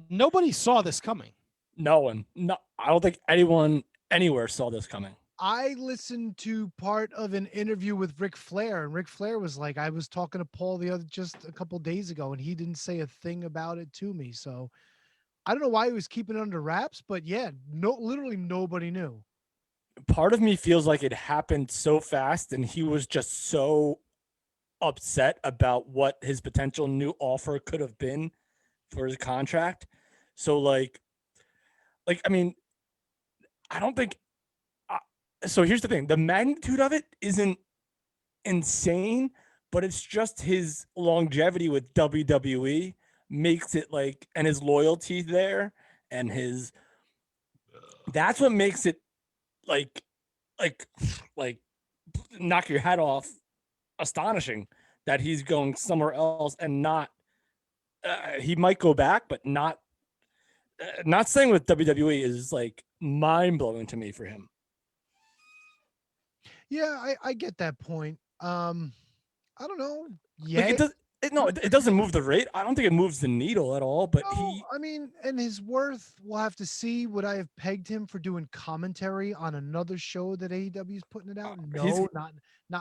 Nobody saw this coming. No one. No, I don't think anyone anywhere saw this coming. I listened to part of an interview with Ric Flair, and Ric Flair was like, I was talking to Paul just a couple days ago, and he didn't say a thing about it to me. So I don't know why he was keeping it under wraps, but yeah, literally nobody knew. Part of me feels like it happened so fast, and he was just so upset about what his potential new offer could have been for his contract. So like I mean, I don't think. So here's the thing: the magnitude of it isn't insane, but it's just his longevity with WWE makes it like, and his loyalty there, and that's what makes it like knock your hat off, astonishing that he's going somewhere else and not. He might go back, but not staying with WWE is like mind blowing to me for him. Yeah, I get that point. I don't know. Yeah, Like it doesn't move the rate. I don't think it moves the needle at all. But I mean, and his worth, we'll have to see. Would I have pegged him for doing commentary on another show that AEW is putting it out? No, not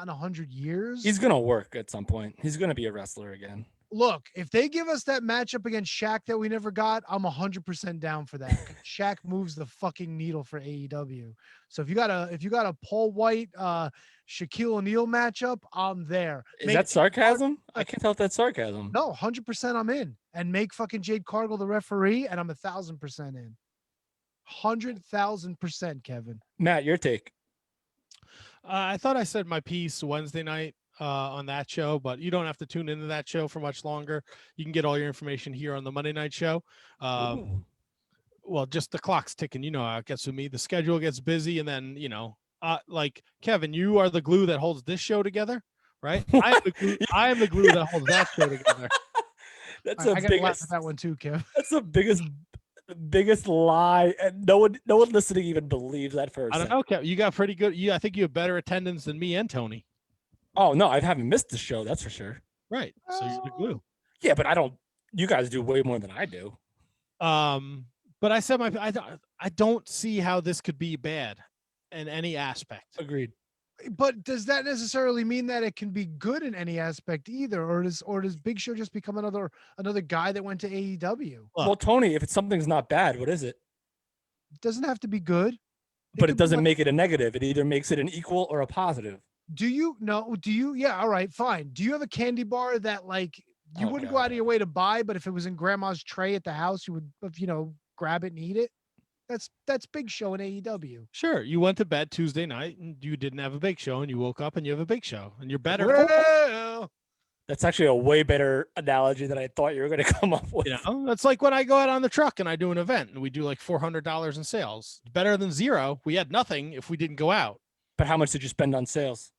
in 100 years. He's gonna work at some point. He's gonna be a wrestler again. Look, if they give us that matchup against Shaq that we never got, I'm 100% down for that. Shaq moves the fucking needle for AEW. So if you got a Paul White, Shaquille O'Neal matchup, I'm there. Is that sarcasm? I can't tell if that's sarcasm. No, 100% I'm in. And make fucking Jade Cargill the referee, and I'm 1,000% in. 100,000%, Kevin. Matt, your take. I thought I said my piece Wednesday night on that show, but you don't have to tune into that show for much longer. You can get all your information here on the Monday night show. Well, just the clock's ticking. You know how it gets with me. The schedule gets busy, and then, like Kevin, you are the glue that holds this show together, right? I am the glue that holds that show together. That's I gotta laugh at that one too, Kev. That's the biggest lie, and no one listening even believes that first. I don't know, Kev. You got pretty good. I think you have better attendance than me and Tony. Oh no, I haven't missed the show. That's for sure. Right. So you're the glue. Yeah, but I don't. You guys do way more than I do. But I said I don't see how this could be bad in any aspect. Agreed. But does that necessarily mean that it can be good in any aspect either, or does Big Show just become another guy that went to AEW? Well, Tony, if something's not bad, what is it? It doesn't have to be good. But it doesn't make it a negative. It either makes it an equal or a positive. Do you? Yeah. All right. Fine. Do you have a candy bar that like you wouldn't go out of your way to buy, but if it was in grandma's tray at the house, you would, grab it and eat it? That's Big Show in AEW. Sure. You went to bed Tuesday night and you didn't have a Big Show, and you woke up and you have a Big Show, and you're better. Well, that's actually a way better analogy than I thought you were going to come up with. That's like when I go out on the truck and I do an event and we do like $400 in sales. Better than zero. We had nothing if we didn't go out. But how much did you spend on sales?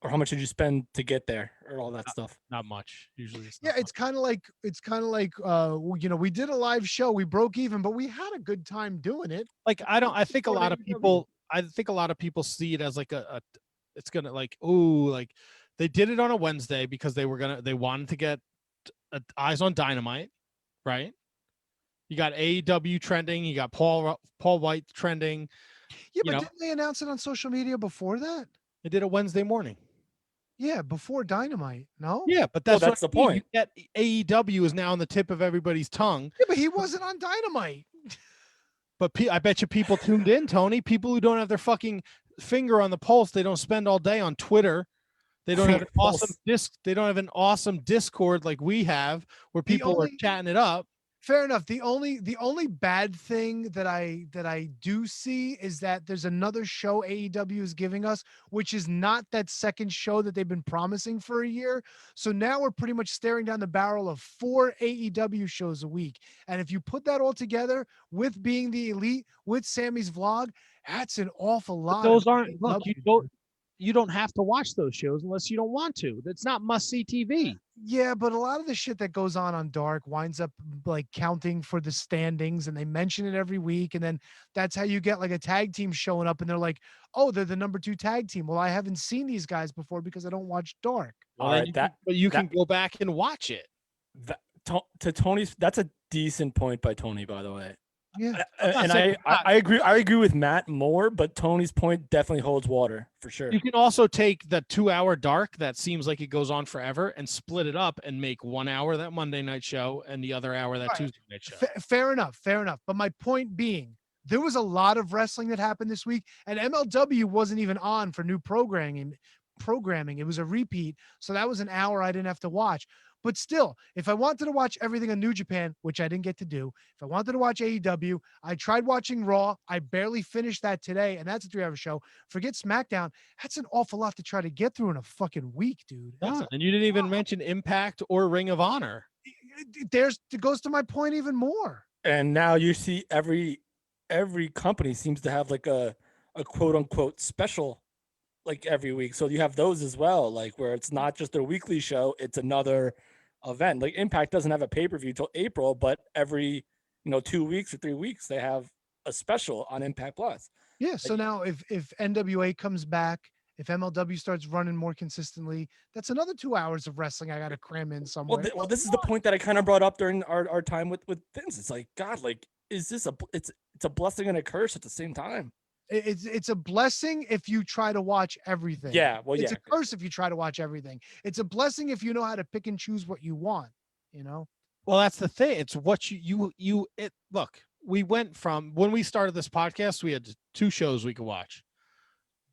Or how much did you spend to get there, or all that stuff? Not much. Usually it's kind of like we did a live show, we broke even, but we had a good time doing it. Like I think a lot of people see it as like it's gonna like, like they did it on a Wednesday because they wanted to get eyes on Dynamite, right? You got AEW trending, you got Paul White trending. Yeah, but didn't they announce it on social media before that? They did it Wednesday morning. Yeah, before Dynamite. No? Yeah, but that's the point. That AEW is now on the tip of everybody's tongue. Yeah, but he wasn't on Dynamite. But I bet you people tuned in, Tony. People who don't have their fucking finger on the pulse, they don't spend all day on Twitter They don't have an awesome They don't have an awesome Discord like we have, where people are chatting it up. Fair enough. The only bad thing that I do see is that there's another show AEW is giving us, which is not that second show that they've been promising for a year. So now we're pretty much staring down the barrel of 4 AEW shows a week. And if you put that all together with Being the Elite, with Sammy's vlog, that's an awful lot. But those aren't, look, you don't have to watch those shows unless you don't want to. That's not must-see TV. Yeah, but a lot of the shit that goes on Dark winds up like counting for the standings, and they mention it every week, and then that's how you get like a tag team showing up, and they're like, "Oh, they're the number 2 tag team." Well, I haven't seen these guys before because I don't watch Dark. All right, but you can go back and watch it. To Tony's, that's a decent point by Tony, by the way. Yeah, and I agree. I agree with Matt more, but Tony's point definitely holds water for sure. You can also take the 2-hour Dark that seems like it goes on forever and split it up and make 1 hour that Monday night show and the other hour that Tuesday night show. Fair enough. But my point being, there was a lot of wrestling that happened this week, and MLW wasn't even on for new programming. It was a repeat, so that was an hour I didn't have to watch. But still, if I wanted to watch everything on New Japan, which I didn't get to do, if I wanted to watch AEW, I tried watching Raw. I barely finished that today, and that's a 3-hour show. Forget SmackDown. That's an awful lot to try to get through in a fucking week, dude. And you didn't even mention Impact or Ring of Honor. It goes to my point even more. And now you see every company seems to have like a quote unquote special like every week. So you have those as well, like where it's not just their weekly show, it's another event. Like Impact doesn't have a pay-per-view till April, but every 2 weeks or 3 weeks they have a special on Impact Plus. Yeah. So now if NWA comes back, if MLW starts running more consistently, that's another 2 hours of wrestling I got to cram in somewhere. Well, this is the point that I kind of brought up during our time with Vince. It's like, God, like, is this it's a blessing and a curse at the same time? It's a blessing if you try to watch everything. Yeah, well, it's a curse if you try to watch everything. It's a blessing if you know how to pick and choose what you want. Well, that's the thing. It's what look. We went from when we started this podcast, we had 2 shows we could watch: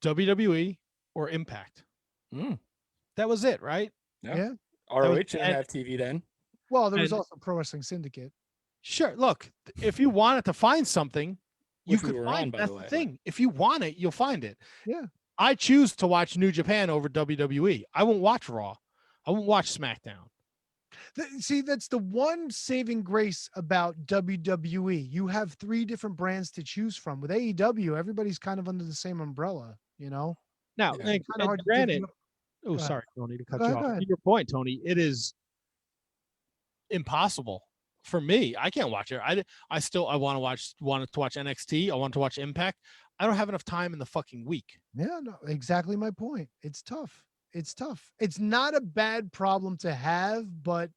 WWE or Impact. That was it, right? Yeah. ROH didn't have TV then. Well, there was also Pro Wrestling Syndicate. Sure. Look, if you wanted to find something, you Which we could were find on, by that's the way. the thing. If you want it, you'll find it. Yeah. I choose to watch New Japan over WWE. I won't watch Raw. I won't watch SmackDown. See, that's the one saving grace about WWE. You have 3 different brands to choose from. With AEW, everybody's kind of under the same umbrella, Now, It's and kinda hard to granted, Go ahead. sorry, Tony, to cut Go you ahead, go off. ahead. To your point, Tony, it is impossible for me. I can't watch it. I wanted to watch NXT. I want to watch Impact. I don't have enough time in the fucking week. Yeah, no, exactly my point. It's tough. It's not a bad problem to have, but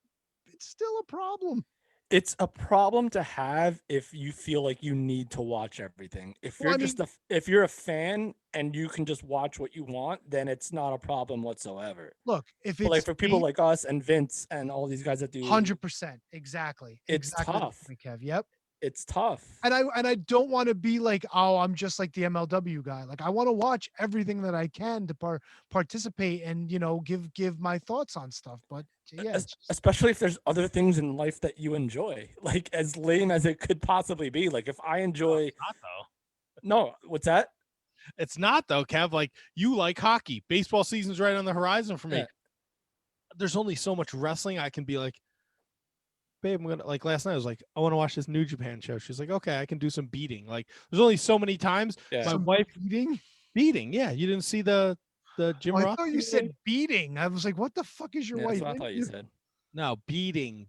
it's still a problem. It's a problem to have if you feel like you need to watch everything. If you're if you're a fan and you can just watch what you want, then it's not a problem whatsoever. Look, if But it's like for people like us and Vince and all these guys that do 100%, exactly. It's exactly tough. Kev. Yep. It's tough. And I don't want to be like, oh, I'm just like the MLW guy. Like I want to watch everything that I can to participate and give my thoughts on stuff. But yeah, Especially if there's other things in life that you enjoy. Like as lame as it could possibly be. Like if I enjoy No, what's that? It's not though, Kev. Like you like hockey. Baseball season's right on the horizon for me. Yeah. There's only so much wrestling I can be like, babe, I'm gonna like last night I was like, I want to watch this New Japan show. She's like, okay, I can do some beating. Like there's only so many times my wife beating. Yeah. You didn't see the Jim I Ross? thought you said beating. I was like, what the fuck is your Yeah, wife? that's what I thought you said. No, beating.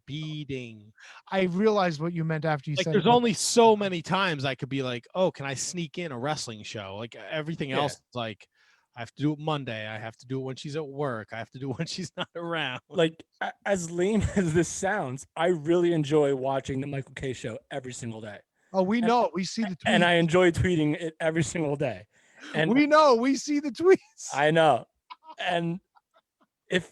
I realized what you meant after you Like said there's it. only so many times I could be like, oh, can I sneak in a wrestling show? Like everything else, like I have to do it Monday. I have to do it when she's at work. I have to do it when she's not around. Like as lame as this sounds, I really enjoy watching the Michael K show every single day. Oh, we know. We see the tweets. And I enjoy tweeting it every single day. And we know. We see the tweets. I know. And if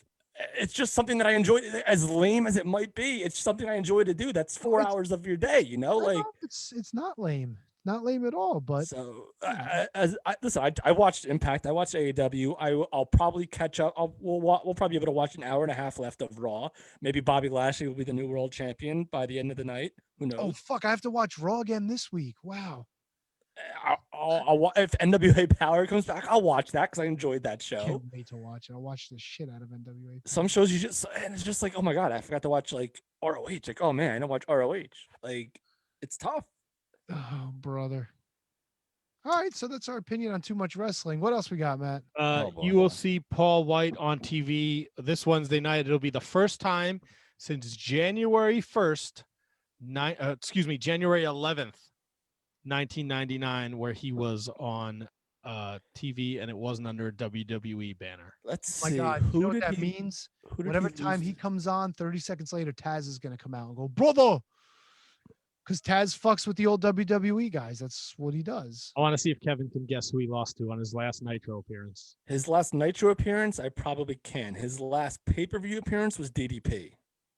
it's just something that I enjoy, as lame as it might be, it's something I enjoy to do. That's 4 hours of your day, I like know, it's not lame. Not lame at all, but So listen, I watched Impact. I watched AEW. I'll probably catch up. We'll probably be able to watch an hour and a half left of Raw. Maybe Bobby Lashley will be the new world champion by the end of the night. Who knows? oh fuck, I have to watch Raw again this week. Wow. If NWA Power comes back, I'll watch that because I enjoyed that show. Can't wait to watch it. I'll watch the shit out of NWA. Some shows and it's just like, oh my god, I forgot to watch like ROH. Like, oh man, I don't watch ROH. Like, it's tough. Oh brother. All right, so that's our opinion on Too Much Wrestling. What else we got, Matt? You will see Paul White on TV this Wednesday night. It'll be the first time since January 1st, January 11th, 1999, where he was on TV and it wasn't under a WWE banner. Let's Oh my see. God, you know what that means? Whatever time he comes on, 30 seconds later, Taz is going to come out and go, brother. Because Taz fucks with the old WWE guys. That's what he does. I want to see if Kevin can guess who he lost to on his last Nitro appearance. His last Nitro appearance, I probably can. His last pay-per-view appearance was DDP,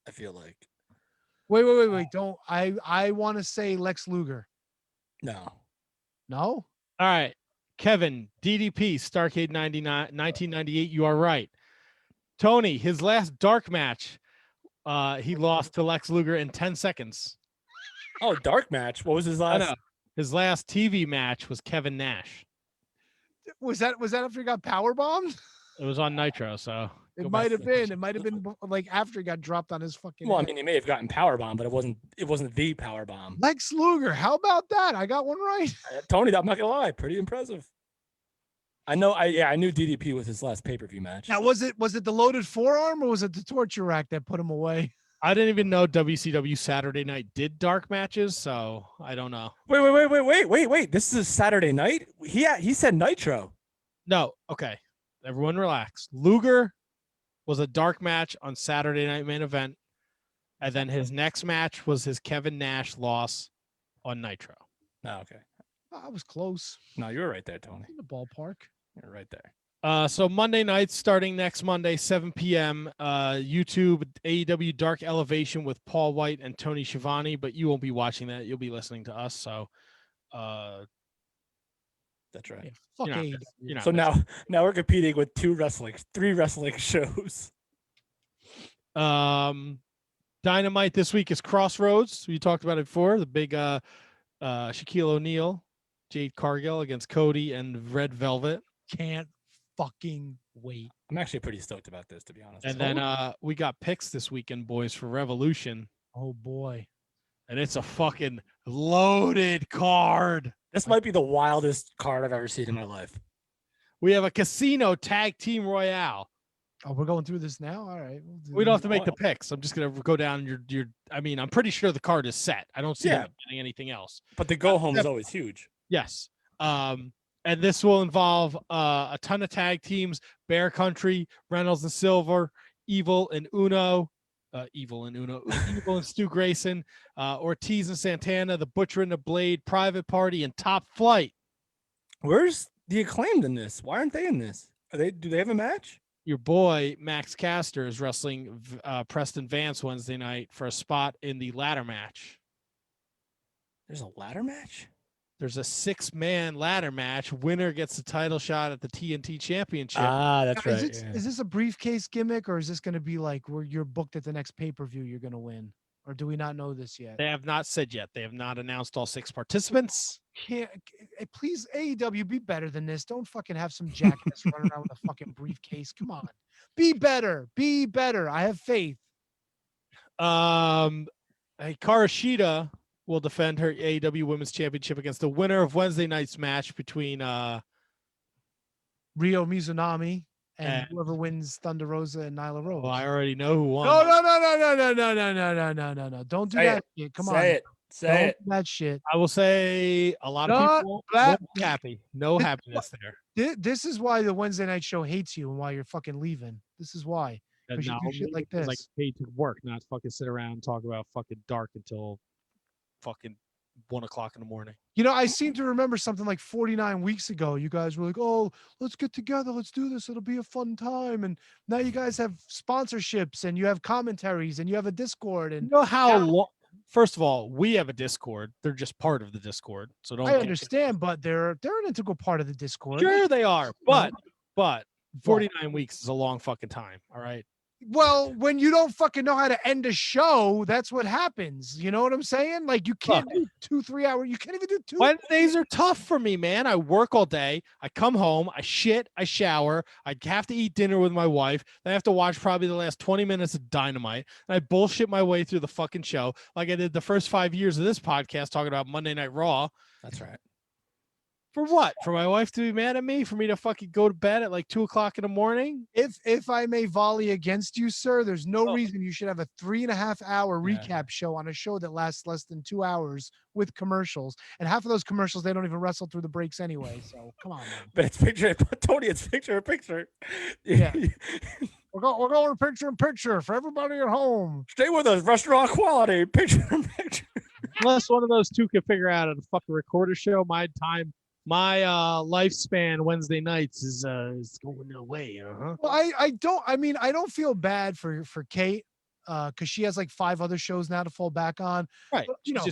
I feel like. Wait. Don't. I want to say Lex Luger. No. No? All right. Kevin, DDP, Starrcade 1998. You are right. Tony, his last dark match, he lost to Lex Luger in 10 seconds. Oh, dark match. What was his last? No. His last TV match was Kevin Nash. Was that after he got power bombed? It was on Nitro, so It might have been. It might have been like after he got dropped on his fucking. Well, I head. mean, he may have gotten power bomb, but it wasn't the power bomb. Lex Luger. How about that? I got one right. Tony, I'm not gonna lie, pretty impressive. I know. I knew DDP was his last pay-per-view match. Now, was it the loaded forearm or was it the torture rack that put him away? I didn't even know WCW Saturday Night did dark matches, so I don't know. Wait. This is a Saturday night? He said Nitro. No, okay. Everyone relax. Luger was a dark match on Saturday Night Main Event, and then his next match was his Kevin Nash loss on Nitro. Oh, okay. I was close. No, you were right there, Tony. In the ballpark. You're right there. So Monday nights, starting next Monday, 7 p.m., YouTube, AEW Dark Elevation with Paul White and Tony Schiavone, but you won't be watching that. You'll be listening to us. So, that's right. Yeah, fuck AEW. So now we're competing with three wrestling shows. Dynamite this week is Crossroads. We talked about it before. The big Shaquille O'Neal, Jade Cargill against Cody and Red Velvet. Can't fucking wait. I'm actually pretty stoked about this, to be honest. And then we got picks this weekend, boys, for Revolution. Oh boy. And it's a fucking loaded card. This might be the wildest card I've ever seen in my life. We have a casino tag team royale. Oh, we're going through this now? All right. We don't have to make the picks. I'm just gonna go down your I mean, I'm pretty sure the card is set. I don't see them getting anything else. But the go home is always huge. Yes. And this will involve a ton of tag teams: Bear Country, Reynolds and Silver, Evil and Evil and Stu Grayson, Ortiz and Santana, the Butcher and the Blade, Private Party, and Top Flight. Where's the Acclaimed in this? Why aren't they in this? Do they have a match? Your boy Max Caster is wrestling Preston Vance Wednesday night for a spot in the ladder match. There's a ladder match? There's a 6-man ladder match. Winner gets the title shot at the TNT Championship. Ah, that's right. Is this a briefcase gimmick, or is this going to be like where you're booked at the next pay-per-view you're going to win? Or do we not know this yet? They have not said yet. They have not announced all 6 participants. Please, AEW, be better than this. Don't fucking have some jackass running around with a fucking briefcase. Come on. Be better. Be better. I have faith. Hikaru Shida will defend her AEW Women's Championship against the winner of Wednesday night's match between Ryo Mizunami and whoever wins Thunder Rosa and Nyla Rose. Well, I already know who won. No. Don't do that shit. Come on. Say it. That shit. I will say a lot of people won't be happy. No happiness there. This is why the Wednesday night show hates you and why you're fucking leaving. This is why. Because you do shit like this. Like paid to work, not fucking sit around and talk about fucking dark until fucking 1 o'clock in the morning. You know, I seem to remember something like 49 weeks ago. You guys were like, "Oh, let's get together. Let's do this. It'll be a fun time." And now you guys have sponsorships and you have commentaries and you have a Discord. And you know how long? first of all, we have a Discord. They're just part of the Discord. So don't I understand, but they're an integral part of the Discord. Sure they are, but 49 weeks is a long fucking time. All right. Well, when you don't fucking know how to end a show, that's what happens. You know what I'm saying? Like you can't do 2-3 hours. You can't even do 2. Wednesdays are tough for me, man. I work all day. I come home. I shit. I shower. I have to eat dinner with my wife. Then I have to watch probably the last 20 minutes of Dynamite. And I bullshit my way through the fucking show like I did the first 5 years of this podcast talking about Monday Night Raw. That's right. For what? For my wife to be mad at me? For me to fucking go to bed at like 2 o'clock in the morning? If I may volley against you, sir, there's no reason you should have a 3.5 hour recap show on a show that lasts less than 2 hours with commercials. And half of those commercials, they don't even wrestle through the breaks anyway. So come on, man. But it's Tony, it's picture in picture. Yeah. We're going picture in picture for everybody at home. Stay with us, restaurant quality, picture in picture. Unless one of those two can figure out how to fucking record a show, my lifespan Wednesday nights is going away. Well, I don't feel bad for Kate because she has like 5 other shows now to fall back on. Right. But, you know,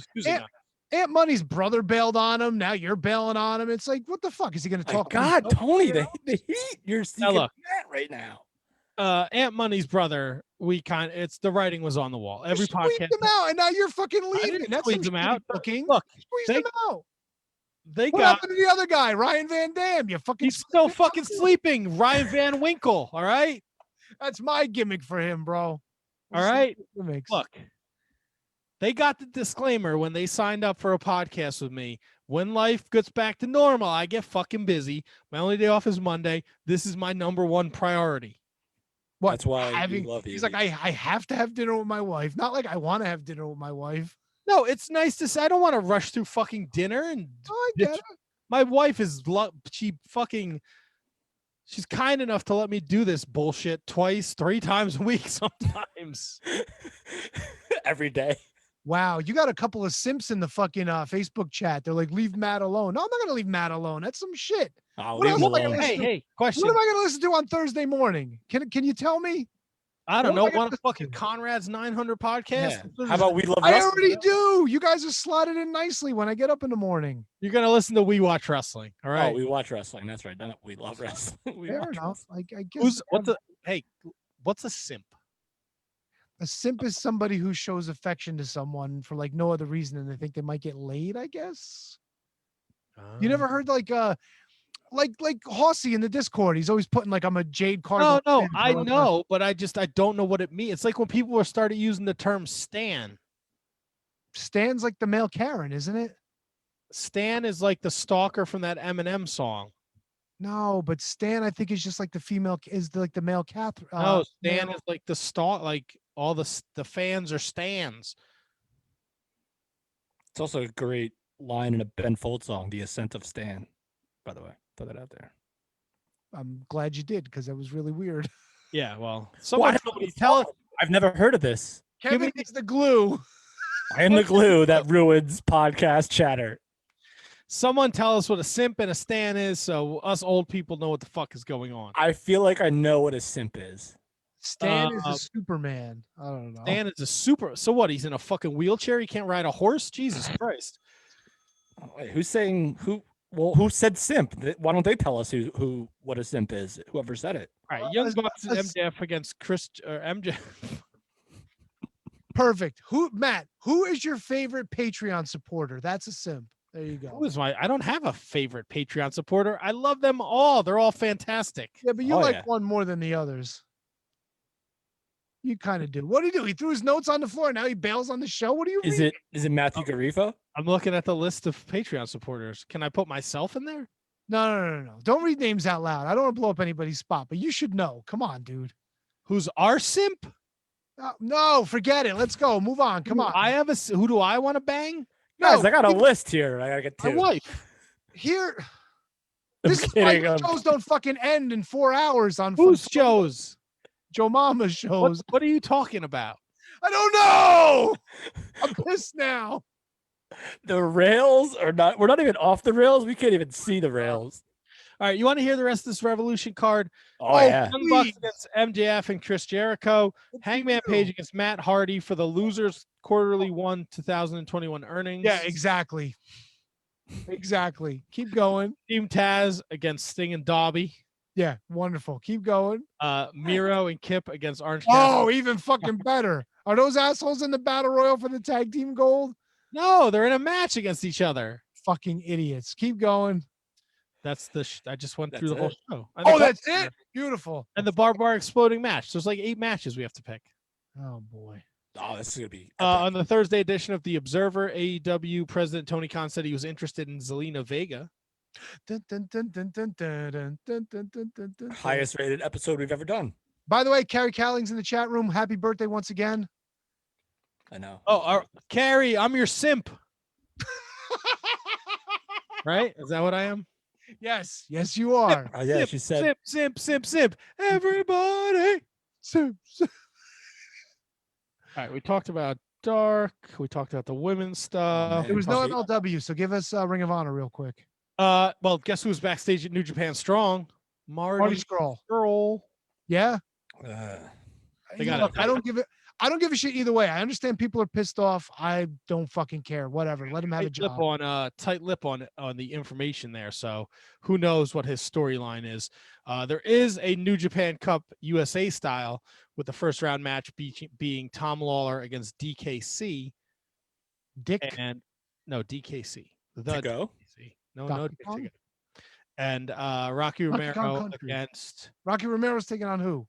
Aunt Money's brother bailed on him. Now you're bailing on him. It's like, what the fuck is he going to talk? God, Tony, the heat you're seeing that right now. Aunt Money's brother. It's the writing was on the wall. Every podcast squeezed him out, and now you're fucking leaving. That's squeeze him out. Looking. Look, squeezed him out. What happened to the other guy, Ryan Van Dam? He's still fucking sleeping. Ryan Van Winkle. All right. That's my gimmick for him, bro. All right. Look, they got the disclaimer when they signed up for a podcast with me. When life gets back to normal, I get fucking busy. My only day off is Monday. This is my number one priority. What? That's why we love you. He's like, I have to have dinner with my wife. Not like I want to have dinner with my wife. No, it's nice to say. I don't want to rush through fucking dinner. And I get it. My wife is she's kind enough to let me do this bullshit 2-3 times a week sometimes. Every day. Wow, you got a couple of simps in the fucking Facebook chat. They're like, leave Matt alone. No, I'm not gonna leave Matt alone. That's some shit. Hey, question. What am I gonna listen to on Thursday morning? Can you tell me? I don't know. One of fucking Conrad's 900 podcasts. Yeah. How about We Love Wrestling? I already do. You guys are slotted in nicely when I get up in the morning. You're gonna listen to We Watch Wrestling. All right. Oh, We Watch Wrestling. That's right. We love wrestling. Fair enough. I guess. What's a simp? A simp is somebody who shows affection to someone for like no other reason than they think they might get laid, I guess. You never heard like Hossy in the Discord. He's always putting like I'm a Jade Cargill. No, I know, but I don't know what it means. It's like when people were started using the term stan. Stan's like the male Karen, isn't it? Stan is like the stalker from that Eminem song. No, but Stan I think is just like the female the male Catherine. No, Stan is like the stalk. Like all the fans are stans. It's also a great line in a Ben Folds song, "The Ascent of Stan." By the way, throw that out there. I'm glad you did because that was really weird. Yeah, well, someone tell us. I've never heard of this. Kevin is the glue. I am the glue that ruins podcast chatter. Someone tell us what a simp and a stan is, so us old people know what the fuck is going on. I feel like I know what a simp is. Stan is a Superman. I don't know. Stan is a super. So what? He's in a fucking wheelchair. He can't ride a horse. Jesus Christ. Wait, who's saying who? Well, who said simp? Why don't they tell us what a simp is? Whoever said it. All right, Young Bucks and MJF against MJF. Perfect. Matt? Who is your favorite Patreon supporter? That's a simp. There you go. Who is I don't have a favorite Patreon supporter. I love them all. They're all fantastic. Yeah, but you like one more than the others. You kind of do. What do you do? He threw his notes on the floor. Now he bails on the show. What do you? Is it Matthew Garifo? I'm looking at the list of Patreon supporters. Can I put myself in there? No. Don't read names out loud. I don't want to blow up anybody's spot, but you should know. Come on, dude. Who's our simp? No, forget it. Let's go. Move on. Come on. Who do I want to bang? Guys, I got a list here. I gotta get to my wife. Here. This is why your shows don't fucking end in 4 hours on whose shows? Joe Mama's shows. What are you talking about? I don't know. I'm pissed now. The rails are not. We're not even off the rails. We can't even see the rails. All right, you want to hear the rest of this Revolution card? Oh, yeah. Young Bucks against MJF and Chris Jericho. Hangman Page against Matt Hardy for the losers quarterly 2021 earnings. Yeah, exactly. Exactly. Keep going. Team Taz against Sting and Darby. Yeah, wonderful. Keep going. Miro and Kip against Orange Oh, Cassidy. even fucking better. Are those assholes in the battle royal for the tag team gold? No, they're in a match against each other. Fucking idiots. Keep going. That's the. I just went through the whole show. And Oh, the that's it. Beautiful. And the barbed wire exploding match. There's like 8 matches we have to pick. Oh boy. Oh, this is gonna be on the Thursday edition of The Observer. AEW President Tony Khan said he was interested in Zelina Vega. highest rated episode we've ever done. By the way, Carrie Cowling's in the chat room. Happy birthday once again. I know. Oh, Carrie, I'm your simp. Right? Is that what I am? Yes. Yes, you are. Yeah, simp, she said. Simp. Everybody. Simp. All right, we talked about Dark. We talked about the women's stuff. There was no MLW, so give us Ring of Honor real quick. Well, guess who's backstage at New Japan Strong? Marty Scurll. Yeah. They got Look, I don't give a shit either way. I understand people are pissed off. I don't fucking care. Whatever. Let him have a job. Tight lip on the information there. So who knows what his storyline is? There is a New Japan Cup USA style with the first round match being Tom Lawler against DKC. DKC. To go? DKC. No. And Rocky Romero against Rocky Romero's taking on who?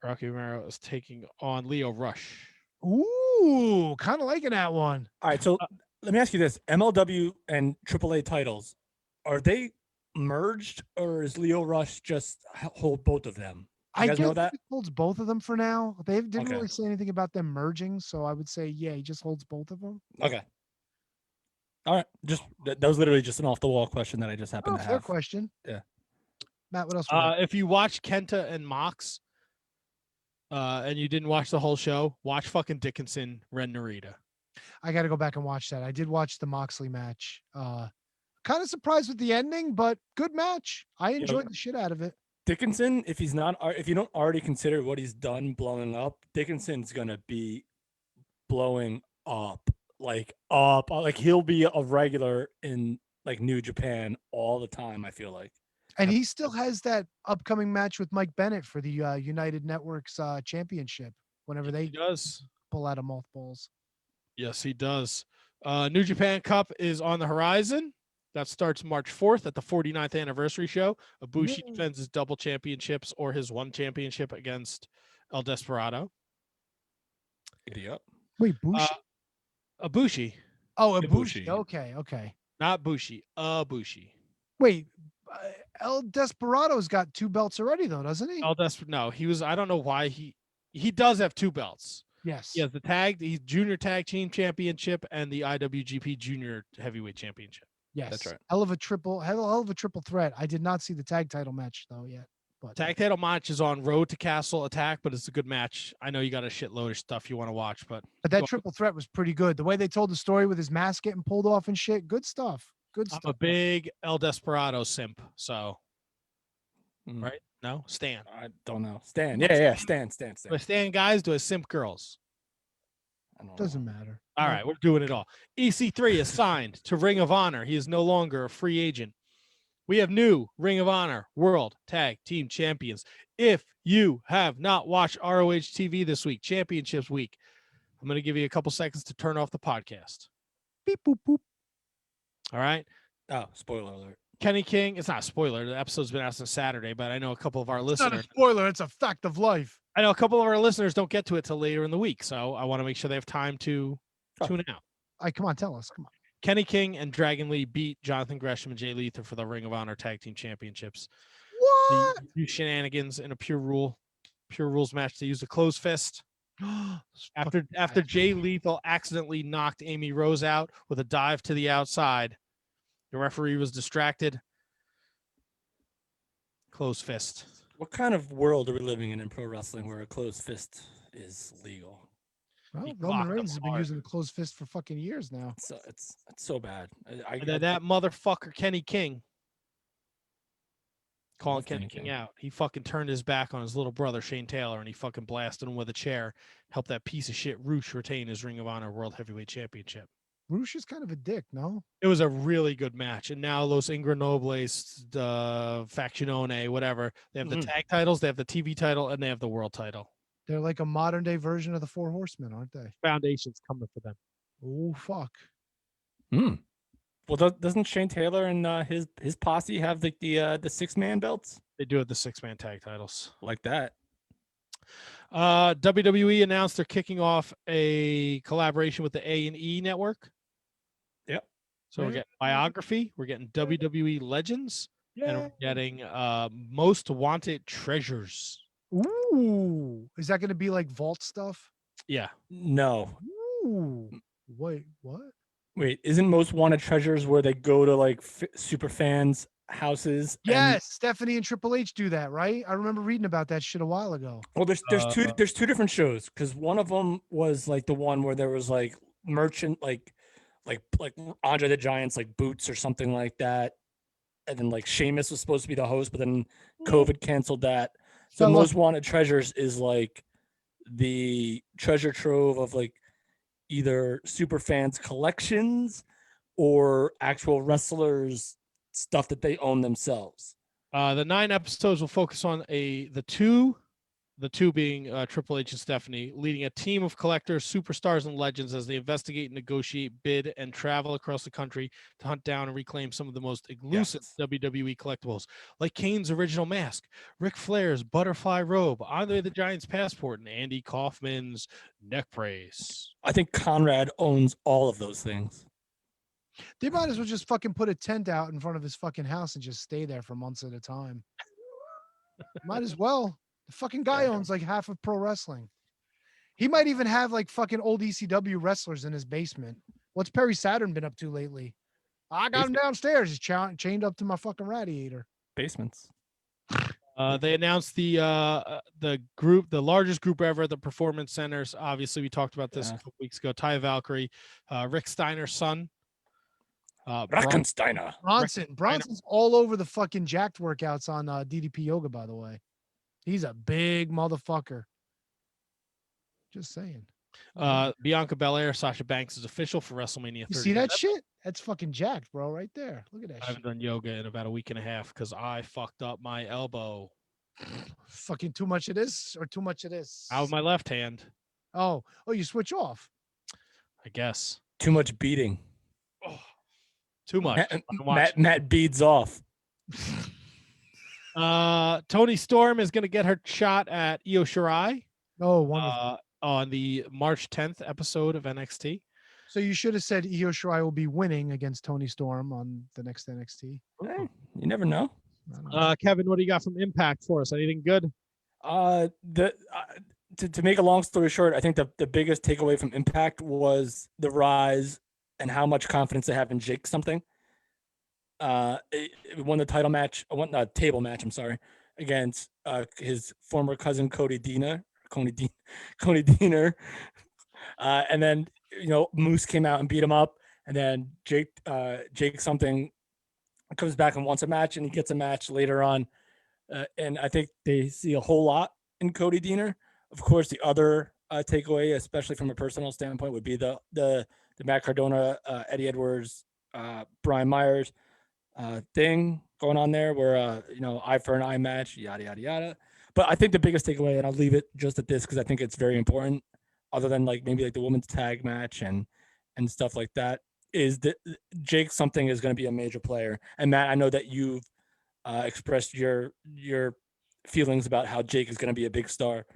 Rocky Romero is taking on Leo Rush. Ooh, kind of liking that one. All right, so let me ask you this: MLW and AAA titles, are they merged, or is Leo Rush just hold both of them? You guys know that? He holds both of them for now. They didn't really say anything about them merging, so I would say, yeah, he just holds both of them. Okay. All right, just that was literally just an off the wall question that I just happened to have. Fair question. Yeah. Matt, what else? If you watch Kenta and Mox, and you didn't watch the whole show, watch fucking Dickinson, Ren Narita. I got to go back and watch that. I did watch the Moxley match. Kind of surprised with the ending, but good match. I enjoyed the shit out of it. Dickinson, if you don't already consider what he's done blowing up, Dickinson's gonna be blowing up. Like he'll be a regular in like New Japan all the time, I feel like. And he still has that upcoming match with Mike Bennett for the United Networks championship whenever they pull out of mothballs. Yes, he does. New Japan Cup is on the horizon. That starts March 4th at the 49th anniversary show. Ibushi defends his double championships or his one championship against El Desperado. Idiot. Wait, Bushi? Ibushi. Oh, Ibushi. Okay. Not Bushi. Ibushi. Wait, El Desperado's got 2 belts already, though, doesn't he? No, he was. I don't know why he does have 2 belts. Yes. He has the junior tag team championship and the IWGP Junior Heavyweight Championship. Yes, that's right. Hell of a triple threat. I did not see the tag title match though yet. But tag title match is on Road to Castle Attack, but it's a good match. I know you got a shitload of stuff you want to watch, but that triple threat was pretty good. The way they told the story with his mask getting pulled off and shit, good stuff. Good stuff. I'm a big El Desperado simp, so right? No, Stan. I don't know. Stan. Yeah, Stan. Do I Stan guys? Do I simp girls? Doesn't matter. All right, we're doing it all. EC3 is signed to Ring of Honor. He is no longer a free agent. We have new Ring of Honor World Tag Team Champions. If you have not watched ROH TV this week, Championships Week, I'm going to give you a couple seconds to turn off the podcast. Beep, boop, boop. All right. Oh, spoiler alert. Kenny King. It's not a spoiler. The episode's been out since Saturday, but I know a couple of our listeners. It's not a spoiler. It's a fact of life. I know a couple of our listeners don't get to it till later in the week, so I want to make sure they have time to tune out. Come on, tell us. Come on. Kenny King and Dragon Lee beat Jonathan Gresham and Jay Lethal for the Ring of Honor Tag Team Championships. What? The shenanigans in a Pure Rules match. They used a closed fist. After Jay Lethal accidentally knocked Amy Rose out with a dive to the outside, the referee was distracted. Closed fist. What kind of world are we living in pro wrestling where a closed fist is legal? Well, Roman Reigns has been using a closed fist for fucking years now. It's so bad. That motherfucker Kenny King. calling Kenny King out. He fucking turned his back on his little brother, Shane Taylor, and he fucking blasted him with a chair. Helped that piece of shit Roosh retain his Ring of Honor World Heavyweight Championship. Roosh is kind of a dick, no? It was a really good match. And now Los Ingobernables, Faccione, whatever, they have the tag titles, they have the TV title, and they have the world title. They're like a modern day version of the Four Horsemen, aren't they? Foundation's coming for them. Oh, fuck. Well, doesn't Shane Taylor and his posse have like the 6-man belts? They do have the 6-man tag titles. Like that. WWE announced they're kicking off a collaboration with the A&E network. Yep. So we're getting biography, we're getting WWE Legends, and we're getting Most Wanted Treasures. Ooh. Is that going to be like vault stuff? Yeah. No. Ooh. Wait, what? Wait, isn't Most Wanted Treasures where they go to like super fans' houses? Yes, Stephanie and Triple H do that, right? I remember reading about that shit a while ago. Well, there's two different shows, because one of them was like the one where there was like merchant like Andre the Giant's like boots or something like that, and then like Sheamus was supposed to be the host, but then COVID canceled that. So Most Wanted Treasures is like the treasure trove of like either super fans collections or actual wrestlers stuff that they own themselves. The 9 episodes will focus on the two being Triple H and Stephanie, leading a team of collectors, superstars, and legends as they investigate, negotiate, bid, and travel across the country to hunt down and reclaim some of the most elusive WWE collectibles, like Kane's original mask, Ric Flair's butterfly robe, Andre the Giant's passport, and Andy Kaufman's neck brace. I think Conrad owns all of those things. They might as well just fucking put a tent out in front of his fucking house and just stay there for months at a time. Might as well. The fucking guy owns like half of pro wrestling. He might even have like fucking old ECW wrestlers in his basement. What's Perry Saturn been up to lately? I got him downstairs. He's chained up to my fucking radiator. Basements. They announced the largest group ever at the Performance Centers. Obviously, we talked about this a couple weeks ago. Ty Valkyrie, Rick Steiner's son. Brackensteiner. Bronson's all over the fucking jacked workouts on DDP Yoga, by the way. He's a big motherfucker. Just saying. Bianca Belair, Sasha Banks is official for WrestleMania 30. You see that shit? That's fucking jacked, bro, right there. Look at that I haven't done yoga in about a week and a half because I fucked up my elbow. Fucking too much of this or too much of this? Out of my left hand. Oh, you switch off. I guess. Too much beating. Oh, too much. Matt beads off. Toni Storm is going to get her shot at Io Shirai. Oh, wonderful. On the March 10th episode of NXT. So you should have said Io Shirai will be winning against Toni Storm on the next NXT. Hey, you never know. Kevin, what do you got from Impact for us? Anything good? To make a long story short, I think the biggest takeaway from Impact was the rise and how much confidence they have in Jake something. It won the title match, table match, I'm sorry, against his former cousin Cody Deaner. And then Moose came out and beat him up, and then Jake something comes back and wants a match, and he gets a match later on. And I think they see a whole lot in Cody Deaner. Of course, the other takeaway, especially from a personal standpoint, would be the Matt Cardona, Eddie Edwards, Brian Myers thing going on there, where eye for an eye match, yada yada yada. But I think the biggest takeaway, and I'll leave it just at this because I think it's very important, other than maybe the women's tag match and stuff like that, is that Jake something is going to be a major player. And Matt, I know that you've expressed your feelings about how Jake is going to be a big star,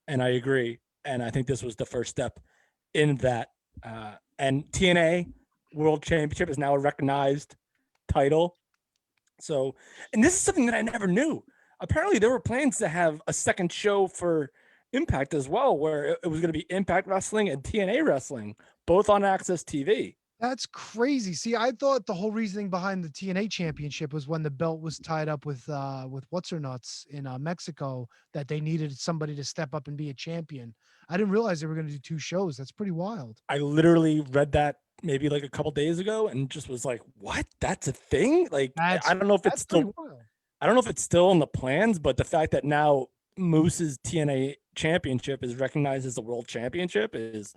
and I agree. And I think this was the first step in that. And TNA World Championship is now a recognized title. So, and this is something that I never knew. Apparently, there were plans to have a second show for Impact as well, where it was going to be Impact Wrestling and TNA Wrestling, both on Access TV. That's crazy. See, I thought the whole reasoning behind the TNA championship was when the belt was tied up with what's her nuts in Mexico, that they needed somebody to step up and be a champion. I didn't realize they were going to do 2 shows. That's pretty wild. I literally read that maybe a couple days ago and just was like, what? That's a thing? I don't know if it's still wild. I don't know if it's still in the plans, but the fact that now Moose's TNA championship is recognized as the world championship is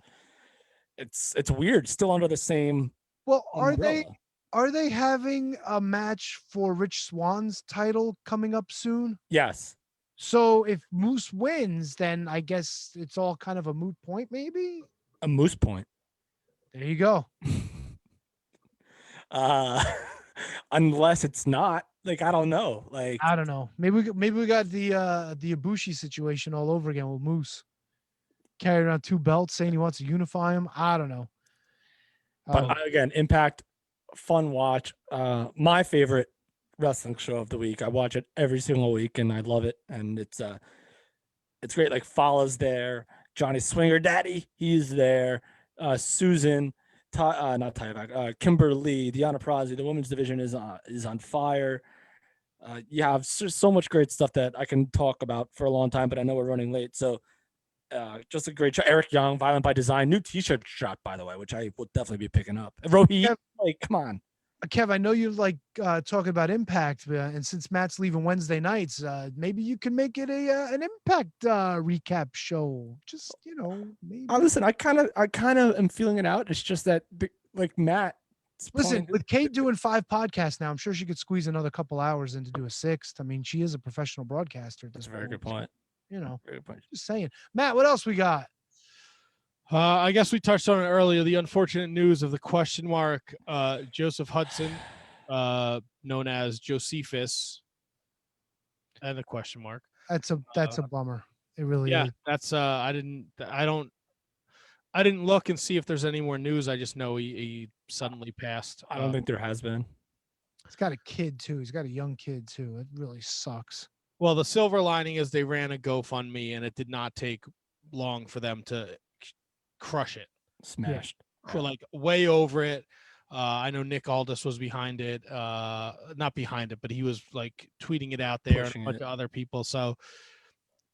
it's weird. Still under the same Well, umbrella. are they having a match for Rich Swan's title coming up soon? Yes. So if Moose wins, then I guess it's all kind of a moot point, maybe? A moose point. There you go. Unless it's not. Like, I don't know. Like, I don't know. Maybe we got the Ibushi situation all over again with Moose carrying around 2 belts, saying he wants to unify them. I don't know. But again, Impact, fun watch. My favorite wrestling show of the week. I watch it every single week, and I love it. And it's great. Like, Fala's there, Johnny Swinger Daddy, he's there. Susan, not Tyback, Kimberly, Deanna Prozzi. The women's division is on fire. You have so much great stuff that I can talk about for a long time, but I know we're running late. So just a great show. Eric Young, Violent by Design, new t-shirt shop, by the way, which I will definitely be picking up. Rohit, like, come on. Kev, I know you like talking about Impact, and since Matt's leaving Wednesday nights, maybe you can make it an Impact recap show. Just, maybe. Listen, I kind of am feeling it out. It's just that, like, Matt. Listen, with Kate doing 5 podcasts now, I'm sure she could squeeze another couple hours in to do a 6th. I mean, she is a professional broadcaster. That's a very good point. Very good point. Just saying. Matt, what else we got? I guess we touched on it earlier. The unfortunate news of the question mark, Joseph Hudson, known as Josephus, and the question mark. That's a bummer. It really is. That's I didn't look and see if there's any more news. I just know he suddenly passed. I don't think there has been. He's got a kid too. He's got a young kid too. It really sucks. Well, the silver lining is they ran a GoFundMe, and it did not take long for them to crush it. Smashed. For like way over it. I know Nick Aldis was behind it. Not behind it, but he was like tweeting it out there, and a bunch of other people. So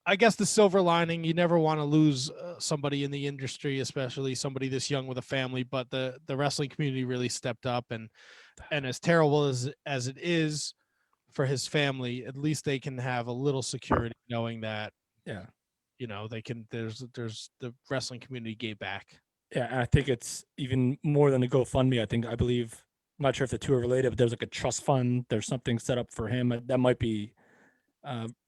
I guess the silver lining, you never want to lose somebody in the industry, especially somebody this young with a family, but the wrestling community really stepped up, and as terrible as it is for his family, at least they can have a little security knowing that, they can, there's the wrestling community gave back. Yeah. And I think it's even more than a GoFundMe. I believe, I'm not sure if the two are related, but there's like a trust fund. There's something set up for him that might be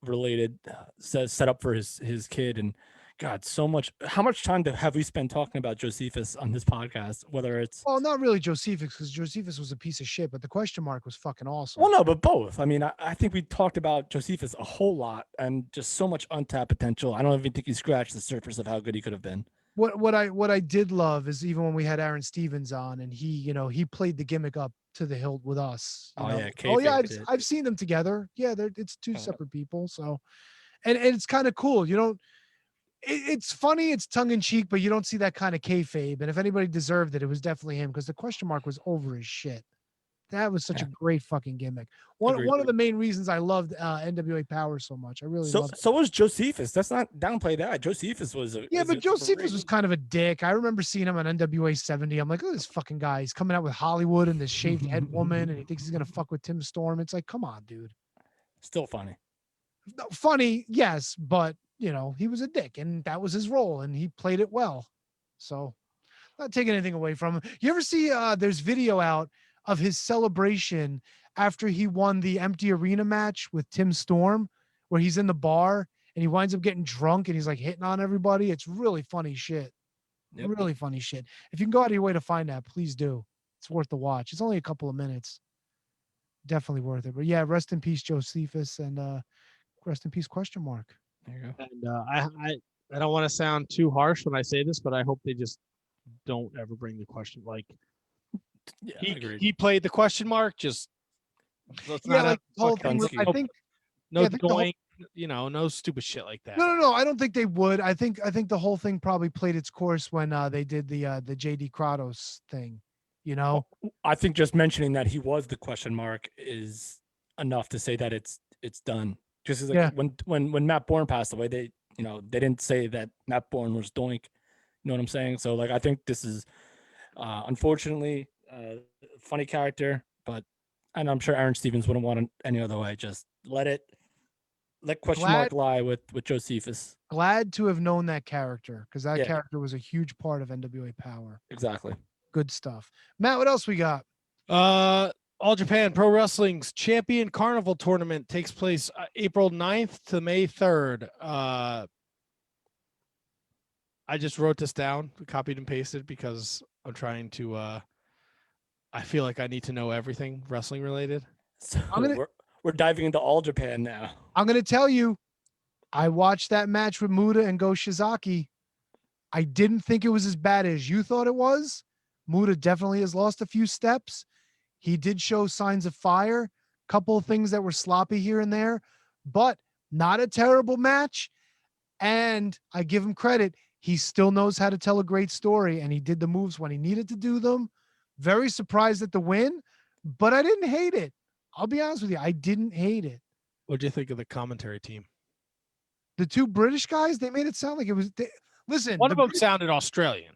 related, set up for his kid. And God, so much. How much time have we spent talking about Josephus on this podcast? Whether it's not really Josephus, because Josephus was a piece of shit, but the question mark was fucking awesome. Well, no, but both. I mean, I think we talked about Josephus a whole lot, and just so much untapped potential. I don't even think he scratched the surface of how good he could have been. What I did love is even when we had Aaron Stevens on, and he played the gimmick up to the hilt with us. I've seen them together. Yeah, it's 2 separate people. So, and it's kind of cool. It's funny, it's tongue in cheek, but you don't see that kind of kayfabe. And if anybody deserved it, it was definitely him, because the question mark was over his shit. That was such a great fucking gimmick. One of the main reasons I loved NWA Power so much. I really loved it. So was Josephus. That's not downplay that. Josephus was but Josephus was kind of a dick. I remember seeing him on NWA 70. I'm like, look at this fucking guy. He's coming out with Hollywood and this shaved head woman, and he thinks he's gonna fuck with Tim Storm. It's like, come on, dude. Still funny. No, funny, yes, but he was a dick, and that was his role, and he played it well. So, not taking anything away from him. You ever see? There's video out of his celebration after he won the empty arena match with Tim Storm, where he's in the bar and he winds up getting drunk and he's like hitting on everybody. It's really funny shit. Yep. Really funny shit. If you can go out of your way to find that, please do. It's worth the watch. It's only a couple of minutes. Definitely worth it. But yeah, rest in peace, Josephus, and rest in peace, question mark. There you go. And I don't want to sound too harsh when I say this, but I hope they just don't ever bring the question. Like, he played the question mark. Just let's not like the whole thing. I think no stupid shit like that. No. I don't think they would. I think the whole thing probably played its course when they did the JD Kratos thing. I think just mentioning that he was the question mark is enough to say that it's done. Just like when Matt Bourne passed away, they didn't say that Matt Bourne was Doink. You know what I'm saying? So like, I think this is unfortunately funny character, but And I'm sure Aaron Stevens wouldn't want it any other way. Just let question mark lie with Josephus. Glad to have known that character, because that Yeah. character was a huge part of NWA Power. Exactly. Good stuff. Matt, what else we got? All Japan Pro Wrestling's Champion Carnival Tournament takes place April 9th to May 3rd. I just wrote this down, copied and pasted, because I'm trying to I feel like I need to know everything wrestling related. So we're diving into All Japan now. I'm going to tell you, I watched that match with Muda and Go Shizaki. I didn't think it was as bad as you thought it was. Muda definitely has lost a few steps. He did show signs of fire, couple of things that were sloppy here and there, but not a terrible match. And I give him credit. He still knows how to tell a great story, and he did the moves when he needed to do them. Very surprised at the win, but I didn't hate it. I'll be honest with you. I didn't hate it. What do you think of the commentary team? The two British guys, they made it sound like it was. Listen, one of them sounded Australian.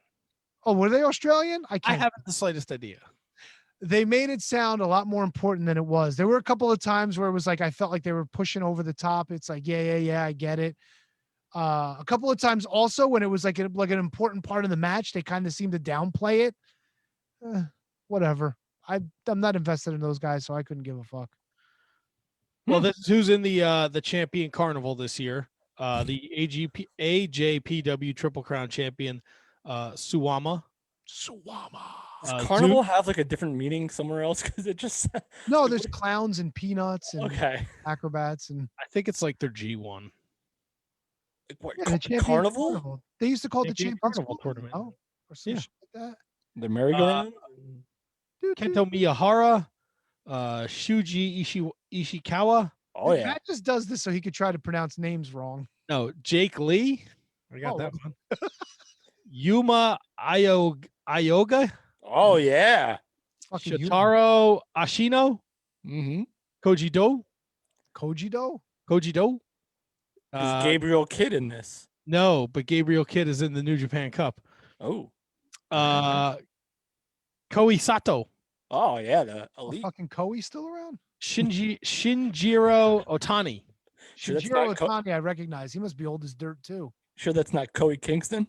Oh, were they Australian? I haven't the slightest idea. They made it sound a lot more important than it was. There were a couple of times where it was like I felt like they were pushing over the top. It's like, yeah, I get it. A couple of times also when it was like an important part of the match, they kind of seemed to downplay it. Whatever. I'm not invested in those guys, so I couldn't give a fuck. Well, this is who's in the Champion Carnival this year. The AJPW Triple Crown champion, Suwama. Does Carnival have like a different meaning somewhere else? Because it just no, there's clowns and peanuts and acrobats, and I think it's like their G1. The Carnival? They used to call it the Champion Carnival tournament. Oh, or some shit like that. The merry-go-round. Kento Miyahara, Shuji Ishikawa. Oh yeah, Matt just does this so he could try to pronounce names wrong. No, Jake Lee. I got that one. Yuma Ayoga. Oh yeah. Shotaro Ashino. Mm-hmm. Koji Do. Is Gabriel Kidd in this? No, but Gabriel Kidd is in the New Japan Cup. Oh. Koei Sato. Oh yeah, the elite. Fucking Koei still around? Shinjiro Otani. Shinjiro Otani, I recognize. He must be old as dirt too. Sure that's not Koei Kingston?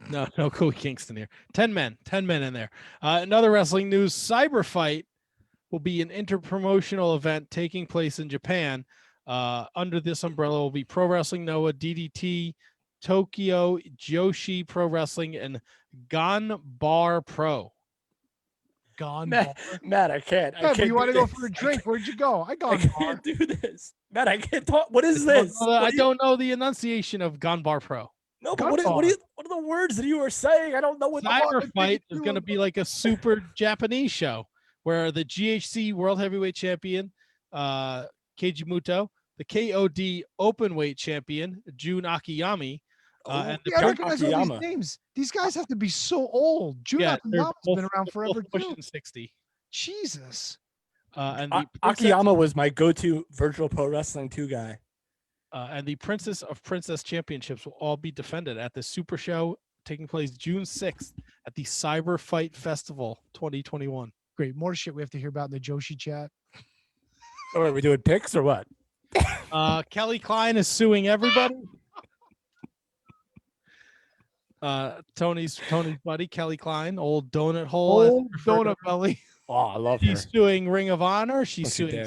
No Koei Kingston here. 10 men in there. Another wrestling news, Cyber Fight will be an interpromotional event taking place in Japan. Under this umbrella will be Pro Wrestling Noah, DDT, Tokyo Joshi Pro Wrestling, and Ganbar Pro. Matt, I can't. I can't. You want to go for a drink? Where'd you go? I can't do this. Matt, I can't talk. What is this? I don't know the enunciation of Ganbar Pro. No, but what are the words that you are saying? I don't know what Cyber Fight is going to be like a super Japanese show where the GHC World Heavyweight Champion, Keiji Muto, the KOD Openweight Champion, Jun Akiyami, and I recognize all these names. These guys have to be so old. Jun Akiyama's been around forever too. Pushing 60. Jesus. And Akiyama was my go-to Virtual Pro Wrestling 2 guy. And the Princess of Princess Championships will all be defended at the Super Show taking place June 6th at the Cyber Fight Festival 2021. Great. More shit we have to hear about in the Joshi chat. Oh, are we doing picks or what? Kelly Klein is suing everybody. Tony's buddy, Kelly Klein, old donut hole. Old donut belly. Oh, I love her. She's suing Ring of Honor. She's suing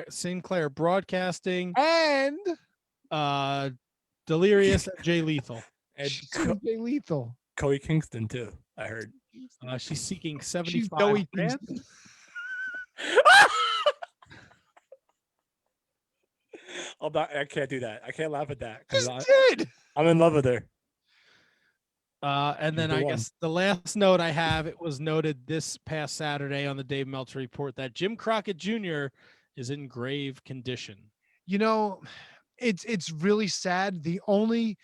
Sinclair Broadcasting. And Delirious and Jay Lethal. And Jay Lethal. Koei Kingston too, I heard. She's seeking 75 grand. I can't do that. I can't laugh at that. I'm in love with her. And then I guess the last note I have, it was noted this past Saturday on the Dave Meltzer Report that Jim Crockett Jr. is in grave condition. You know, it's really sad. The only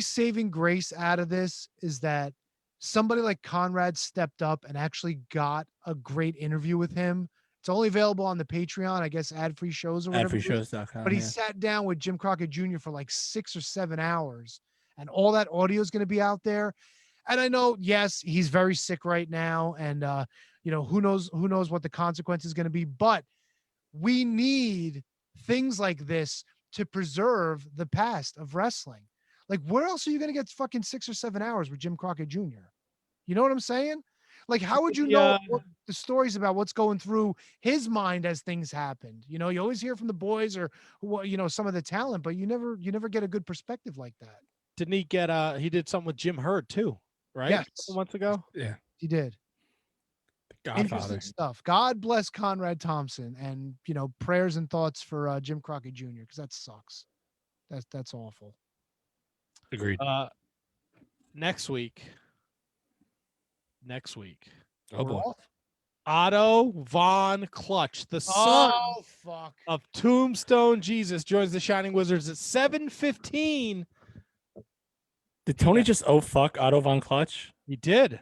saving grace out of this is that somebody like Conrad stepped up and actually got a great interview with him. It's only available on the Patreon, I guess, ad-free shows or whatever. Adfreeshows.com. But he sat down with Jim Crockett Jr. for like 6 or 7 hours, and all that audio is going to be out there. And I know, yes, he's very sick right now, and who knows what the consequence is going to be, but we need things like this to preserve the past of wrestling. Like, where else are you going to get fucking 6 or 7 hours with Jim Crockett Jr.? You know what I'm saying? Like, how would you know the stories about what's going through his mind as things happened? You always hear from the boys or some of the talent, but you never get a good perspective like that. Didn't he get he did something with Jim Hurd too, right? Yes. A couple months ago. Yeah. He did. Interesting stuff. God bless Conrad Thompson, and prayers and thoughts for Jim Crockett Jr. because that sucks. That's awful. Agreed. Next week. Oh boy. Otto Von Clutch, the son of Tombstone Jesus, joins the Shining Wizards at 7:15. Did Tony just fuck Otto Von Clutch? He did.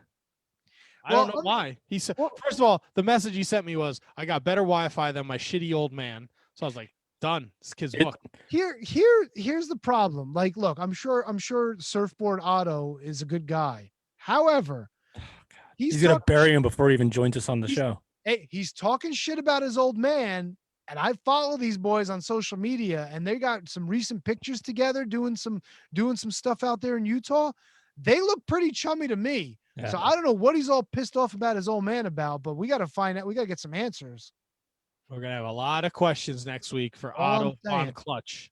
I don't know why. He said, first of all, the message he sent me was, I got better Wi-Fi than my shitty old man. So I was like, done. This kid's booked. Here's the problem. Like, look, I'm sure Surfboard Otto is a good guy. However, he's gonna bury him before he even joins us on the show. Hey, he's talking shit about his old man, and I follow these boys on social media, and they got some recent pictures together doing some stuff out there in Utah. They look pretty chummy to me. Yeah. So I don't know what he's all pissed off about his old man about, but we got to find out. We got to get some answers. We're gonna have a lot of questions next week for Otto Von Clutch.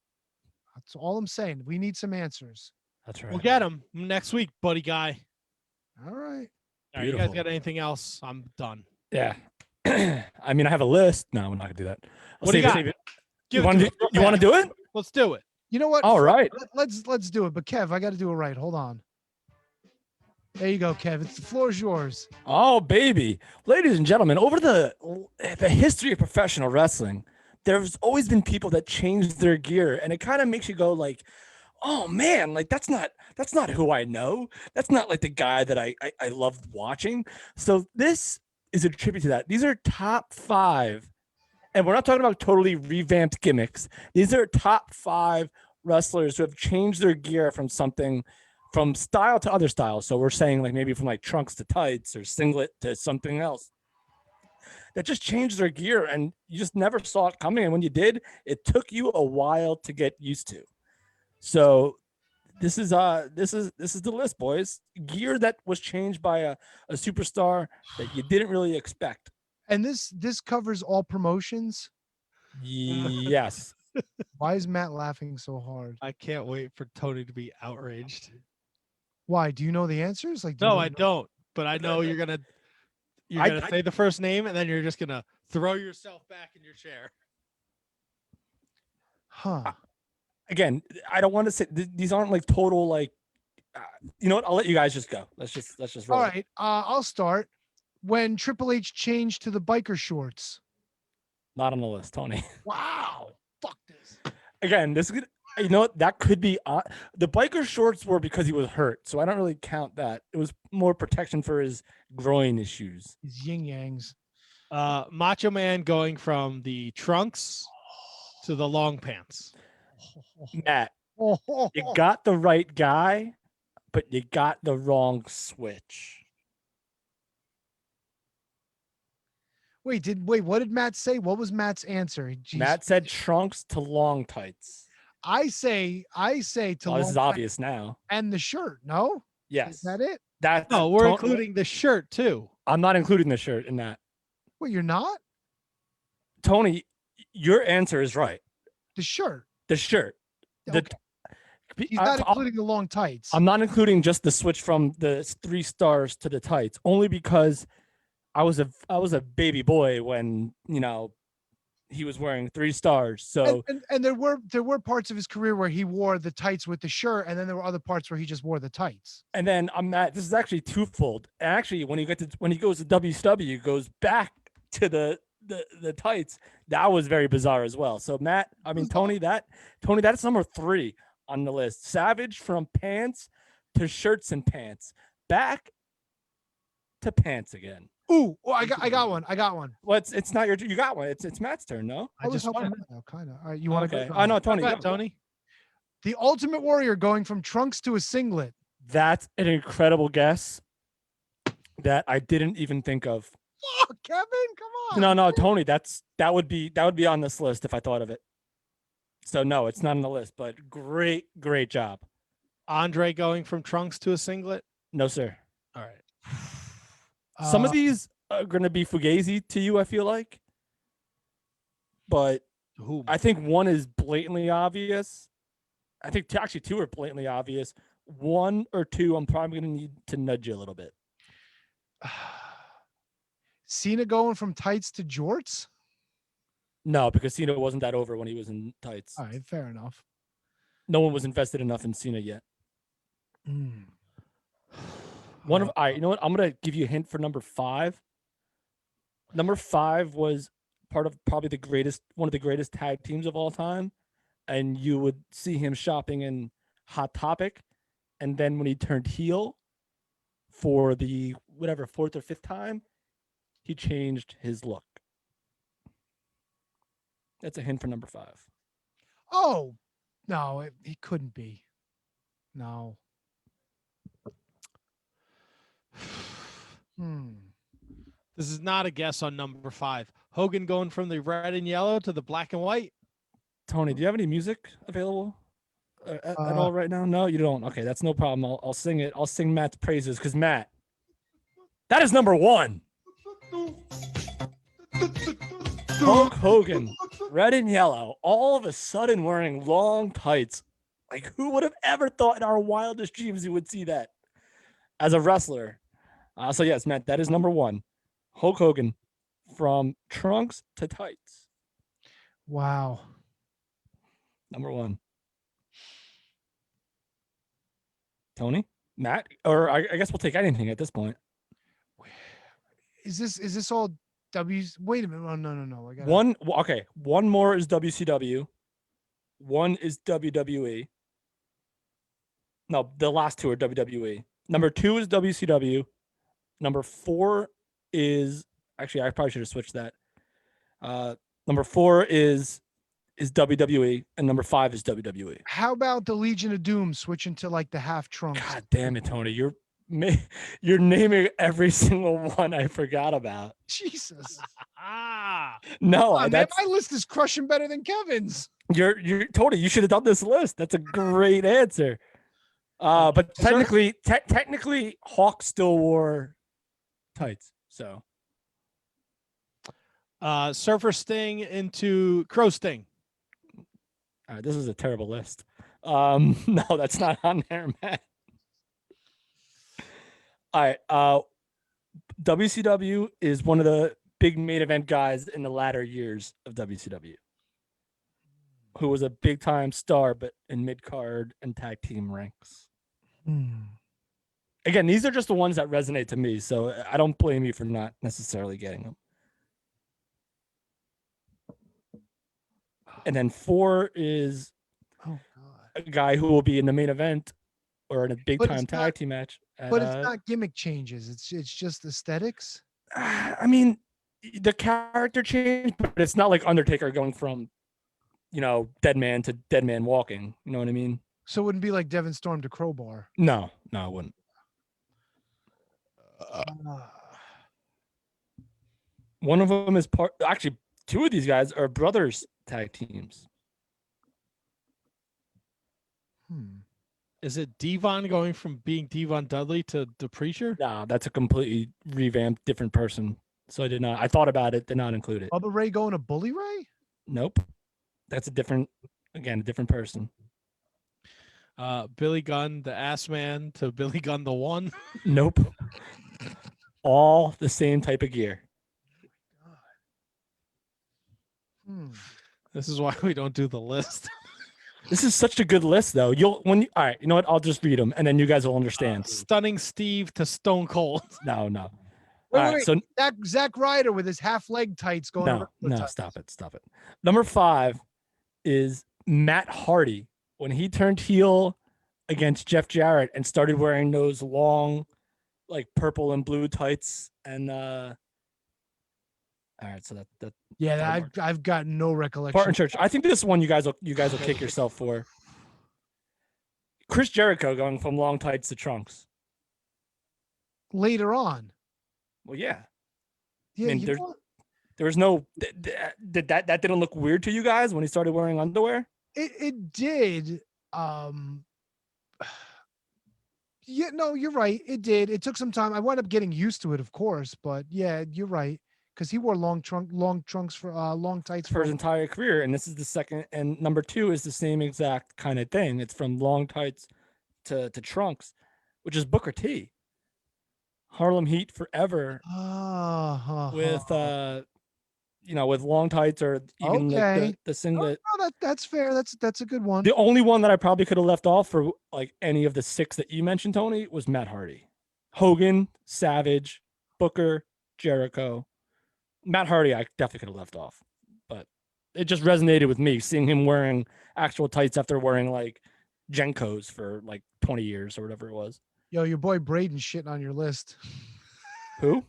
That's all I'm saying. We need some answers. That's right. We'll get him next week, buddy guy. All right. All right, you guys got anything else? I'm done. Yeah. I mean, I have a list. No, we're not gonna do that. What do you got? You want to do it? Let's do it. You know what? All right. Let's do it. But Kev, I got to do it right. Hold on. There you go, Kev. The floor is yours. Oh, baby. Ladies and gentlemen, over the history of professional wrestling, there's always been people that change their gear, and it kind of makes you go like, oh man, like that's not who I know. That's not like the guy that I loved watching. So this is a tribute to that. These are top 5, and we're not talking about totally revamped gimmicks. These are top 5 wrestlers who have changed their gear from style to other styles. So we're saying like maybe from like trunks to tights or singlet to something else that just changed their gear, and you just never saw it coming. And when you did, it took you a while to get used to. So this is the list, boys. Gear that was changed by a superstar that you didn't really expect. And this covers all promotions? Yes. Why is Matt laughing so hard? I can't wait for Tony to be outraged. Why? Do you know the answers? Like, no, I don't. But I know you're gonna say the first name, and then you're just gonna throw yourself back in your chair. Huh. Again, I don't want to say these aren't like total like. You know what? I'll let you guys just go. Let's just roll. All right. I'll start. When Triple H changed to the biker shorts. Not on the list, Tony. Wow. Fuck this. Again, this is. You know what? That could be the biker shorts were because he was hurt, so I don't really count that. It was more protection for his groin issues. His yin yangs. Macho Man going from the trunks to the long pants. Matt, you got the right guy, but you got the wrong switch. Wait, what did Matt say? What was Matt's answer? Jeez. Matt said trunks to long tights. I say to this is obvious now. And the shirt, no? Yes. Is that it? No, we're including the shirt too. I'm not including the shirt in that. Wait, you're not? Tony, your answer is right. The shirt. The shirt. Okay. He's not including the long tights. I'm not including just the switch from the 3 stars to the tights, only because I was a baby boy when, he was wearing 3 stars. So and there were parts of his career where he wore the tights with the shirt, and then there were other parts where he just wore the tights. And then this is actually twofold. Actually, when he goes to WCW, goes back to the tights. That was very bizarre as well. So Tony, that's number 3 on the list. Savage from pants to shirts and pants, back to pants again. Ooh, I got one. Well, it's not you got one. It's Matt's turn, no? I just want to kind of. All right, you want to go? Oh no, Tony. Tony. The Ultimate Warrior going from trunks to a singlet. That's an incredible guess that I didn't even think of. fuck, Kevin? Come on. No, Tony, that would be on this list if I thought of it. So no, it's not on the list, but great job. Andre going from trunks to a singlet? No, sir. All right. Some of these are going to be fugazi to you, I feel like. But I think one is blatantly obvious. I think actually two are blatantly obvious. One or two, I'm probably going to need to nudge you a little bit. Cena going from tights to jorts? No, because Cena wasn't that over when he was in tights. All right, fair enough. No one was invested enough in Cena yet. Mm. All right, you know what? I'm gonna give you a hint for number 5. Number 5 was part of probably one of the greatest tag teams of all time, and you would see him shopping in Hot Topic, and then when he turned heel for the 4th or 5th time, he changed his look. That's a hint for number 5. Oh, no, he couldn't be. No. This is not a guess on number 5. Hogan going from the red and yellow to the black and white. Tony, do you have any music available at all right now? No, you don't. Okay, that's no problem. I'll sing it. I'll sing Matt's praises because Matt, that is number 1. Hulk Hogan, red and yellow, all of a sudden wearing long tights. Like, who would have ever thought in our wildest dreams you would see that as a wrestler? So yes, Matt, that is number 1. Hulk Hogan from trunks to tights. Wow. Number 1. Tony, Matt, or I guess we'll take anything at this point. Is this all W's? Wait a minute. Oh, no. I got one more is WCW. One is WWE. No, the last two are WWE. Number 2 is WCW. Number 4 is actually, I probably should have switched that. Number 4 is WWE, and number 5 is WWE. How about the Legion of Doom switching to like the half trunks? God damn it, Tony! You're naming every single one I forgot about. Jesus. No, man, my list is crushing better than Kevin's. You're Tony. You should have done this list. That's a great answer. But technically, Hawk still wore tights. So, Surfer Sting into Crow Sting. All right, this is a terrible list. No, that's not on there, Matt. All right. WCW is one of the big main event guys in the latter years of WCW, who was a big time star, but in mid card and tag team ranks. Again, these are just the ones that resonate to me, so I don't blame you for not necessarily getting them. And then 4 is a guy who will be in the main event or in a big time tag team match. But it's not gimmick changes. It's just aesthetics. I mean, the character changed, but it's not like Undertaker going from, dead man to dead man walking. You know what I mean? So it wouldn't be like Devin Storm to Crowbar. No, it wouldn't. One of them is actually 2 of these guys are brothers tag teams. Is it Devon going from being Devon Dudley to the Preacher? No, that's a completely revamped different person. So I thought about it, did not include it. Bubba Ray going to Bully Ray? Nope. That's a different person. Billy Gunn, the ass man, to Billy Gunn, the one? Nope. All the same type of gear. This is why we don't do the list. This is such a good list, though. All right, you know what? I'll just read them, and then you guys will understand. Stunning Steve to Stone Cold. No. Wait. So Zack Ryder with his half leg tights going. No, stop it. Number 5 is Matt Hardy when he turned heel against Jeff Jarrett and started wearing those long, like purple and blue tights. And all right, so that yeah, I've got no recollection. Barton Church. I think this one you guys will kick yourself for. Chris Jericho going from long tights to trunks. Later on. Well, yeah. I mean, there was no did that didn't look weird to you guys when he started wearing underwear? It did. Yeah, no, you're right. It did. It took some time. I wound up getting used to it, of course, but yeah, you're right. Because he wore long trunks for long tights for his entire career, and this is the second. And number 2 is the same exact kind of thing. It's from long tights to trunks, which is Booker T. Harlem Heat forever with with long tights or even like the singlet. That's fair. That's a good one. The only one that I probably could have left off for like any of the 6 that you mentioned, Tony, was Matt Hardy. Hogan, Savage, Booker, Jericho. Matt Hardy, I definitely could have left off, but it just resonated with me seeing him wearing actual tights after wearing like Jenkos for like 20 years or whatever it was. Yo, your boy Braden shitting on your list. Who?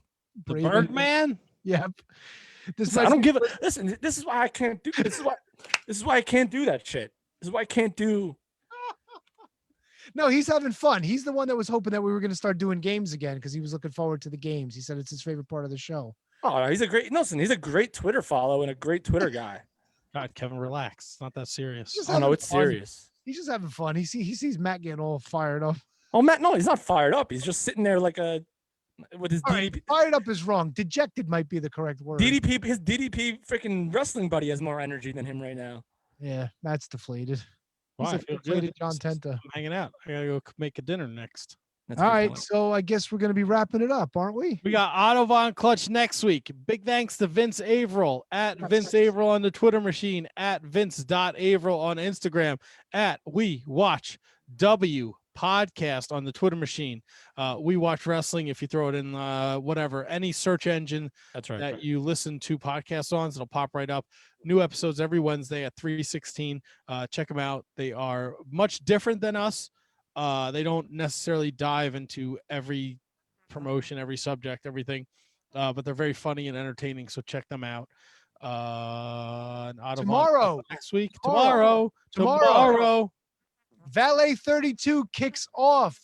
The Birdman? Yep. I don't give a listen. This is why I can't do. This is why I can't do that shit. This is why I can't do. No, he's having fun. He's the one that was hoping that we were going to start doing games again because he was looking forward to the games. He said it's his favorite part of the show. Oh, he's a great Twitter follow and a great Twitter guy. God, Kevin, relax. It's not that serious. Oh no, it's serious. He's just having fun. He sees Matt getting all fired up. Oh, Matt, no, he's not fired up. He's just sitting there like with his all DDP. Right, fired up is wrong. Dejected might be the correct word. His DDP freaking wrestling buddy has more energy than him right now. Yeah, Matt's deflated. Why? He's a deflated John Tenta. I'm hanging out. I gotta go make a dinner next. All right, so I guess we're going to be wrapping it up, aren't we? We got Otto Von Clutch next week. Big thanks to Vince Averill at Vince Averill on the Twitter machine, at Vince.Averill on Instagram, at We Watch W Podcast on the Twitter machine. We Watch Wrestling. If you throw it in whatever, any search engine that you listen to podcasts on, it'll pop right up. New episodes every Wednesday at 3:16. Check them out. They are much different than us. They don't necessarily dive into every promotion, every subject, everything, but they're very funny and entertaining. So check them out. Tomorrow, next week, tomorrow, tomorrow. Valet 32 kicks off.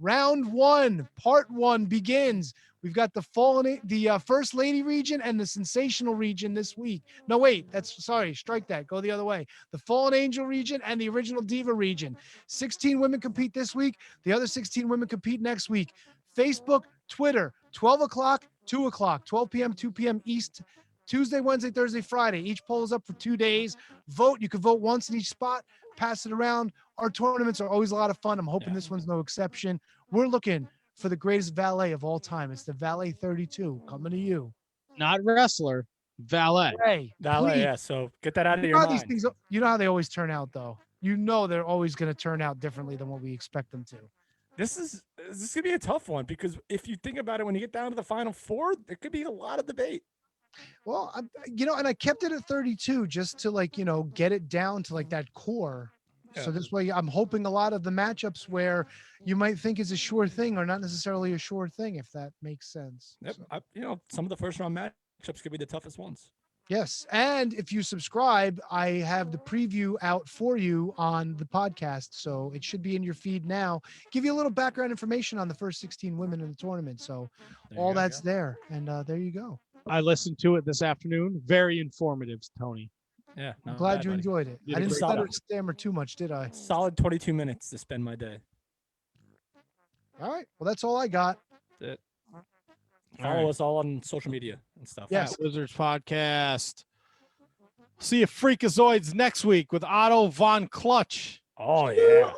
Round 1, part 1 begins. We've got the First Lady region and the Sensational region this week. No, wait, strike that. Go the other way. The Fallen Angel region and the Original Diva region. 16 women compete this week. The other 16 women compete next week. Facebook, Twitter, 12 o'clock, 2 o'clock, 12 p.m., 2 p.m. East, Tuesday, Wednesday, Thursday, Friday. Each poll is up for 2 days. Vote. You can vote once in each spot. Pass it around. Our tournaments are always a lot of fun. I'm hoping this one's no exception. We're looking for the greatest valet of all time. It's the Valet 32 coming to you. Not wrestler, valet. Valet, yeah. So get that out of your mind. These things, you know how they always turn out, though. You know they're always going to turn out differently than what we expect them to. This is going to be a tough one because if you think about it, when you get down to the final 4, there could be a lot of debate. Well, and I kept it at 32 just to get it down to that core. Yeah. So this way I'm hoping a lot of the matchups where you might think is a sure thing are not necessarily a sure thing, if that makes sense. Yep. So. Some of the first round matchups could be the toughest ones. Yes. And if you subscribe, I have the preview out for you on the podcast. So it should be in your feed now. Give you a little background information on the first 16 women in the tournament. So all that's there. And there you go. I listened to it this afternoon. Very informative, Tony. Yeah. I'm glad you enjoyed it. I didn't stutter stammer too much, did I? Solid 22 minutes to spend my day. All right. Well, that's all I got. That's it. Follow us all on social media and stuff. Yes. Wizards Podcast. See you Freakazoids next week with Otto Von Clutch. Oh, yeah.